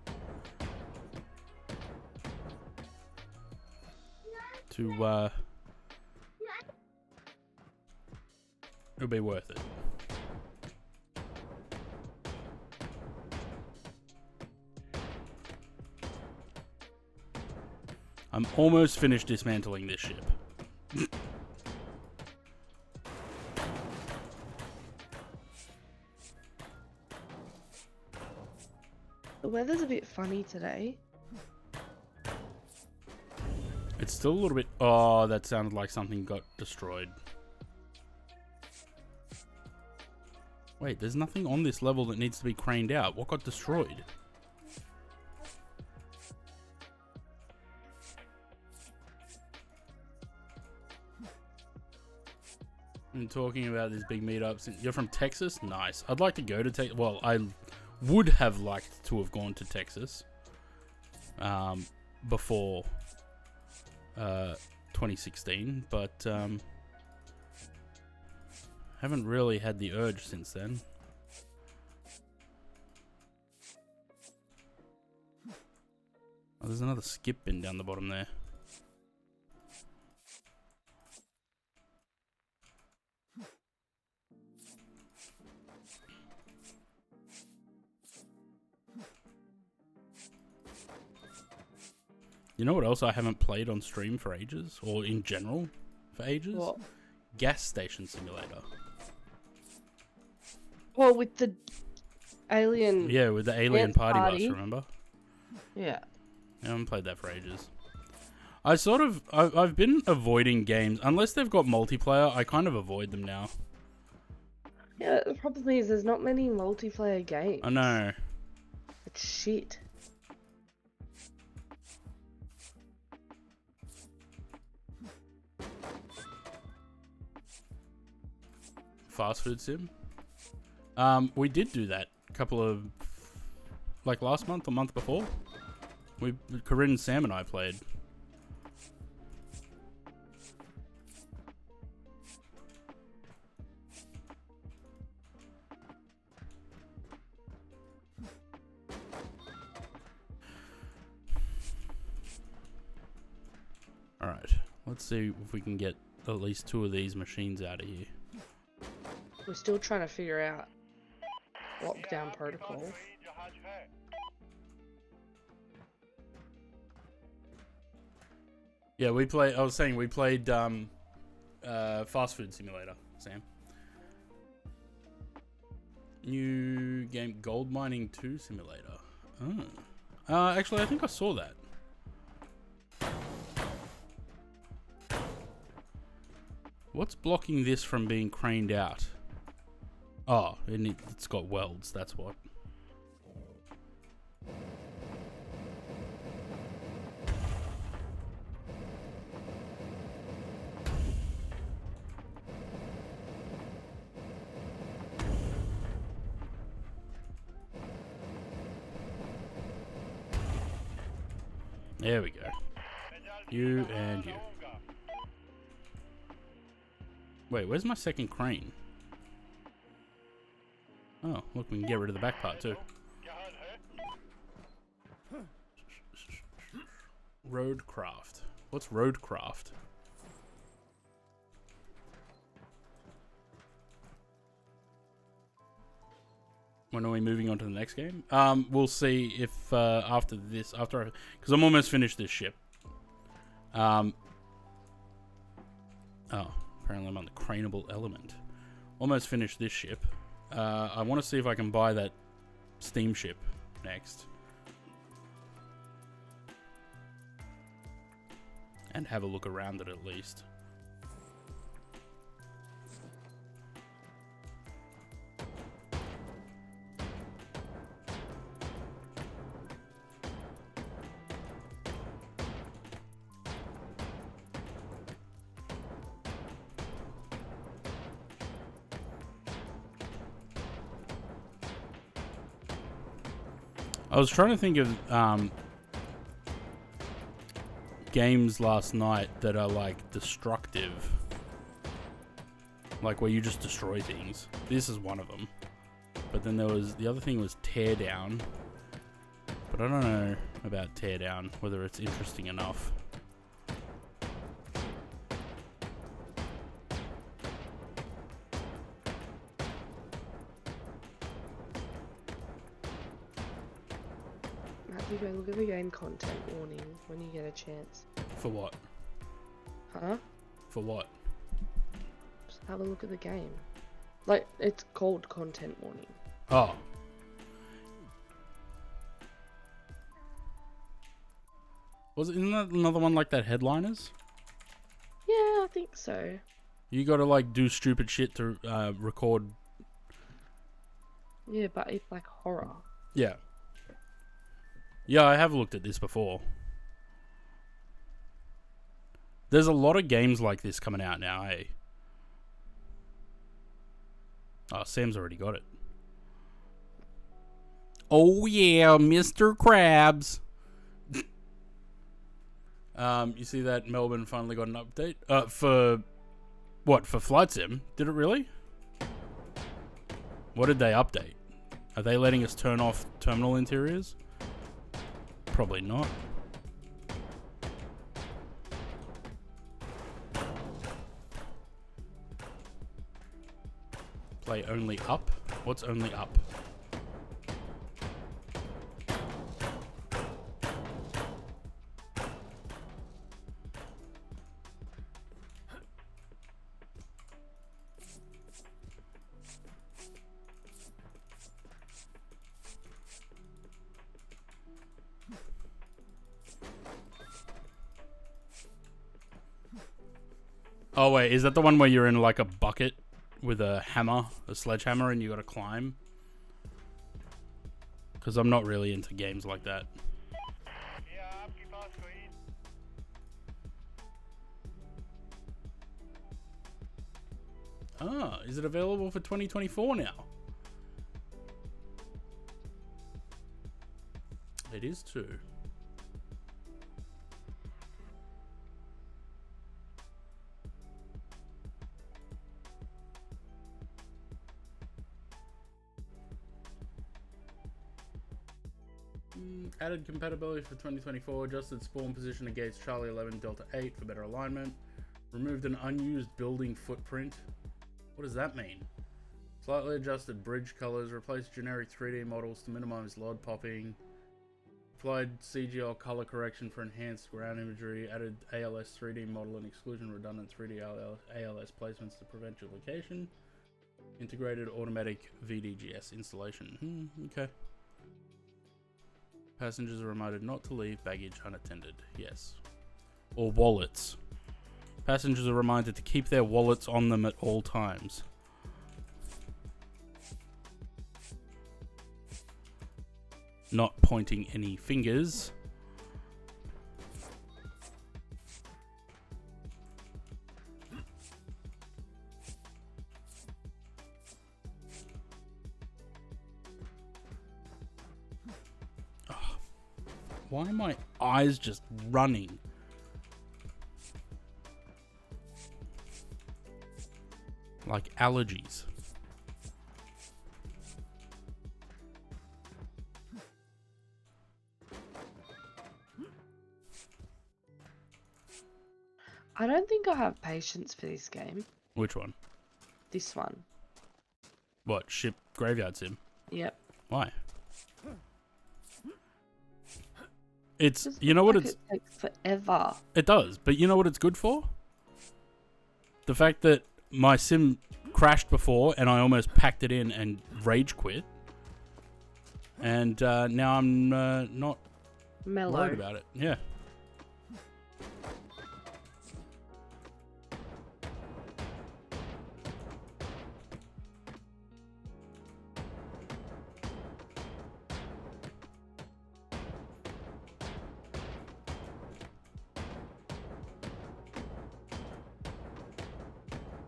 it'll be worth it. I'm almost finished dismantling this ship. The weather's a bit funny today. It's still a little bit... Oh, that sounded like something got destroyed. Wait, there's nothing on this level that needs to be craned out. What got destroyed? I'm talking about this big meetup. You're from Texas? Nice. I'd like to go to Texas. Well, I would have liked to have gone to Texas before 2016, but haven't really had the urge since then. Oh, there's another skip bin down the bottom there. You know what else I haven't played on stream for ages? Or in general for ages? What? Gas Station Simulator. Well, with the alien... Yeah, with the alien party bus, remember? Yeah. I haven't played that for ages. I've been avoiding games. Unless they've got multiplayer, I kind of avoid them now. Yeah, the problem is there's not many multiplayer games. I know. It's shit. Fast food sim. We did do that a couple of, like last month or month before. Corinne, Sam and I played. Alright, let's see if we can get at least 2 of these machines out of here. We're still trying to figure out lockdown protocol. Yeah, I was saying we played Fast Food Simulator, Sam. New game, Gold Mining 2 Simulator. Oh. Actually, I think I saw that. What's blocking this from being craned out? Oh, it's got welds, that's what. There we go. You and you. Wait, where's my second crane? Oh, look, we can get rid of the back part too. Roadcraft. What's Roadcraft? When are we moving on to the next game? We'll see if after this, because I'm almost finished this ship. Oh, apparently I'm on the craneable element. Almost finished this ship. I want to see if I can buy that steamship next. And have a look around it at least. I was trying to think of games last night that are like destructive, like where you just destroy things. This is one of them. But then there was the other thing was Teardown. But I don't know about Teardown, whether it's interesting enough. You go look at the game content warning when you get a chance. For what? Huh? For what? Just have a look at the game. Like, it's called content warning. Oh. Isn't that another one like that, Headliners? Yeah, I think so. You gotta like do stupid shit to record. Yeah, but it's like horror. Yeah. Yeah, I have looked at this before. There's a lot of games like this coming out now, eh? Oh, Sam's already got it. Oh yeah, Mr. Krabs. You see that Melbourne finally got an update? For what? For Flight Sim? Did it really? What did they update? Are they letting us turn off terminal interiors? Probably not. Play only up? What's only up? Oh wait, is that the one where you're in like a bucket with a hammer, a sledgehammer, and you gotta climb? Because I'm not really into games like that. Ah, is it available for 2024 now? It is too. Added compatibility for 2024, adjusted spawn position against Charlie 11 Delta 8 for better alignment. Removed an unused building footprint. What does that mean? Slightly adjusted bridge colors, replaced generic 3D models to minimize LOD popping. Applied CGL color correction for enhanced ground imagery. Added ALS 3D model and exclusion redundant 3D ALS placements to prevent duplication. Integrated automatic VDGS installation. Okay. Passengers are reminded not to leave baggage unattended. Yes. Or wallets. Passengers are reminded to keep their wallets on them at all times. Not pointing any fingers. Why are my eyes just running? Like allergies. I don't think I have patience for this game. Which one? This one. What, Ship Graveyard Sim? Yep. Why? It's, Just you know looks what like it's... it takes forever. It does, but you know what it's good for? The fact that my sim crashed before and I almost packed it in and rage quit. And now I'm not Mellow. worried about it. Yeah.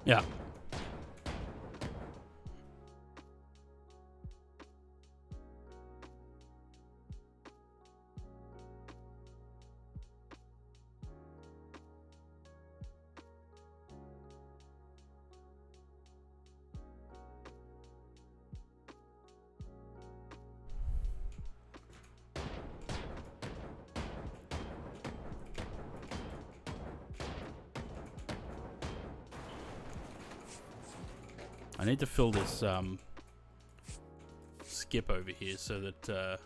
Yeah. I need to fill this skip over here so that it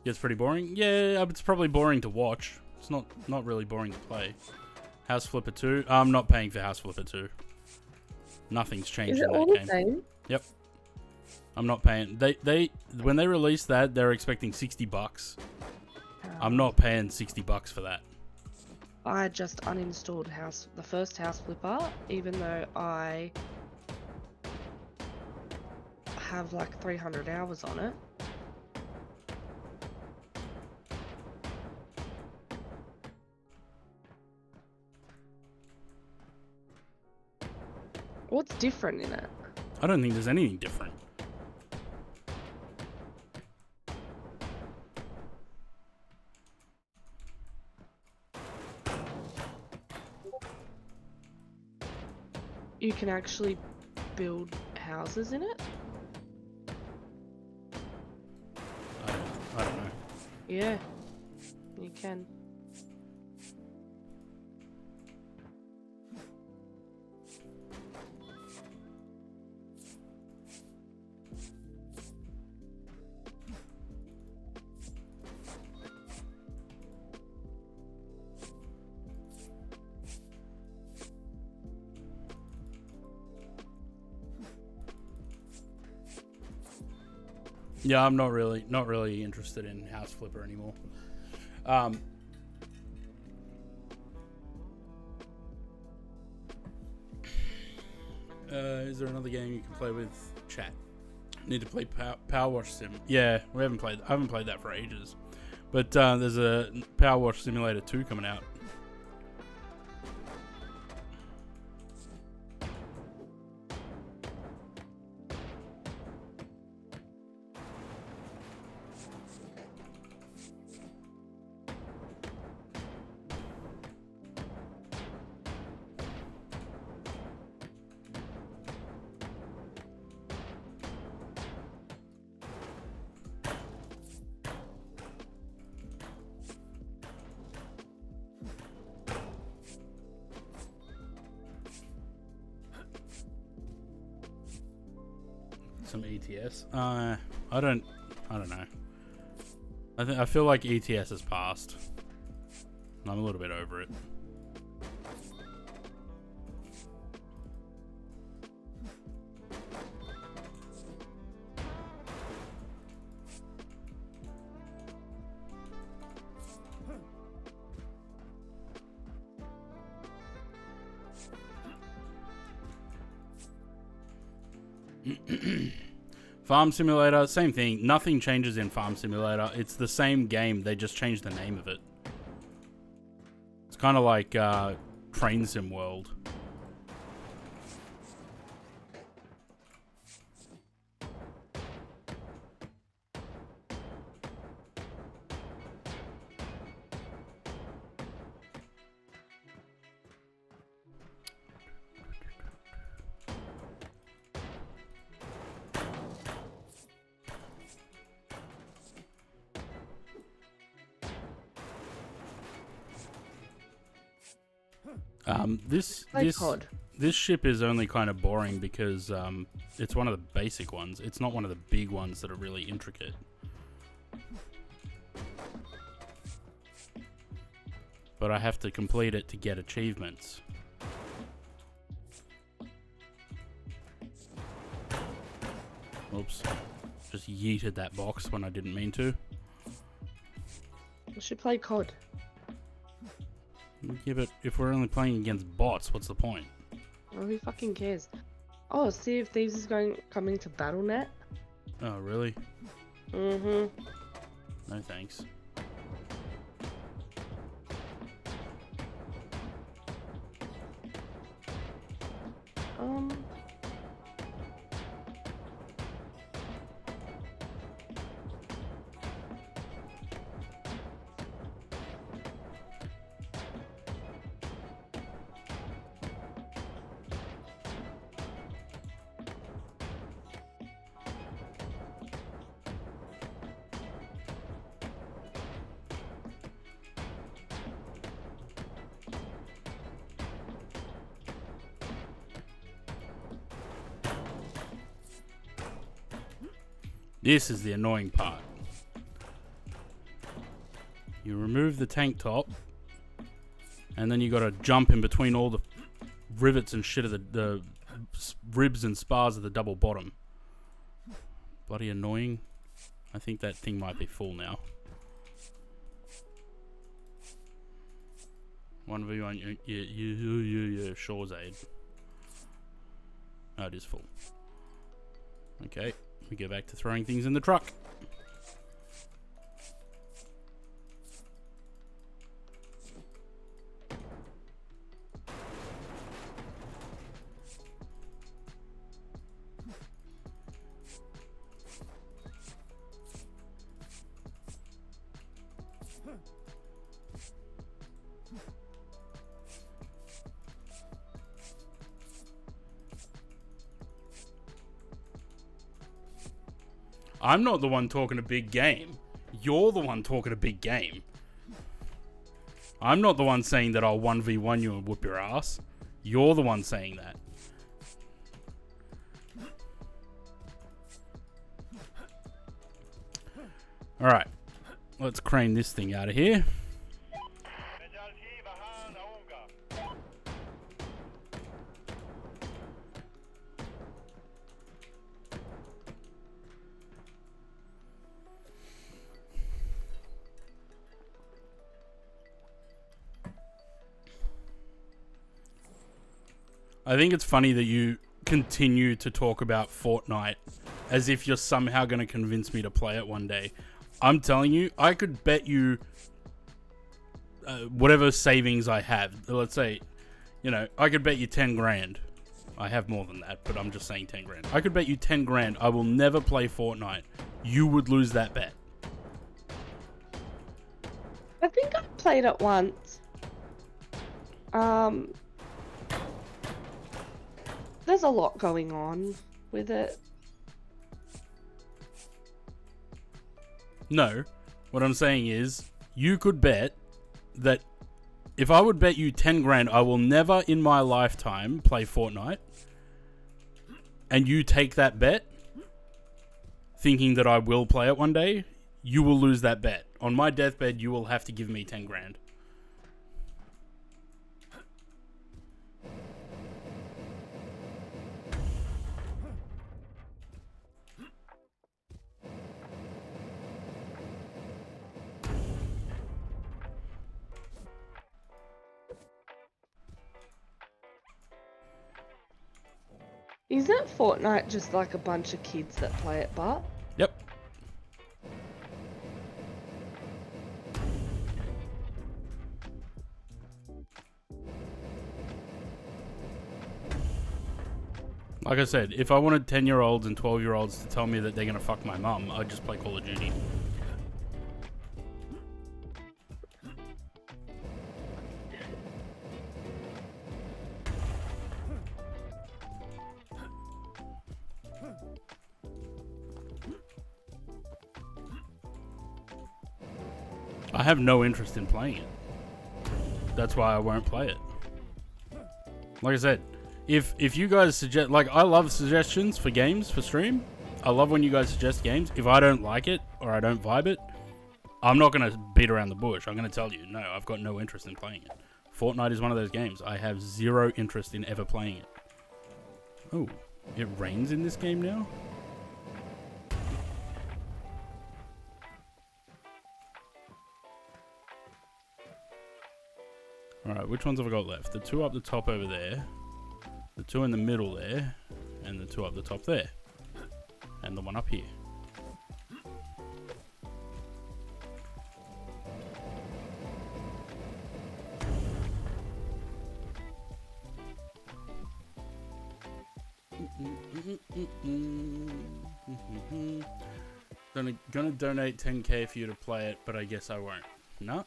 gets pretty boring. Yeah, it's probably boring to watch. It's not really boring to play. House Flipper 2. I'm not paying for House Flipper 2. Nothing's changed Is it in that all game. the same? Yep. I'm not paying. They when they released that, they're expecting $60. I'm not paying $60 for that. I just uninstalled the first House Flipper, even though I have like 300 hours on it. What's different in it? I don't think there's anything different. You can actually build houses in it? I don't know. Yeah, you can. Yeah, I'm not really interested in House Flipper anymore. Is there another game you can play with chat? Need to play Power Wash Sim. Yeah, I haven't played that for ages. But there's a Power Wash Simulator 2 coming out. Some ETS. I don't know. I feel like ETS has passed. I'm a little bit over it. Farm Simulator, same thing. Nothing changes in Farm Simulator. It's the same game. They just changed the name of it. It's kind of like Train Sim World. This ship is only kind of boring because it's one of the basic ones. It's not one of the big ones that are really intricate. But I have to complete it to get achievements. Oops. Just yeeted that box when I didn't mean to. We should play COD. Yeah, but if we're only playing against bots, what's the point? Oh, who fucking cares? Oh, Sea of Thieves is coming to BattleNet. Oh, really? Mm-hmm. No thanks. This is the annoying part. You remove the tank top, and then you gotta jump in between all the rivets and shit of the ribs and spars of the double bottom. Bloody annoying. I think that thing might be full now. 1v1, yeah, Shore's Aid. Oh, it is full. Okay. We go back to throwing things in the truck. I'm not the one talking a big game. You're the one talking a big game. I'm not the one saying that I'll 1v1 you and whoop your ass. You're the one saying that. Alright. Let's crane this thing out of here. I think it's funny that you continue to talk about Fortnite as if you're somehow going to convince me to play it one day. I'm telling you, I could bet you whatever savings I have. Let's say, you know, I could bet you 10 grand. I have more than that, but I'm just saying 10 grand. I could bet you 10 grand I will never play Fortnite. You would lose that bet. I think I played it once. There's a lot going on with it. No, what I'm saying is, you could bet that if I would bet you 10 grand, I will never in my lifetime play Fortnite, and you take that bet, thinking that I will play it one day, you will lose that bet. On my deathbed, you will have to give me 10 grand. Isn't Fortnite just like a bunch of kids that play it, but? Yep. Like I said, if I wanted 10-year-olds and 12-year-olds to tell me that they're going to fuck my mum, I'd just play Call of Duty. I have no interest in playing it. That's why I won't play it. Like I said, if you guys suggest, like, I love suggestions for games for stream. I love when you guys suggest games. If I don't like it or I don't vibe it, I'm not going to beat around the bush. I'm going to tell you, no, I've got no interest in playing it. Fortnite is one of those games. I have zero interest in ever playing it. Oh, it rains in this game now? Alright, which ones have I got left? The two up the top over there, the two in the middle there, and the two up the top there. And the one up here. Gonna donate 10k for you to play it, but I guess I won't. No.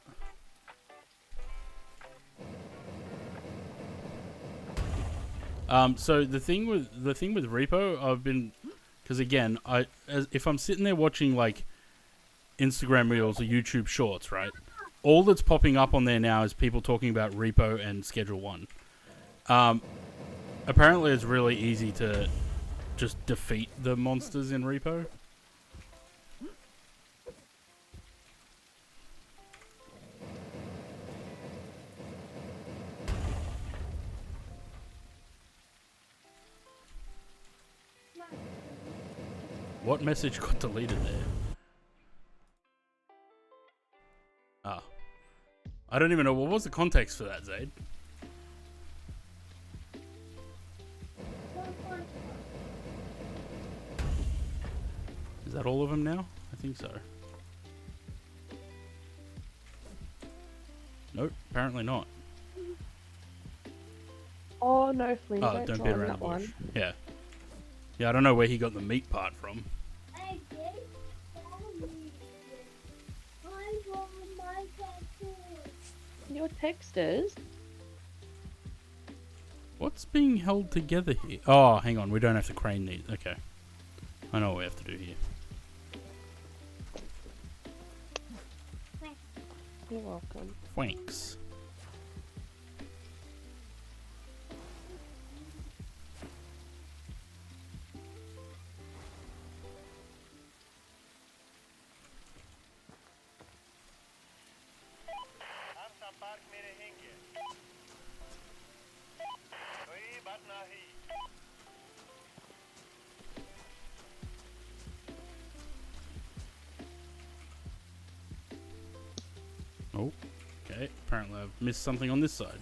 So the thing with Repo, I've been, because again, if I'm sitting there watching like Instagram Reels or YouTube Shorts, right? All that's popping up on there now is people talking about Repo and Schedule 1. Apparently, it's really easy to just defeat the monsters in Repo. What message got deleted there? Ah. I don't even know. What was the context for that, Zaid? Is that all of them now? I think so. Nope, apparently not. Oh no, Flynn, Oh, don't beat around the bush. Yeah. Yeah, I don't know where he got the meat part from. Your texters? What's being held together here? Oh, hang on. We don't have to crane these. Okay. I know what we have to do here. You're welcome. Thanks. हम संपर्क में रहेंगे कोई बात नहीं Oh, okay. Apparently I've missed something on this side.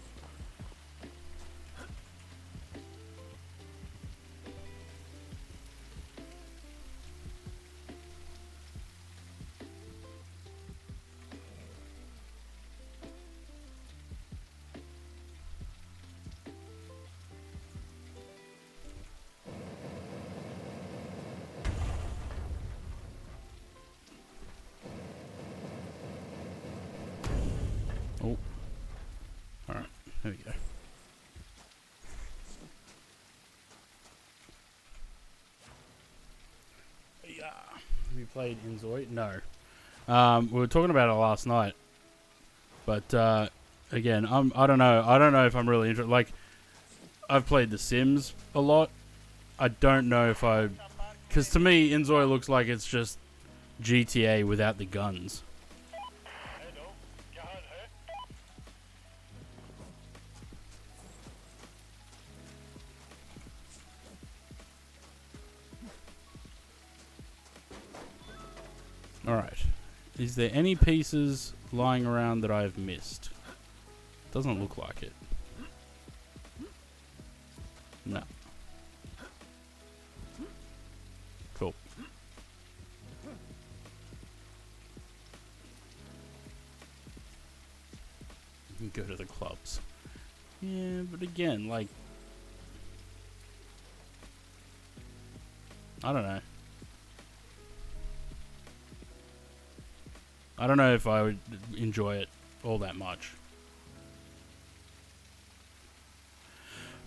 Oh. Alright, there we go. Yeah. Have you played Inzoi? No. We were talking about it last night. But again, I don't know. I don't know if I'm really interested. Like, I've played The Sims a lot. I don't know if I... Because to me, Inzoi looks like it's just GTA without the guns. Hello क्या हाल है Alright. Is there any pieces lying around that I've missed? Doesn't look like it. No. Cool. You can go to the clubs. Yeah, but again, like... I don't know. I don't know if I would enjoy it all that much.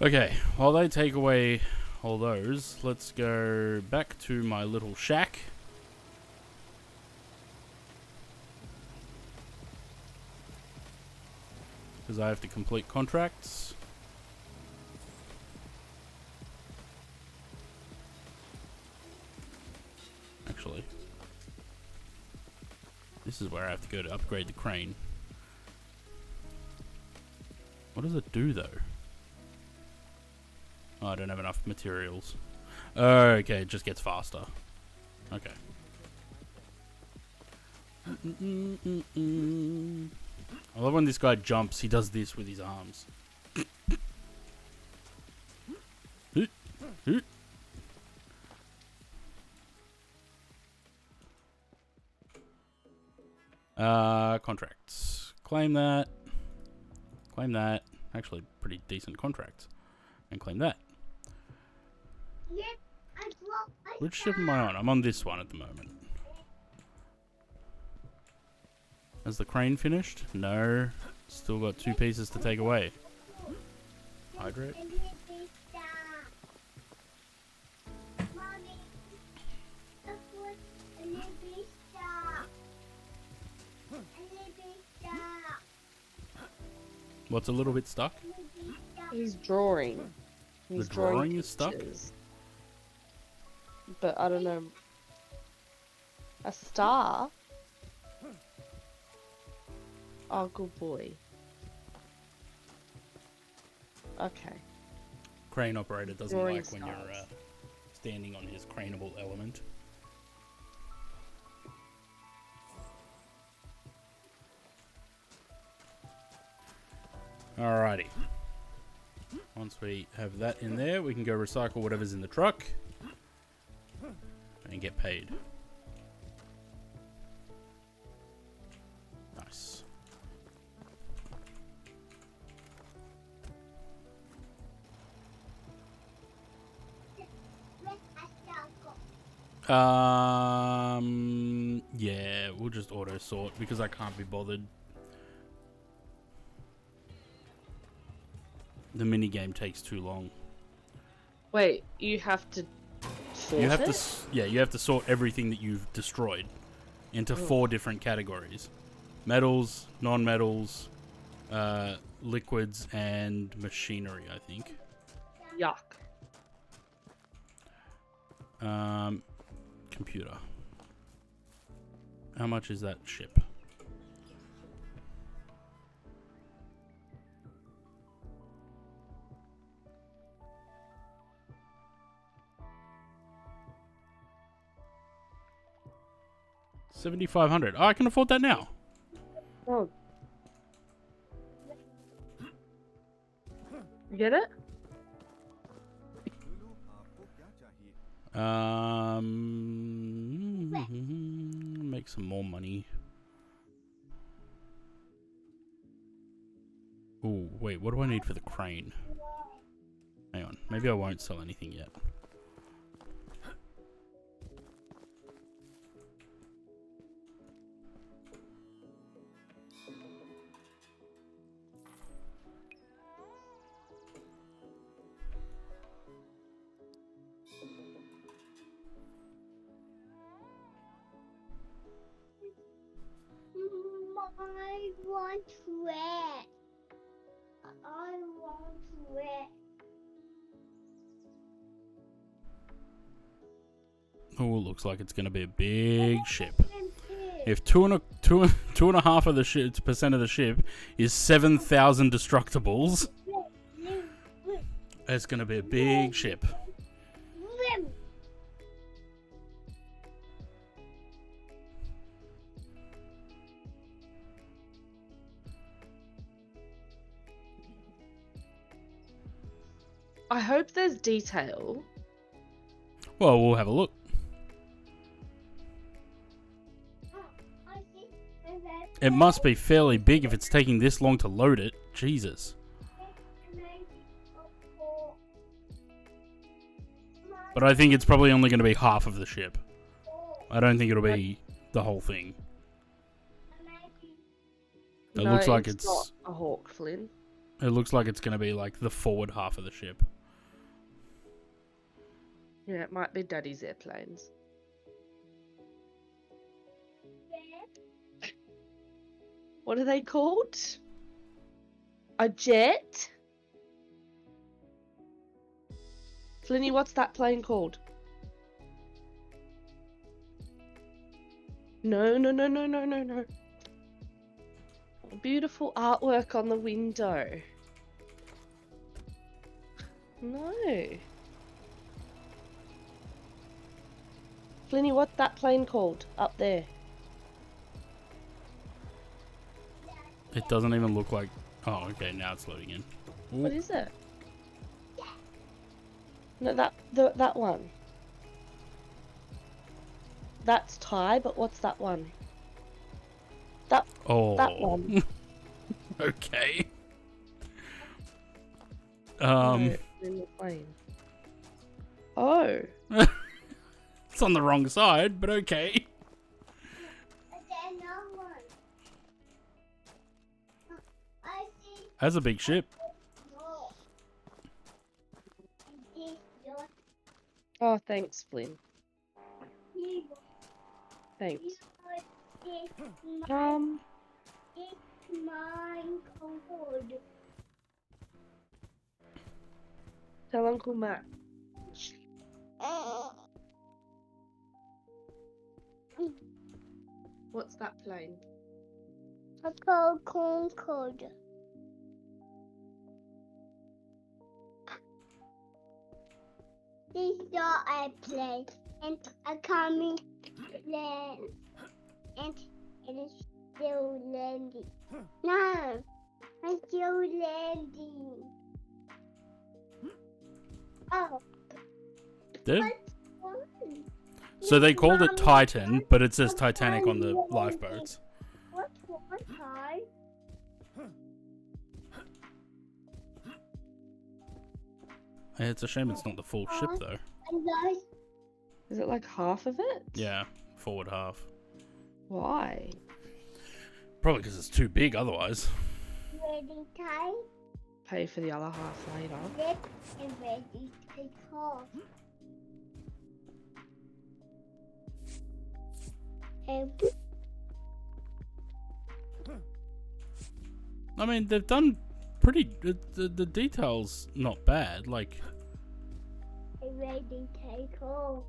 Okay, while they take away all those, let's go back to my little shack. Because I have to complete contracts. actually. This is where I have to go to upgrade the crane. What does it do, though? Oh, I don't have enough materials. Okay, it just gets faster. Okay. I love when this guy jumps, he does this with his arms. Contracts. Claim that. Claim that. Actually, pretty decent contract. And claim that. Which ship am I on? I'm on this one at the moment. Has the crane finished? No. Still got 2 pieces to take away. Hydrate. What's a little bit stuck? He's drawing. He's The drawing is stuck? pictures. But I don't know. A star? Oh, good boy. Okay. Crane operator doesn't Drawing like when you're stars. standing on his craneable element. Alrighty. Once we have that in there, we can go recycle whatever's in the truck and get paid. Nice. Yeah, we'll just auto sort because I can't be bothered. The mini game takes too long. Wait, you have to sort You have it? to, yeah, you have to sort everything that you've destroyed into 4 different categories: metals, non-metals, liquids, and machinery. I think. Yuck. Computer. How much is that ship? $7,500. Oh, I can afford that now. Oh. You get it? Make some more money. Ooh, wait, what do I need for the crane? Hang on, maybe I won't sell anything yet. I want red. I want red. Oh, looks like it's going to be a big ship. If two and a half of the percent of the ship is 7,000 destructibles, it's going to be a big ship. I hope there's detail. Well, we'll have a look. It must be fairly big if it's taking this long to load it. Jesus. But I think it's probably only going to be half of the ship. I don't think it'll be the whole thing. It No, looks like it's not a hawk, Flynn. It looks like it's going to be like the forward half of the ship. Yeah, it might be Daddy's airplanes. What are they called? A jet? Flinny, what's that plane called? No, no, no, no, no, no, no. Beautiful artwork on the window. No. Flinny, what's that plane called up there? It doesn't even look like... Oh, okay, now it's loading in. Ooh. What is it? No, that one. That's Thai, but what's that one? That one. Okay. No, in the plane. Oh. It's on the wrong side, but okay. There's no one. I see. That's a big ship. No. This your Oh, thanks, Flynn. people. Thanks. It's my code. Tell Uncle Matt. What's that plane? A code. This is your airplane and a coming plane, and it is still landing. No, I'm still landing. Oh, Did? what's one? So they called it Titan, but it says Titanic on the lifeboats. What's one time? It's a shame it's not the full ship, though. And those Is it like half of it? Yeah, forward half. Why? Probably because it's too big otherwise. ready time, Pay for the other half later. lip and ready to take off. And I mean, they've done pretty... The detail's not bad. Like, ready to take off.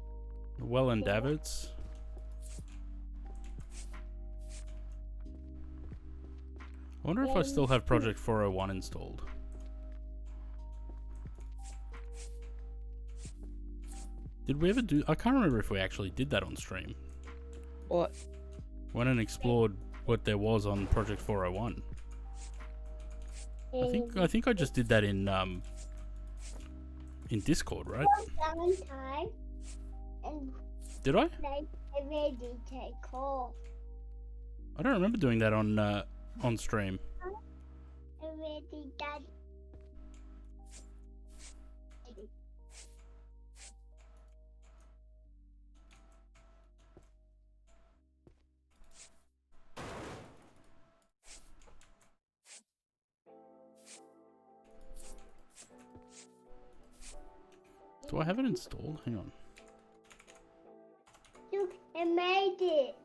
well endeavours. I wonder if I still have Project 401 installed. Did we ever do... I can't remember if we actually did that on stream. What? Went and explored what there was on Project 401. I think I just did that in Discord, right? Sometime and Did I? like ready to take off. I don't remember doing that on stream. Ready that. Do I have it installed? Hang on. Look, I made it.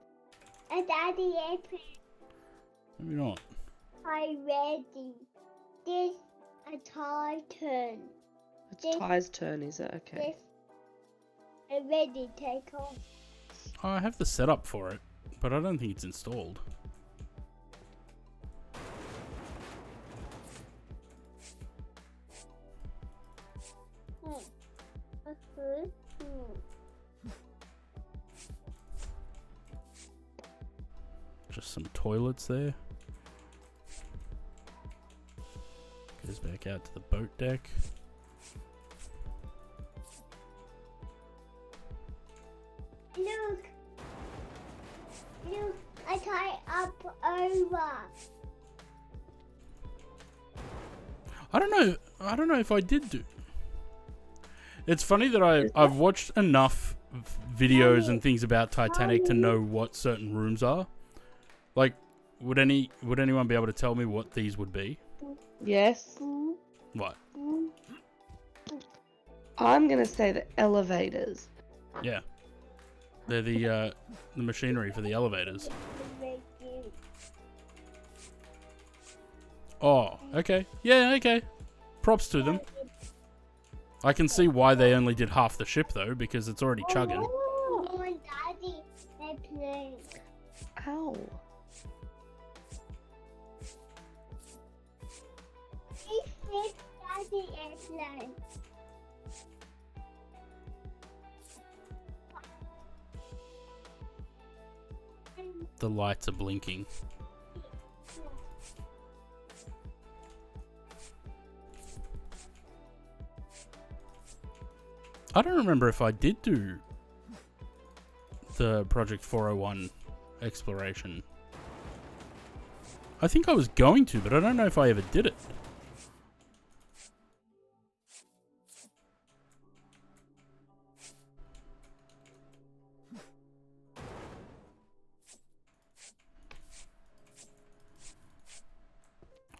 A daddy airplane. Maybe not. I ready. This a Titan. It's This- Ty's turn, is it? Okay. This a ready take off. Oh, I have the setup for it, but I don't think it's installed. Just some toilets there. Goes back out to the boat deck. Look. Look, I tie up over. I don't know if I did do. It's funny that I've watched enough videos and things about Titanic to know what certain rooms are. Like, would anyone be able to tell me what these would be? Yes. What? I'm gonna say the elevators. Yeah. They're the machinery for the elevators. Oh, okay. Yeah, okay. Props to them. I can see why they only did half the ship though, because it's already chugging. Oh, Daddy, they play. hell? He said Daddy airplane. The lights are blinking. I don't remember if I did do the Project 401 exploration. I think I was going to, but I don't know if I ever did it.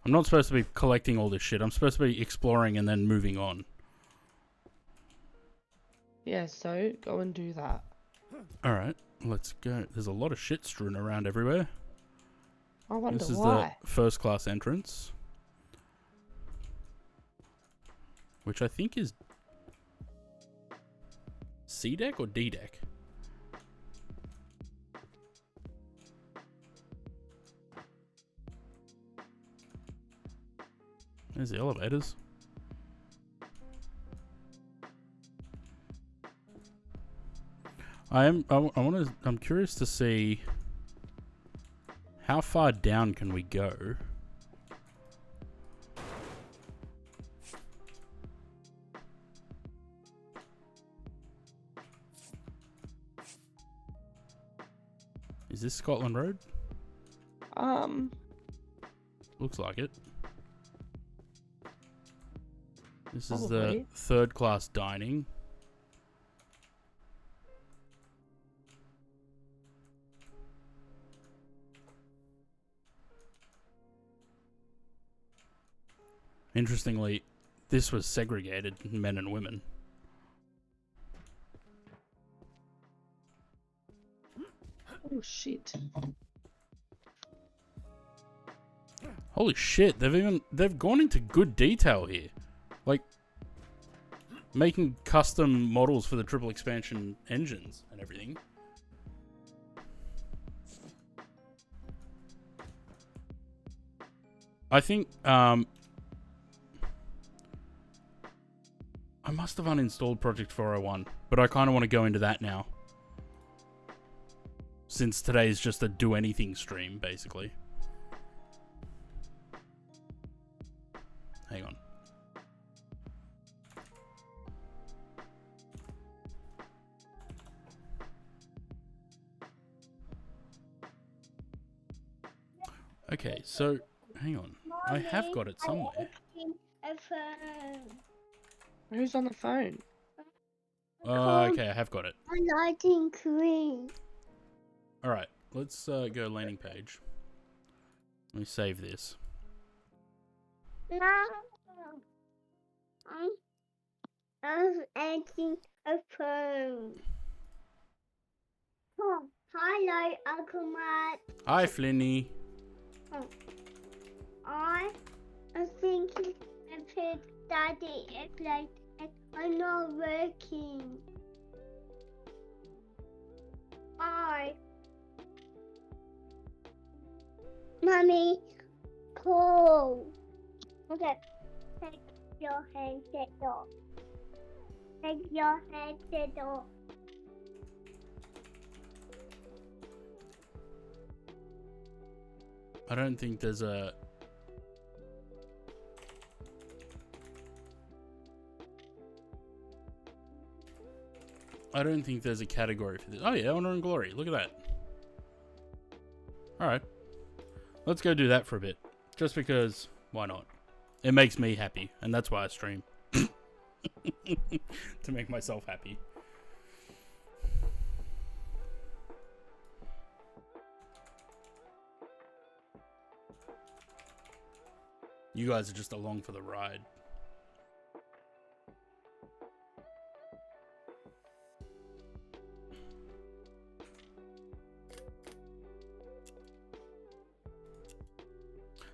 I'm not supposed to be collecting all this shit. I'm supposed to be exploring and then moving on. Yeah, so go and do that. Alright, let's go. There's a lot of shit strewn around everywhere. I wonder This is why. the first class entrance. Which I think is C deck or D deck? There's the elevators. I'm curious to see how far down can we go. Is this Scotland Road? Looks like it. This is the Probably. third class dining. Interestingly, this was segregated, men and women. Oh shit. Holy shit, they've gone into good detail here. Like making custom models for the triple expansion engines and everything. I think I must have uninstalled Project 401, but I kind of want to go into that now. Since today's just a do anything stream, basically. Hang on. Okay, so hang on. I have got it somewhere. Who's on the phone? Okay, I have got it. I'm lighting green. Alright, let's go landing page. Let me save this. No. I'm editing a phone. Oh, hello, Uncle Matt. Hi, Flinny. I think I put Daddy airplane and I'm not working. Mommy, cool. Okay, take your headset off. Take your headset off. I don't think there's a... I don't think there's a category for this. Oh yeah, Honor and Glory. Look at that. Alright. Let's go do that for a bit. Just because, why not? It makes me happy, and that's why I stream. To make myself happy. You guys are just along for the ride.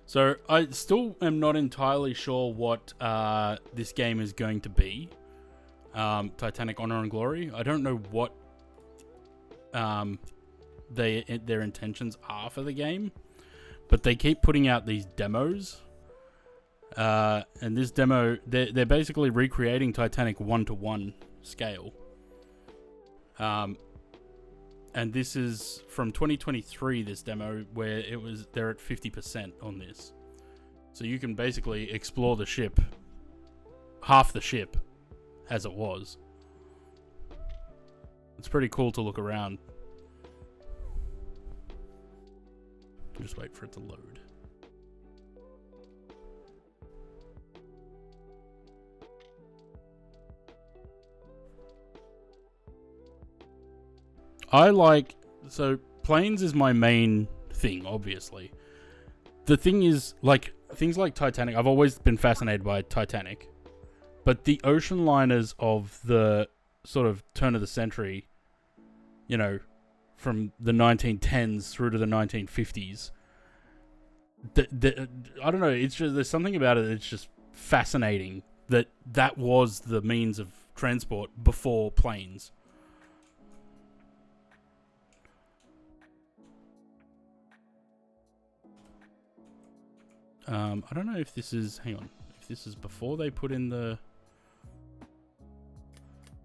So I still am not entirely sure what this game is going to be. Titanic Honor and Glory. I don't know what their intentions are for the game, but they keep putting out these demos. And this demo, they're basically recreating Titanic 1-to-1 scale. And this is from 2023, this demo, where they're at 50% on this. So you can basically explore the ship, half the ship, as it was. It's pretty cool to look around. Just wait for it to load. So planes is my main thing, obviously. The thing is, like, things like Titanic, I've always been fascinated by Titanic. But the ocean liners of the sort of turn of the century, you know, from the 1910s through to the 1950s, I don't know, it's just, there's something about it that's just fascinating that was the means of transport before planes. I don't know if this is, hang on, if this is before they put in the,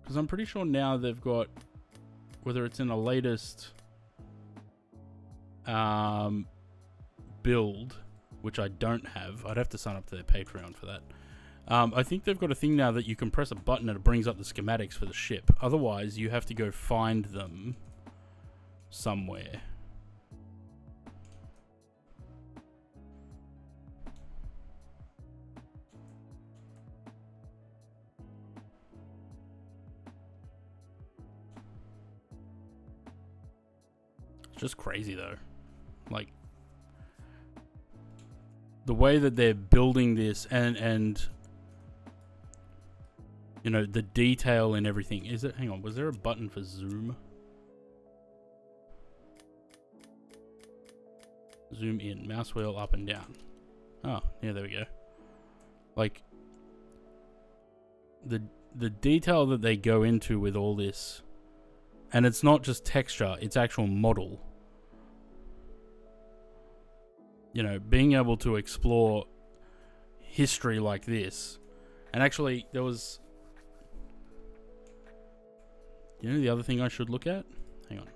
because I'm pretty sure now they've got, whether it's in the latest build, which I don't have, I'd have to sign up to their Patreon for that. I think they've got a thing now that you can press a button and it brings up the schematics for the ship. Otherwise, you have to go find them somewhere. Just crazy though, like the way that they're building this and you know, the detail and everything. Is it, hang on, was there a button for zoom? Zoom in, mouse wheel up and down. Oh, yeah, there we go. Like the detail that they go into with all this, and it's not just texture, it's actual model. You know, being able to explore history like this. And actually, there was... You know the other thing I should look at? Hang on.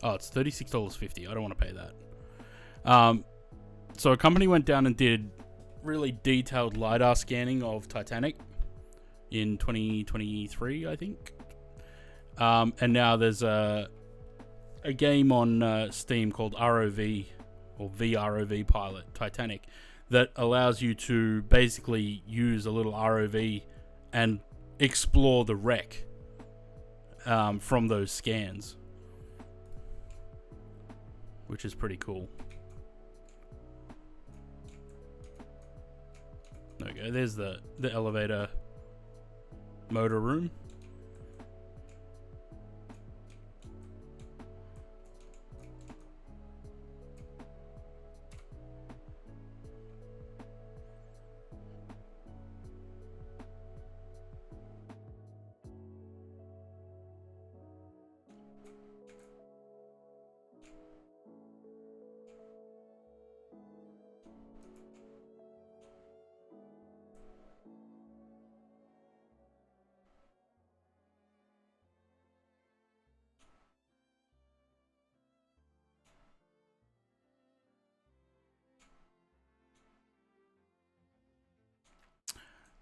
Oh, it's $36.50. I don't want to pay that. So a company went down and did really detailed LiDAR scanning of Titanic in 2023, I think. And now there's a game on Steam called ROV, or VROV Pilot Titanic, that allows you to basically use a little ROV and explore the wreck from those scans, which is pretty cool. There we go. There's the elevator motor room.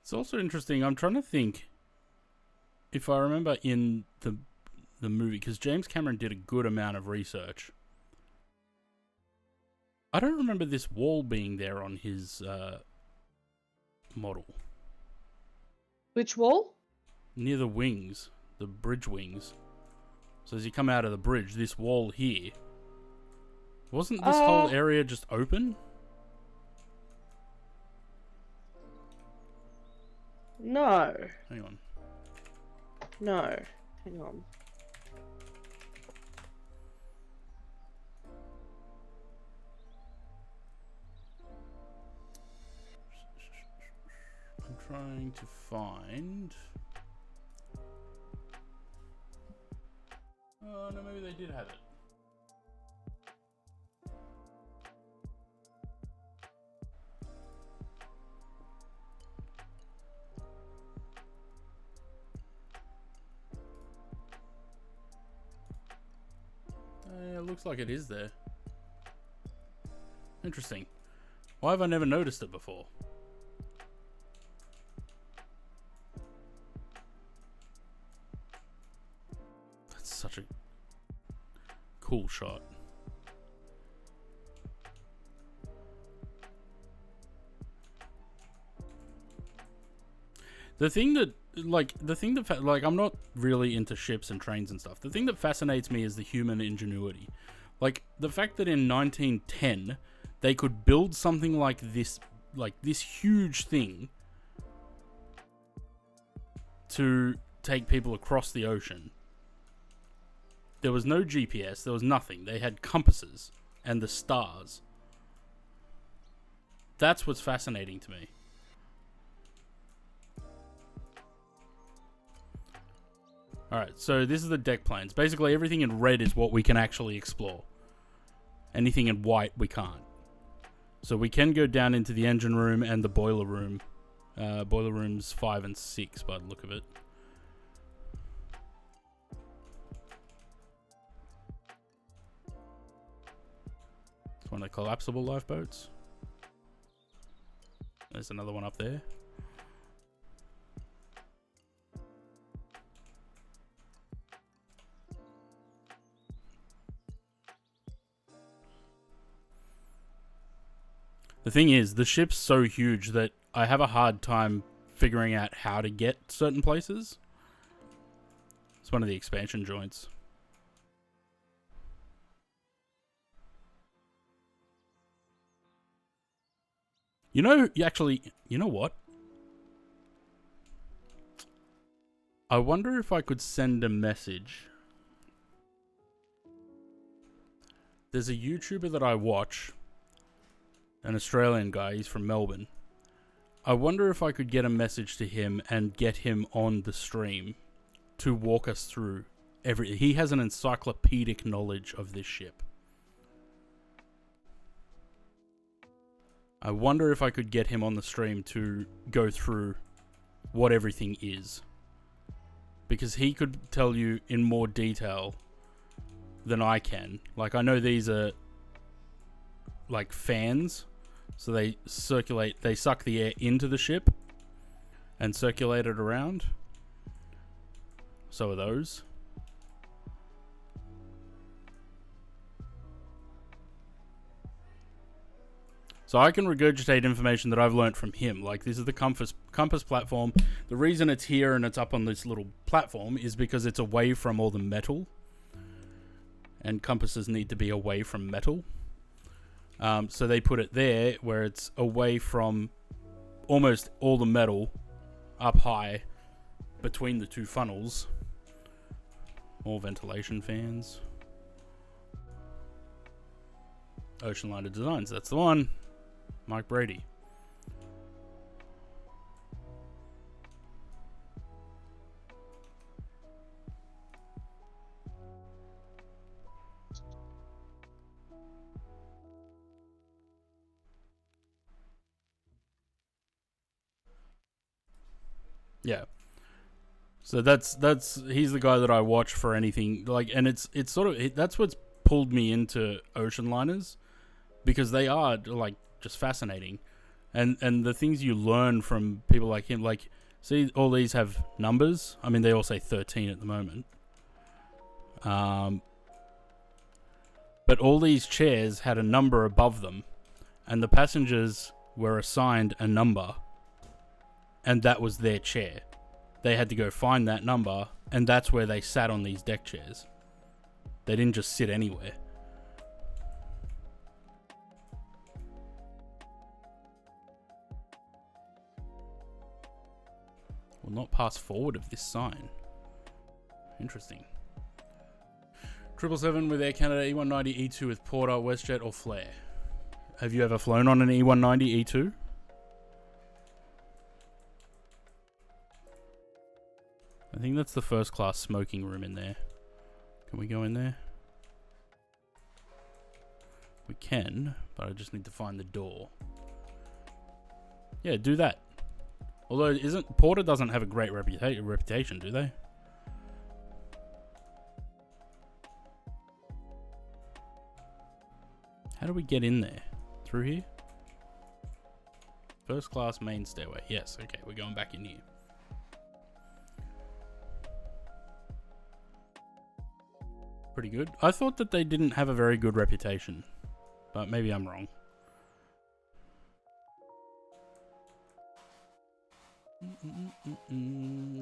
It's also interesting. I'm trying to think if I remember in the movie, because James Cameron did a good amount of research. I don't remember this wall being there on his model. Which wall? Near the wings, the bridge wings. So as you come out of the bridge, this wall here. Wasn't this whole area just open? No. Hang on. No. Hang on. I'm trying to find... Oh, no, maybe they did have it. It looks like it is there. Interesting. Why have I never noticed it before? That's such a cool shot. The thing that, I'm not really into ships and trains and stuff. The thing that fascinates me is the human ingenuity. Like, the fact that in 1910, they could build something like this huge thing to take people across the ocean. There was no GPS, there was nothing. They had compasses and the stars. That's what's fascinating to me. Alright, so this is the deck plans. Basically, everything in red is what we can actually explore. Anything in white, we can't. So we can go down into the engine room and the boiler room. Boiler rooms 5 and 6 by the look of it. It's one of the collapsible lifeboats. There's another one up there. The thing is, the ship's so huge that I have a hard time figuring out how to get certain places. It's one of the expansion joints. You know what? I wonder if I could send a message. There's a YouTuber that I watch. An Australian guy, he's from Melbourne. I wonder if I could get a message to him and get him on the stream to walk us through he has an encyclopedic knowledge of this ship. I wonder if I could get him on the stream to go through what everything is. Because he could tell you in more detail than I can. Like, I know these are like fans. So they suck the air into the ship and circulate it around. So are those. So I can regurgitate information that I've learnt from him. Like, this is the compass platform. The reason it's here and it's up on this little platform is because it's away from all the metal. And compasses need to be away from metal. So they put it there where it's away from almost all the metal up high between the two funnels. More ventilation fans. Ocean Liner Designs, that's the one. Mike Brady. Yeah. So that's he's the guy that I watch for anything like, and it's sort of that's what's pulled me into ocean liners, because they are like just fascinating, and the things you learn from people like him, like, see, all these have numbers. I mean, they all say 13 at the moment. But all these chairs had a number above them, and the passengers were assigned a number. And that was their chair. They had to go find that number, and that's where they sat on these deck chairs. They didn't just sit anywhere. Will not pass forward of this sign. Interesting. 777 with Air Canada E190 E2 with Porter, WestJet or Flair. Have you ever flown on an E190 E2? I think that's the first class smoking room in there. Can we go in there? We can, but I just need to find the door. Yeah, do that. Although, Porter doesn't have a great reputation, do they? How do we get in there? Through here? First class main stairway. Yes, okay, we're going back in here. Pretty good. I thought that they didn't have a very good reputation, but maybe I'm wrong.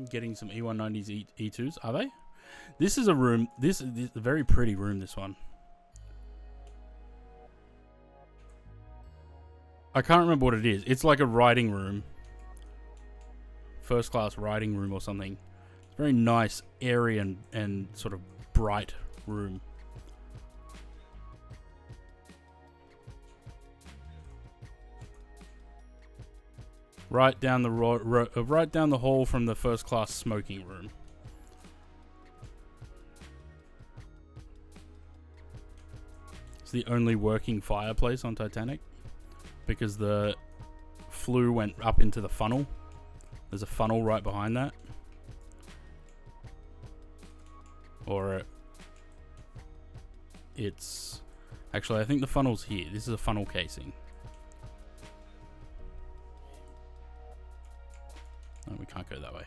Getting some E190s, E2s. Are they? This is a room. This is a very pretty room, this one. I can't remember what it is. It's like a writing room. First class writing room or something. It's very nice, airy and sort of bright room. Right down the right down the hall from the first class smoking room. It's the only working fireplace on Titanic because the flue went up into the funnel. There's a funnel right behind that. Or it's actually, I think the funnel's here. This is a funnel casing. No, we can't go that way.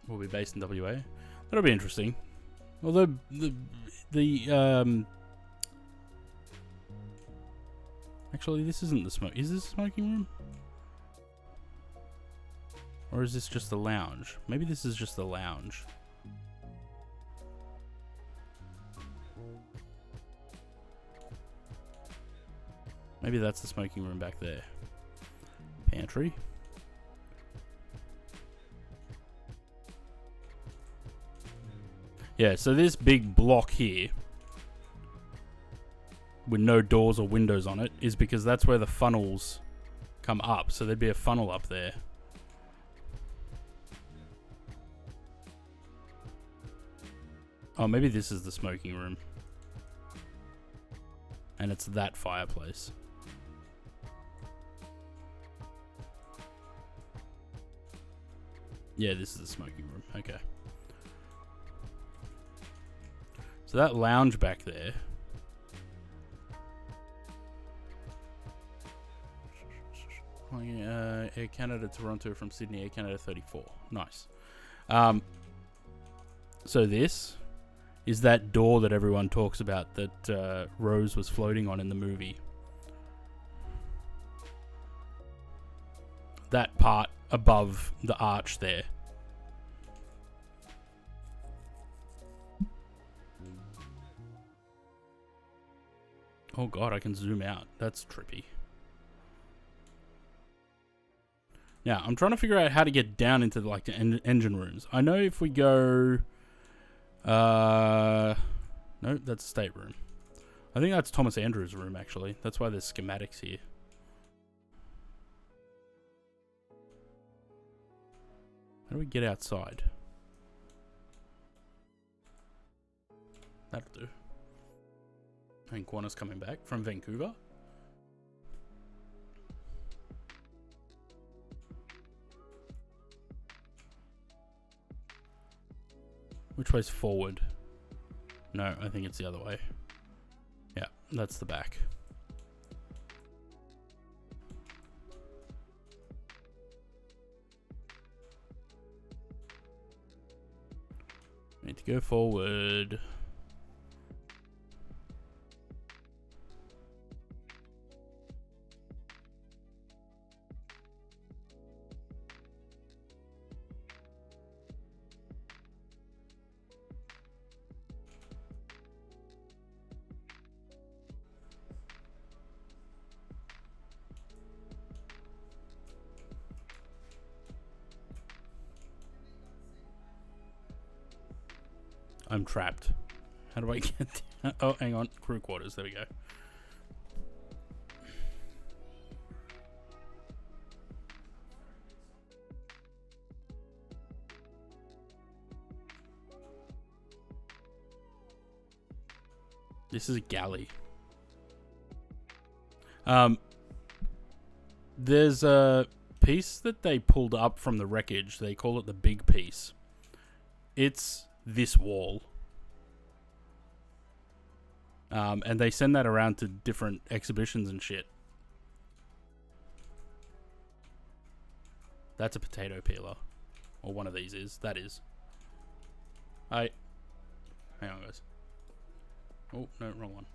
We'll be based in WA. That'll be interesting. Although actually, this isn't the smoke. Is this a smoking room? Or is this just the lounge? Maybe this is just the lounge. Maybe that's the smoking room back there. Pantry. Yeah, so this big block here with no doors or windows on it is because that's where the funnels come up. So there'd be a funnel up there. Oh, maybe this is the smoking room. And it's that fireplace. Yeah, this is the smoking room. Okay. So that lounge back there. Air Canada Toronto from Sydney, Air Canada 34. Nice. So this is that door that everyone talks about that Rose was floating on in the movie. That part above the arch there. Oh god, I can zoom out. That's trippy. Now, I'm trying to figure out how to get down into like the engine rooms. I know if we go... no, that's stateroom. I think that's Thomas Andrews' room, actually. That's why there's schematics here. How do we get outside? That'll do. I think Qantas coming back from Vancouver. Which way's forward? No, I think it's the other way. Yeah, that's the back. Need to go forward. I'm trapped. How do I get down? Oh, hang on. Crew quarters. There we go. This is a galley. There's a piece that they pulled up from the wreckage. They call it the big piece. It's this wall. And they send that around to different exhibitions and shit. That's a potato peeler. Or one of these is. That is. Hang on, guys. Oh, no, wrong one.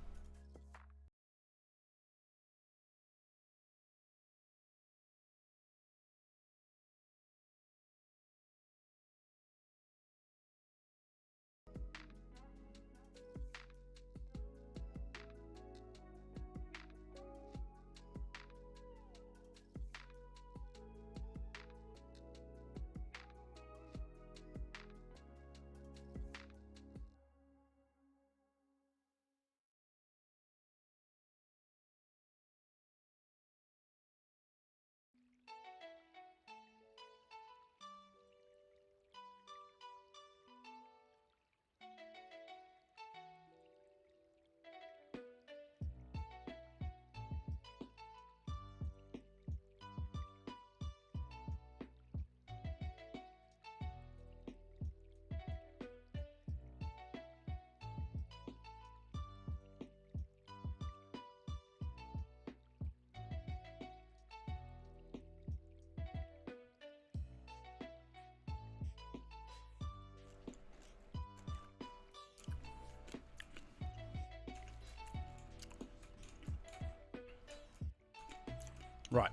Right.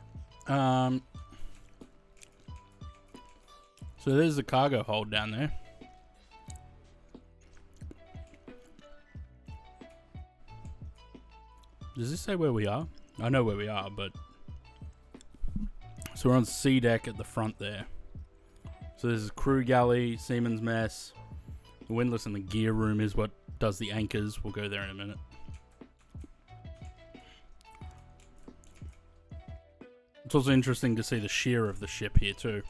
So there's the cargo hold down there. Does this say where we are? I know where we are, but... So we're on C deck at the front there. So this is crew galley, seaman's mess. The windlass and the gear room is what does the anchors. We'll go there in a minute. It's also interesting to see the shear of the ship here too.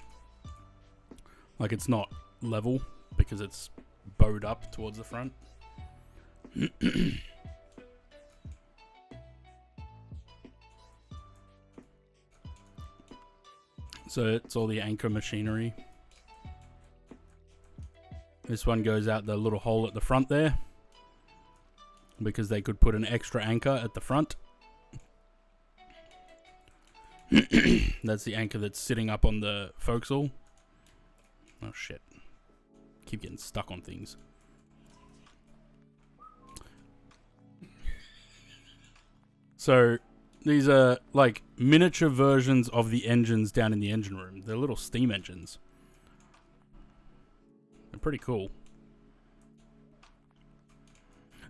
Like it's not level because it's bowed up towards the front. So it's all the anchor machinery. This one goes out the little hole at the front there because they could put an extra anchor at the front. That's the anchor that's sitting up on the forecastle. Oh shit. Keep getting stuck on things. So these are like miniature versions of the engines down in the engine room. They're little steam engines. They're pretty cool.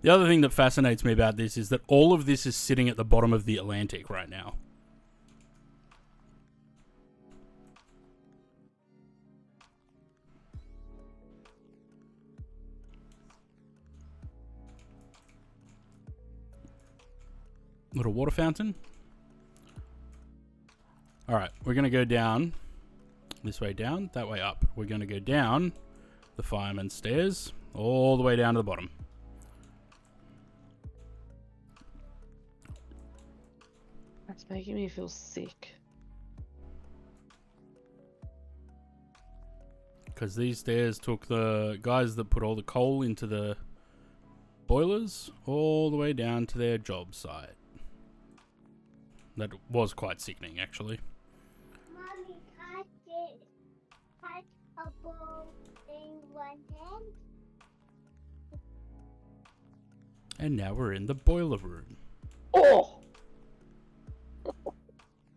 The other thing that fascinates me about this is that all of this is sitting at the bottom of the Atlantic right now. Little water fountain. Alright, we're going to go down. This way down, that way up. We're going to go down the fireman's stairs, all the way down to the bottom. That's making me feel sick. Because these stairs took the guys that put all the coal into the boilers all the way down to their job site. That was quite sickening, actually. Mommy, catch a ball in one hand. And now we're in the boiler room. Oh!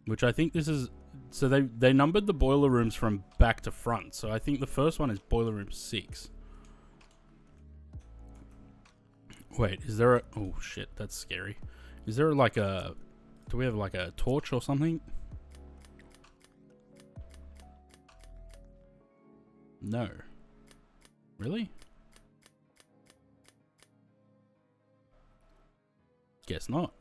Which I think this is... So they numbered the boiler rooms from back to front. So I think the first one is boiler room 6. Wait, is there a... Oh, shit, that's scary. Is there like a... Do we have like a torch or something? No. Really? Guess not.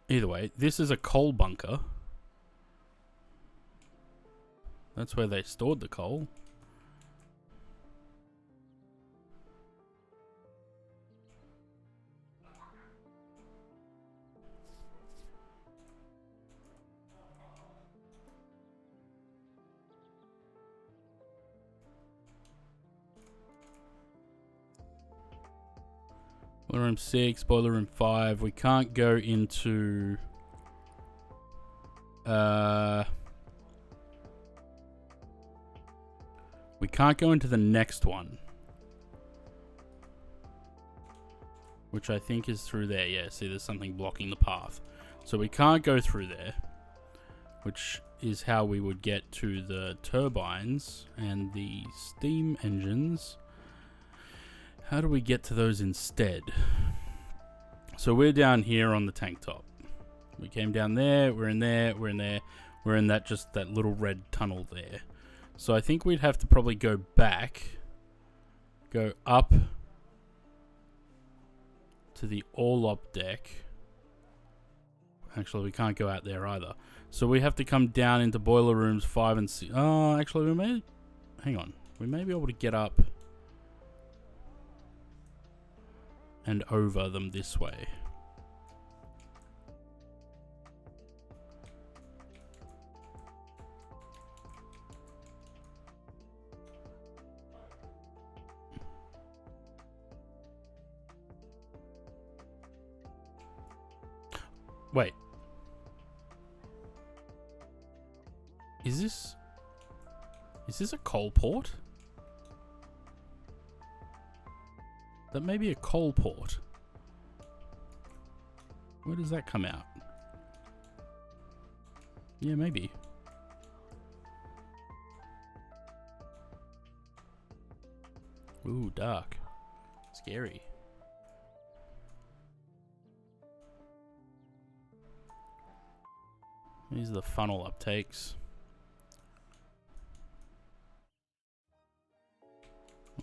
Either way, this is a coal bunker. That's where they stored the coal. Boiler room 6, boiler room 5. We can't go into... we can't go into the next one. Which I think is through there. Yeah, see, there's something blocking the path. So we can't go through there. Which is how we would get to the turbines and the steam engines. How do we get to those instead? So we're down here on the tank top. We came down there, we're in there, we're in there. We're in that just that little red tunnel there. So I think we'd have to probably go back. Go up to the all-op deck. Actually, we can't go out there either. So we have to come down into boiler rooms 5 and 6. Oh, actually, we may... Hang on. We may be able to get up and over them this way. Wait. Is this a coal port? That may be a coal port. Where does that come out? Yeah, maybe. Ooh, dark. Scary. These are the funnel uptakes.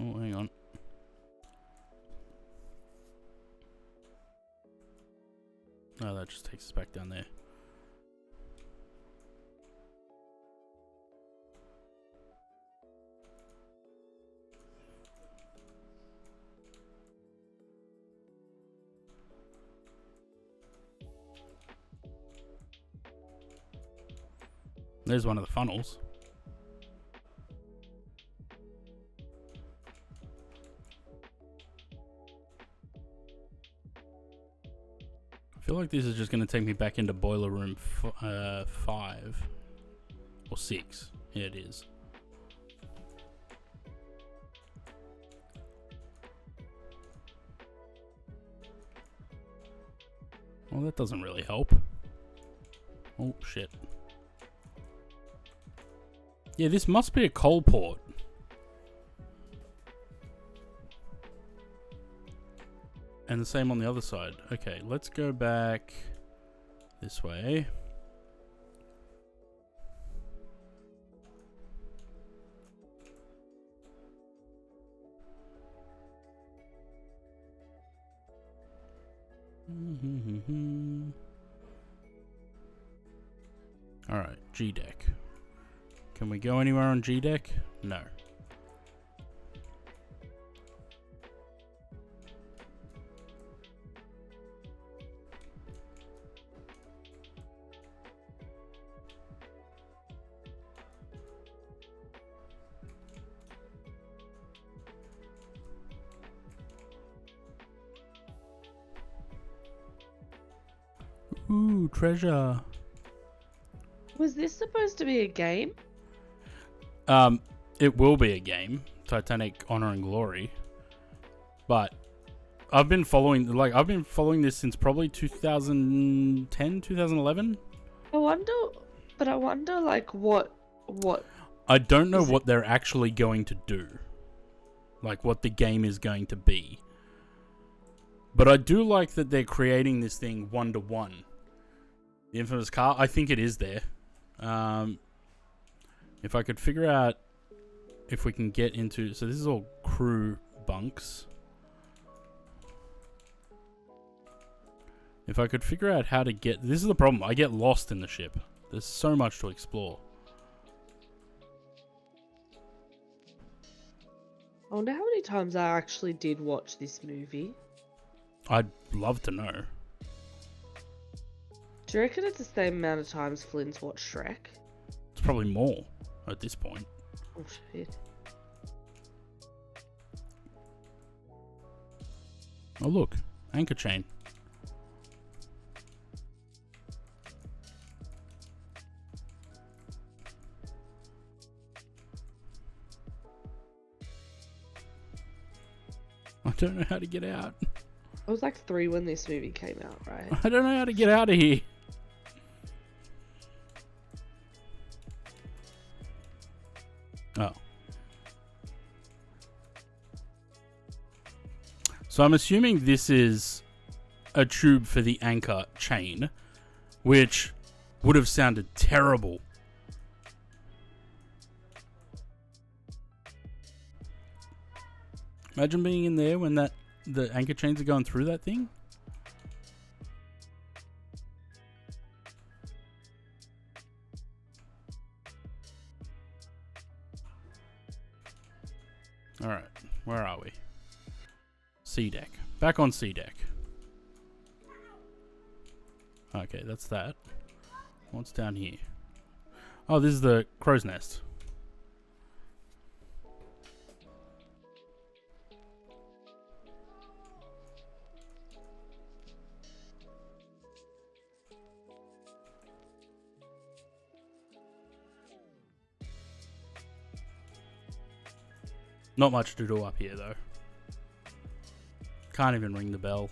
Oh, hang on. Oh, that just takes us back down there. There's one of the funnels. I feel like this is just going to take me back into boiler room 5 or 6. Yeah, it is. Well, that doesn't really help. Oh, shit. Yeah, this must be a coal port. And the same on the other side. Okay, let's go back this way. Alright, G deck. Can we go anywhere on G deck? No. Ooh, treasure. Was this supposed to be a game? It will be a game, Titanic Honor and Glory. But I've been following this since probably 2010, 2011. I wonder like what I don't know what they're actually going to do. Like what the game is going to be. But I do like that they're creating this thing 1-to-1. The infamous car, I think it is there. If I could figure out if we can get into... So this is all crew bunks. If I could figure out how to get... This is the problem. I get lost in the ship. There's so much to explore. I wonder how many times I actually did watch this movie. I'd love to know. Do you reckon it's the same amount of times Flynn's watched Shrek? It's probably more at this point. Oh shit. Oh look, anchor chain. I don't know how to get out. I was like 3 when this movie came out, right? I don't know how to get out of here. Oh. So I'm assuming this is a tube for the anchor chain, which would have sounded terrible. Imagine being in there when the anchor chains are going through that thing. Alright, where are we? C deck. Back on C deck. Okay, that's that. What's down here? Oh, this is the crow's nest. Not much to do up here, though. Can't even ring the bell.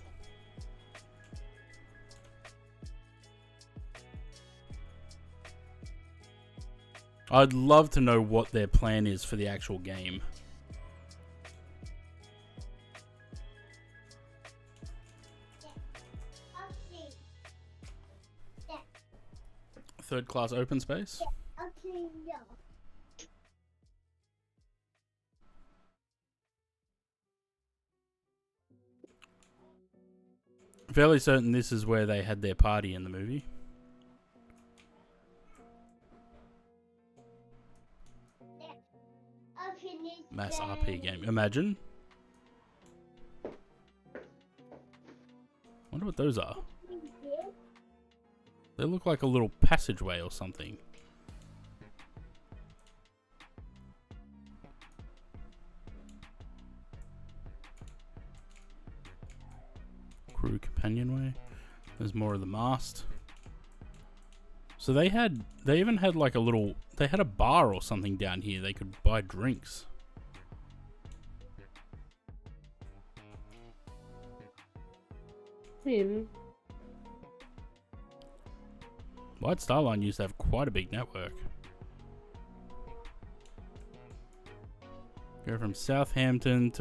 I'd love to know what their plan is for the actual game. Third class open space? Okay, yeah. Fairly certain this is where they had their party in the movie. Mass RP game. Imagine. Wonder what those are. They look like a little passageway or something. Crew companionway. There's more of the mast. So they even had like they had a bar or something down here. They could buy drinks. White Star Line used to have quite a big network. Go from Southampton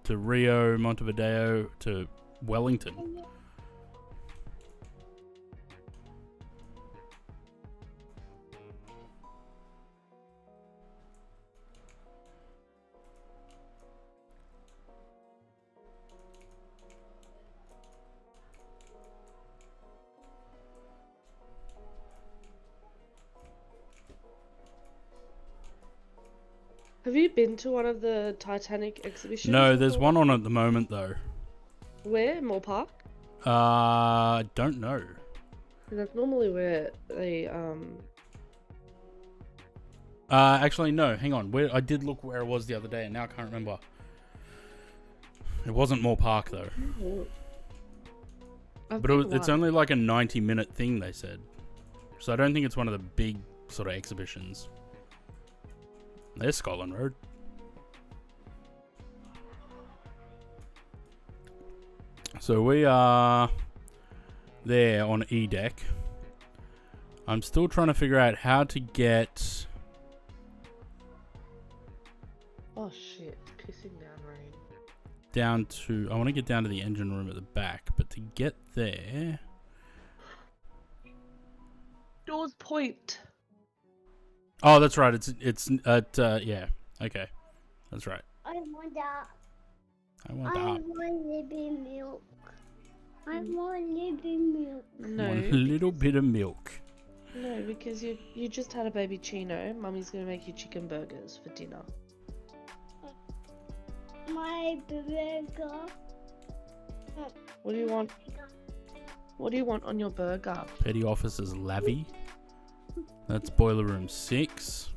to Rio, Montevideo to Wellington. Have you been to one of the Titanic exhibitions? No, there's one on at the moment though. Where? Moore Park? Don't know. That's normally where they Actually no, hang on. I did look where it was the other day and now I can't remember. It wasn't Moore Park though. But it's only like a 90-minute thing, they said. So I don't think it's one of the big sort of exhibitions. There's Scotland Road. So we are there on E deck. I'm still trying to figure out how to get... Oh shit, it's pissing down rain. Down to... I want to get down to the engine room at the back, but to get there... Doors Point. Oh, that's right. It's at yeah. Okay, that's right. I want that. I want I that. want living milk. I want living milk. No. Want a little bit of milk. No, because you just had a baby Chino. Mummy's gonna make you chicken burgers for dinner. My burger. What do you want? What do you want on your burger? Petty officers Lavy. That's boiler room 6.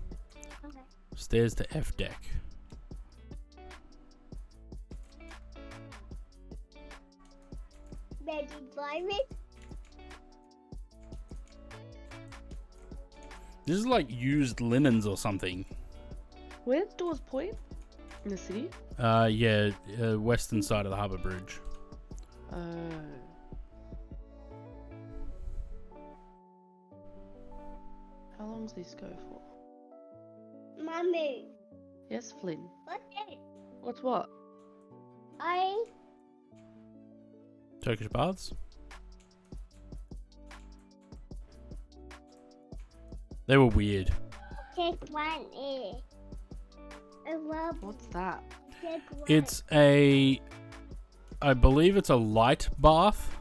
Okay. Stairs to F deck. Baby virus. This is like used linens or something. Where's Dawes Point? In the city? Yeah, western side of the Harbour Bridge. How long does this go for? Mommy, Yes, Flynn. what's it? What's what? I Turkish baths? They were weird. take one A. What's that? Take one. It's I believe it's a light bath.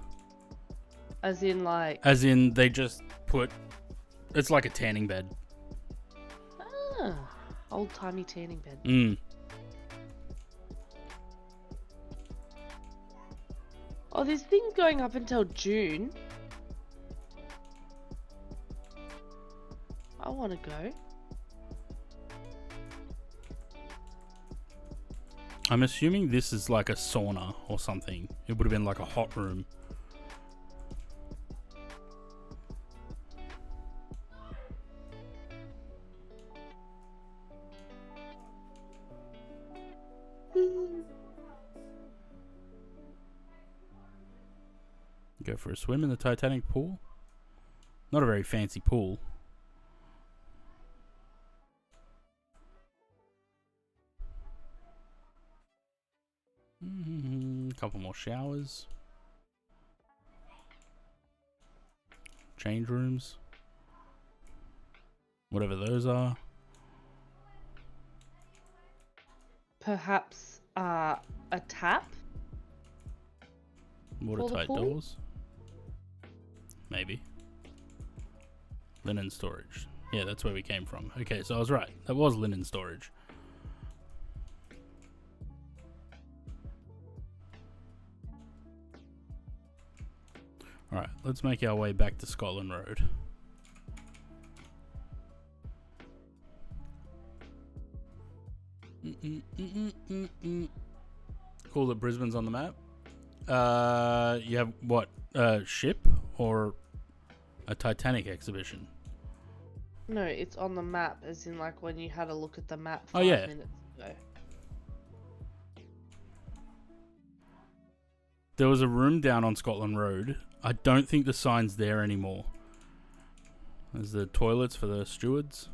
As in, like, As in, they just put... It's like a tanning bed. old timey tanning bed. Mm. Oh, this thing's going up until June. I want to go. I'm assuming this is like a sauna or something. It would have been like a hot room. Go for a swim in the Titanic pool. Not a very fancy pool. Couple more showers. Change rooms. Whatever those are. Perhaps a tap? Watertight pool? doors. Maybe. Linen storage. Yeah, that's where we came from. Okay, so I was right. That was linen storage. Alright, let's make our way back to Scotland Road. Cool that Brisbane's on the map. You have what? Ship or a Titanic exhibition? No, it's on the map, as in like when you had a look at the map Oh, 5 yeah. minutes ago. There was a room down on Scotland Road. I don't think the sign's there anymore. There's the toilets for the stewards.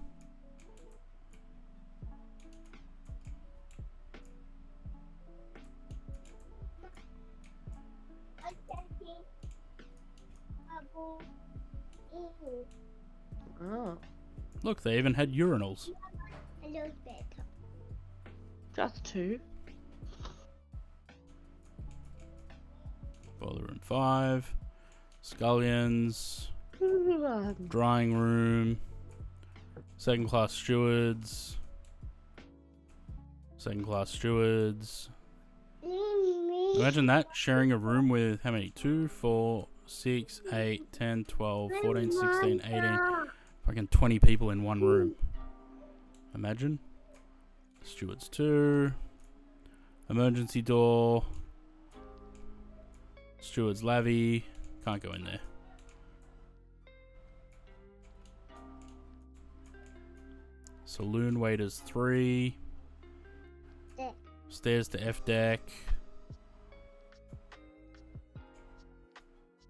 Oh, Look, they even had urinals. A little better. just 2. Boiler room 5. Scullions. Drying room. Second class stewards. Second class stewards. Imagine that, sharing a room with how many? 2, 4, 6, 8, 10, 12, 14, 16, 18. Fucking 20 people in one room. Imagine. Stewards 2. Emergency door. Stewards lavvy. Can't go in there. Saloon waiters 3. Stairs to F deck.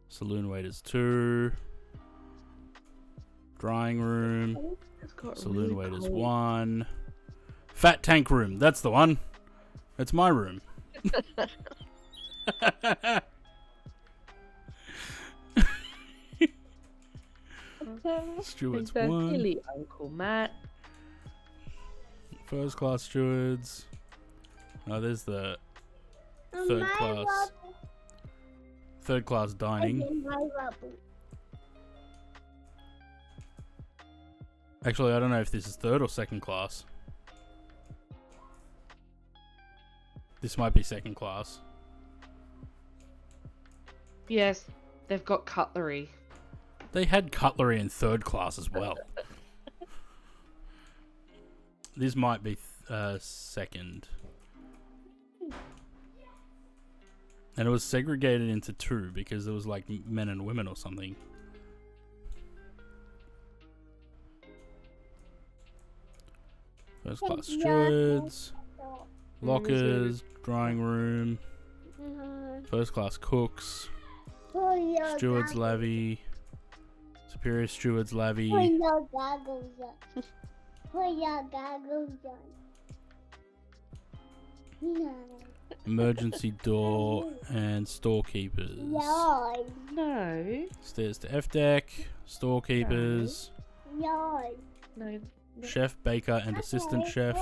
Saloon waiters 2. Drying room. Saloon waiters 1. Fat tank room. That's the one. That's my room. Stewards 1. Silly Uncle Matt. First class stewards. Oh, there's the third class dining. Actually, I don't know if this is third or second class. This might be second class. Yes, they've got cutlery. They had cutlery in third class as well. This might be second. And it was segregated into two because there was like men and women or something. First class stewards, lockers, drying room, first class cooks, stewards levy, superior stewards levy. Put your goggles on. Put your goggles on. No. Emergency door and storekeepers. No. No. Stairs to F deck, storekeepers, No. No. chef, baker, and assistant chef.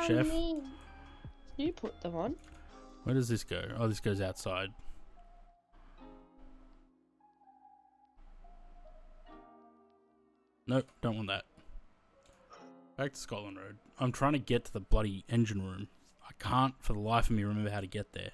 Chef. You put them on. Where does this go? Oh, this goes outside. Nope, don't want that. Back to Scotland Road. I'm trying to get to the bloody engine room. I can't for the life of me remember how to get there.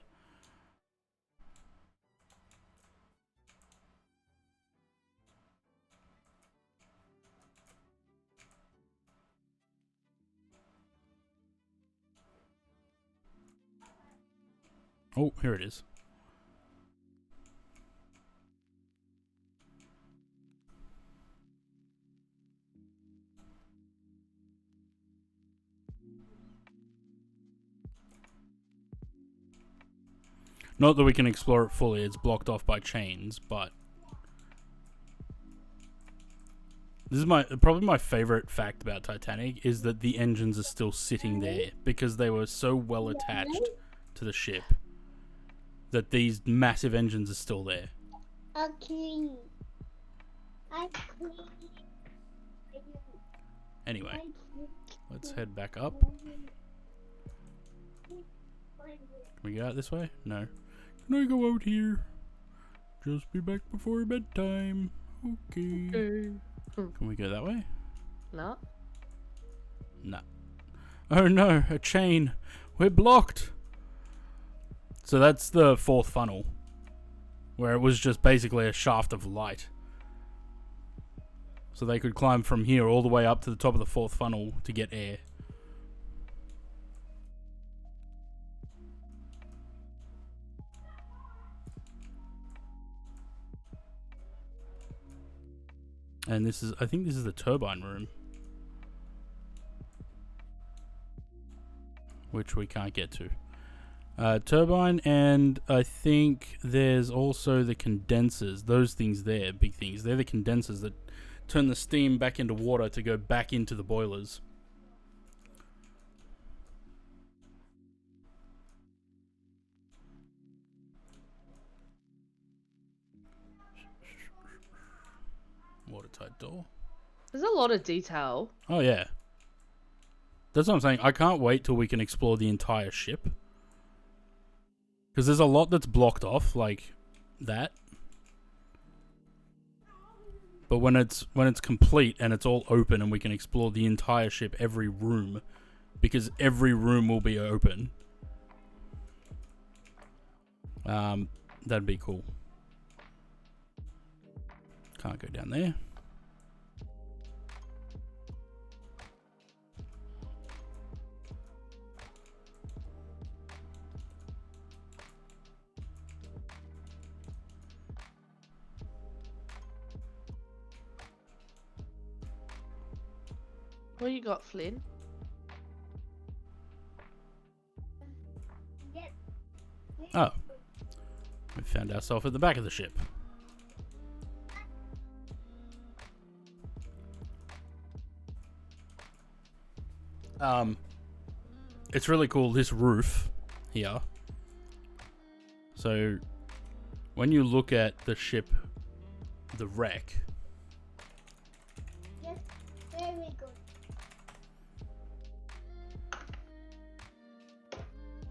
Oh, here it is. Not that we can explore it fully, it's blocked off by chains, but this is probably my favorite fact about Titanic is that the engines are still sitting there because they were so well attached to the ship that these massive engines are still there. Okay. Anyway, let's head back up. Can we go out this way? No. Can I go out here? Just be back before bedtime. Okay. Can we go that way? No. No. Oh no, a chain. We're blocked. So that's the fourth funnel, where it was just basically a shaft of light. So they could climb from here all the way up to the top of the fourth funnel to get air. And this is, I think this is the turbine room, which we can't get to. Turbine, and I think there's also the condensers. Those things there, big things. They're the condensers that turn the steam back into water to go back into the boilers. Watertight door. There's a lot of detail. Oh yeah. That's what I'm saying. I can't wait till we can explore the entire ship. Because there's a lot that's blocked off, like that. But when it's complete and it's all open and we can explore the entire ship, every room, because every room will be open. That'd be cool. Can't go down there. What you got, Flynn? Oh. We found ourselves at the back of the ship. It's really cool, this roof here. So, when you look at the ship, the wreck, Yes, very good.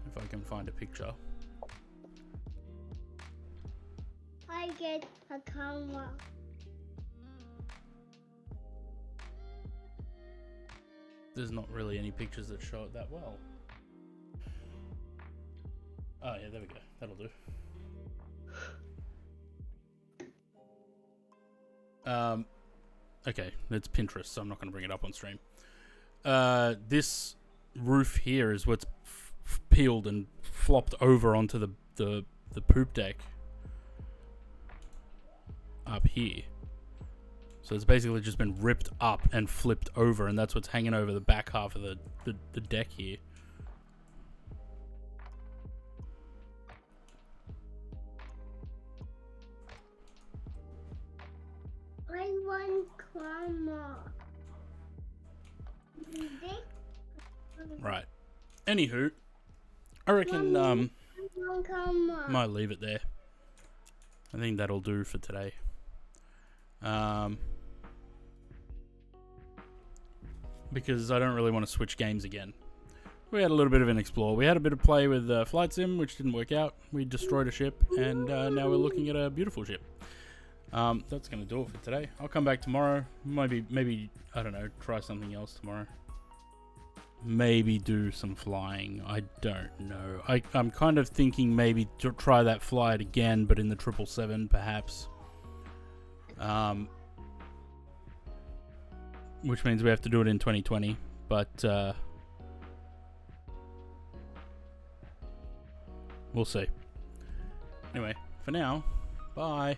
if I can find a picture. I get a camera. There's not really any pictures that show it that well. Oh yeah, there we go. That'll do. Okay, that's Pinterest, so I'm not going to bring it up on stream. This roof here is what's peeled and flopped over onto the poop deck up here. So it's basically just been ripped up and flipped over, and that's what's hanging over the back half of the deck here. I want karma. Right. Anywho, I reckon might leave it there. I think that'll do for today. Because I don't really want to switch games again. We had a little bit of an explore. We had a bit of play with Flight Sim, which didn't work out. We destroyed a ship, and now we're looking at a beautiful ship. That's going to do it for today. I'll come back tomorrow. Maybe, I don't know, try something else tomorrow. Maybe do some flying. I don't know. I'm kind of thinking maybe to try that flight again, but in the 777 perhaps. Which means we have to do it in 2020. But we'll see. Anyway, for now, bye.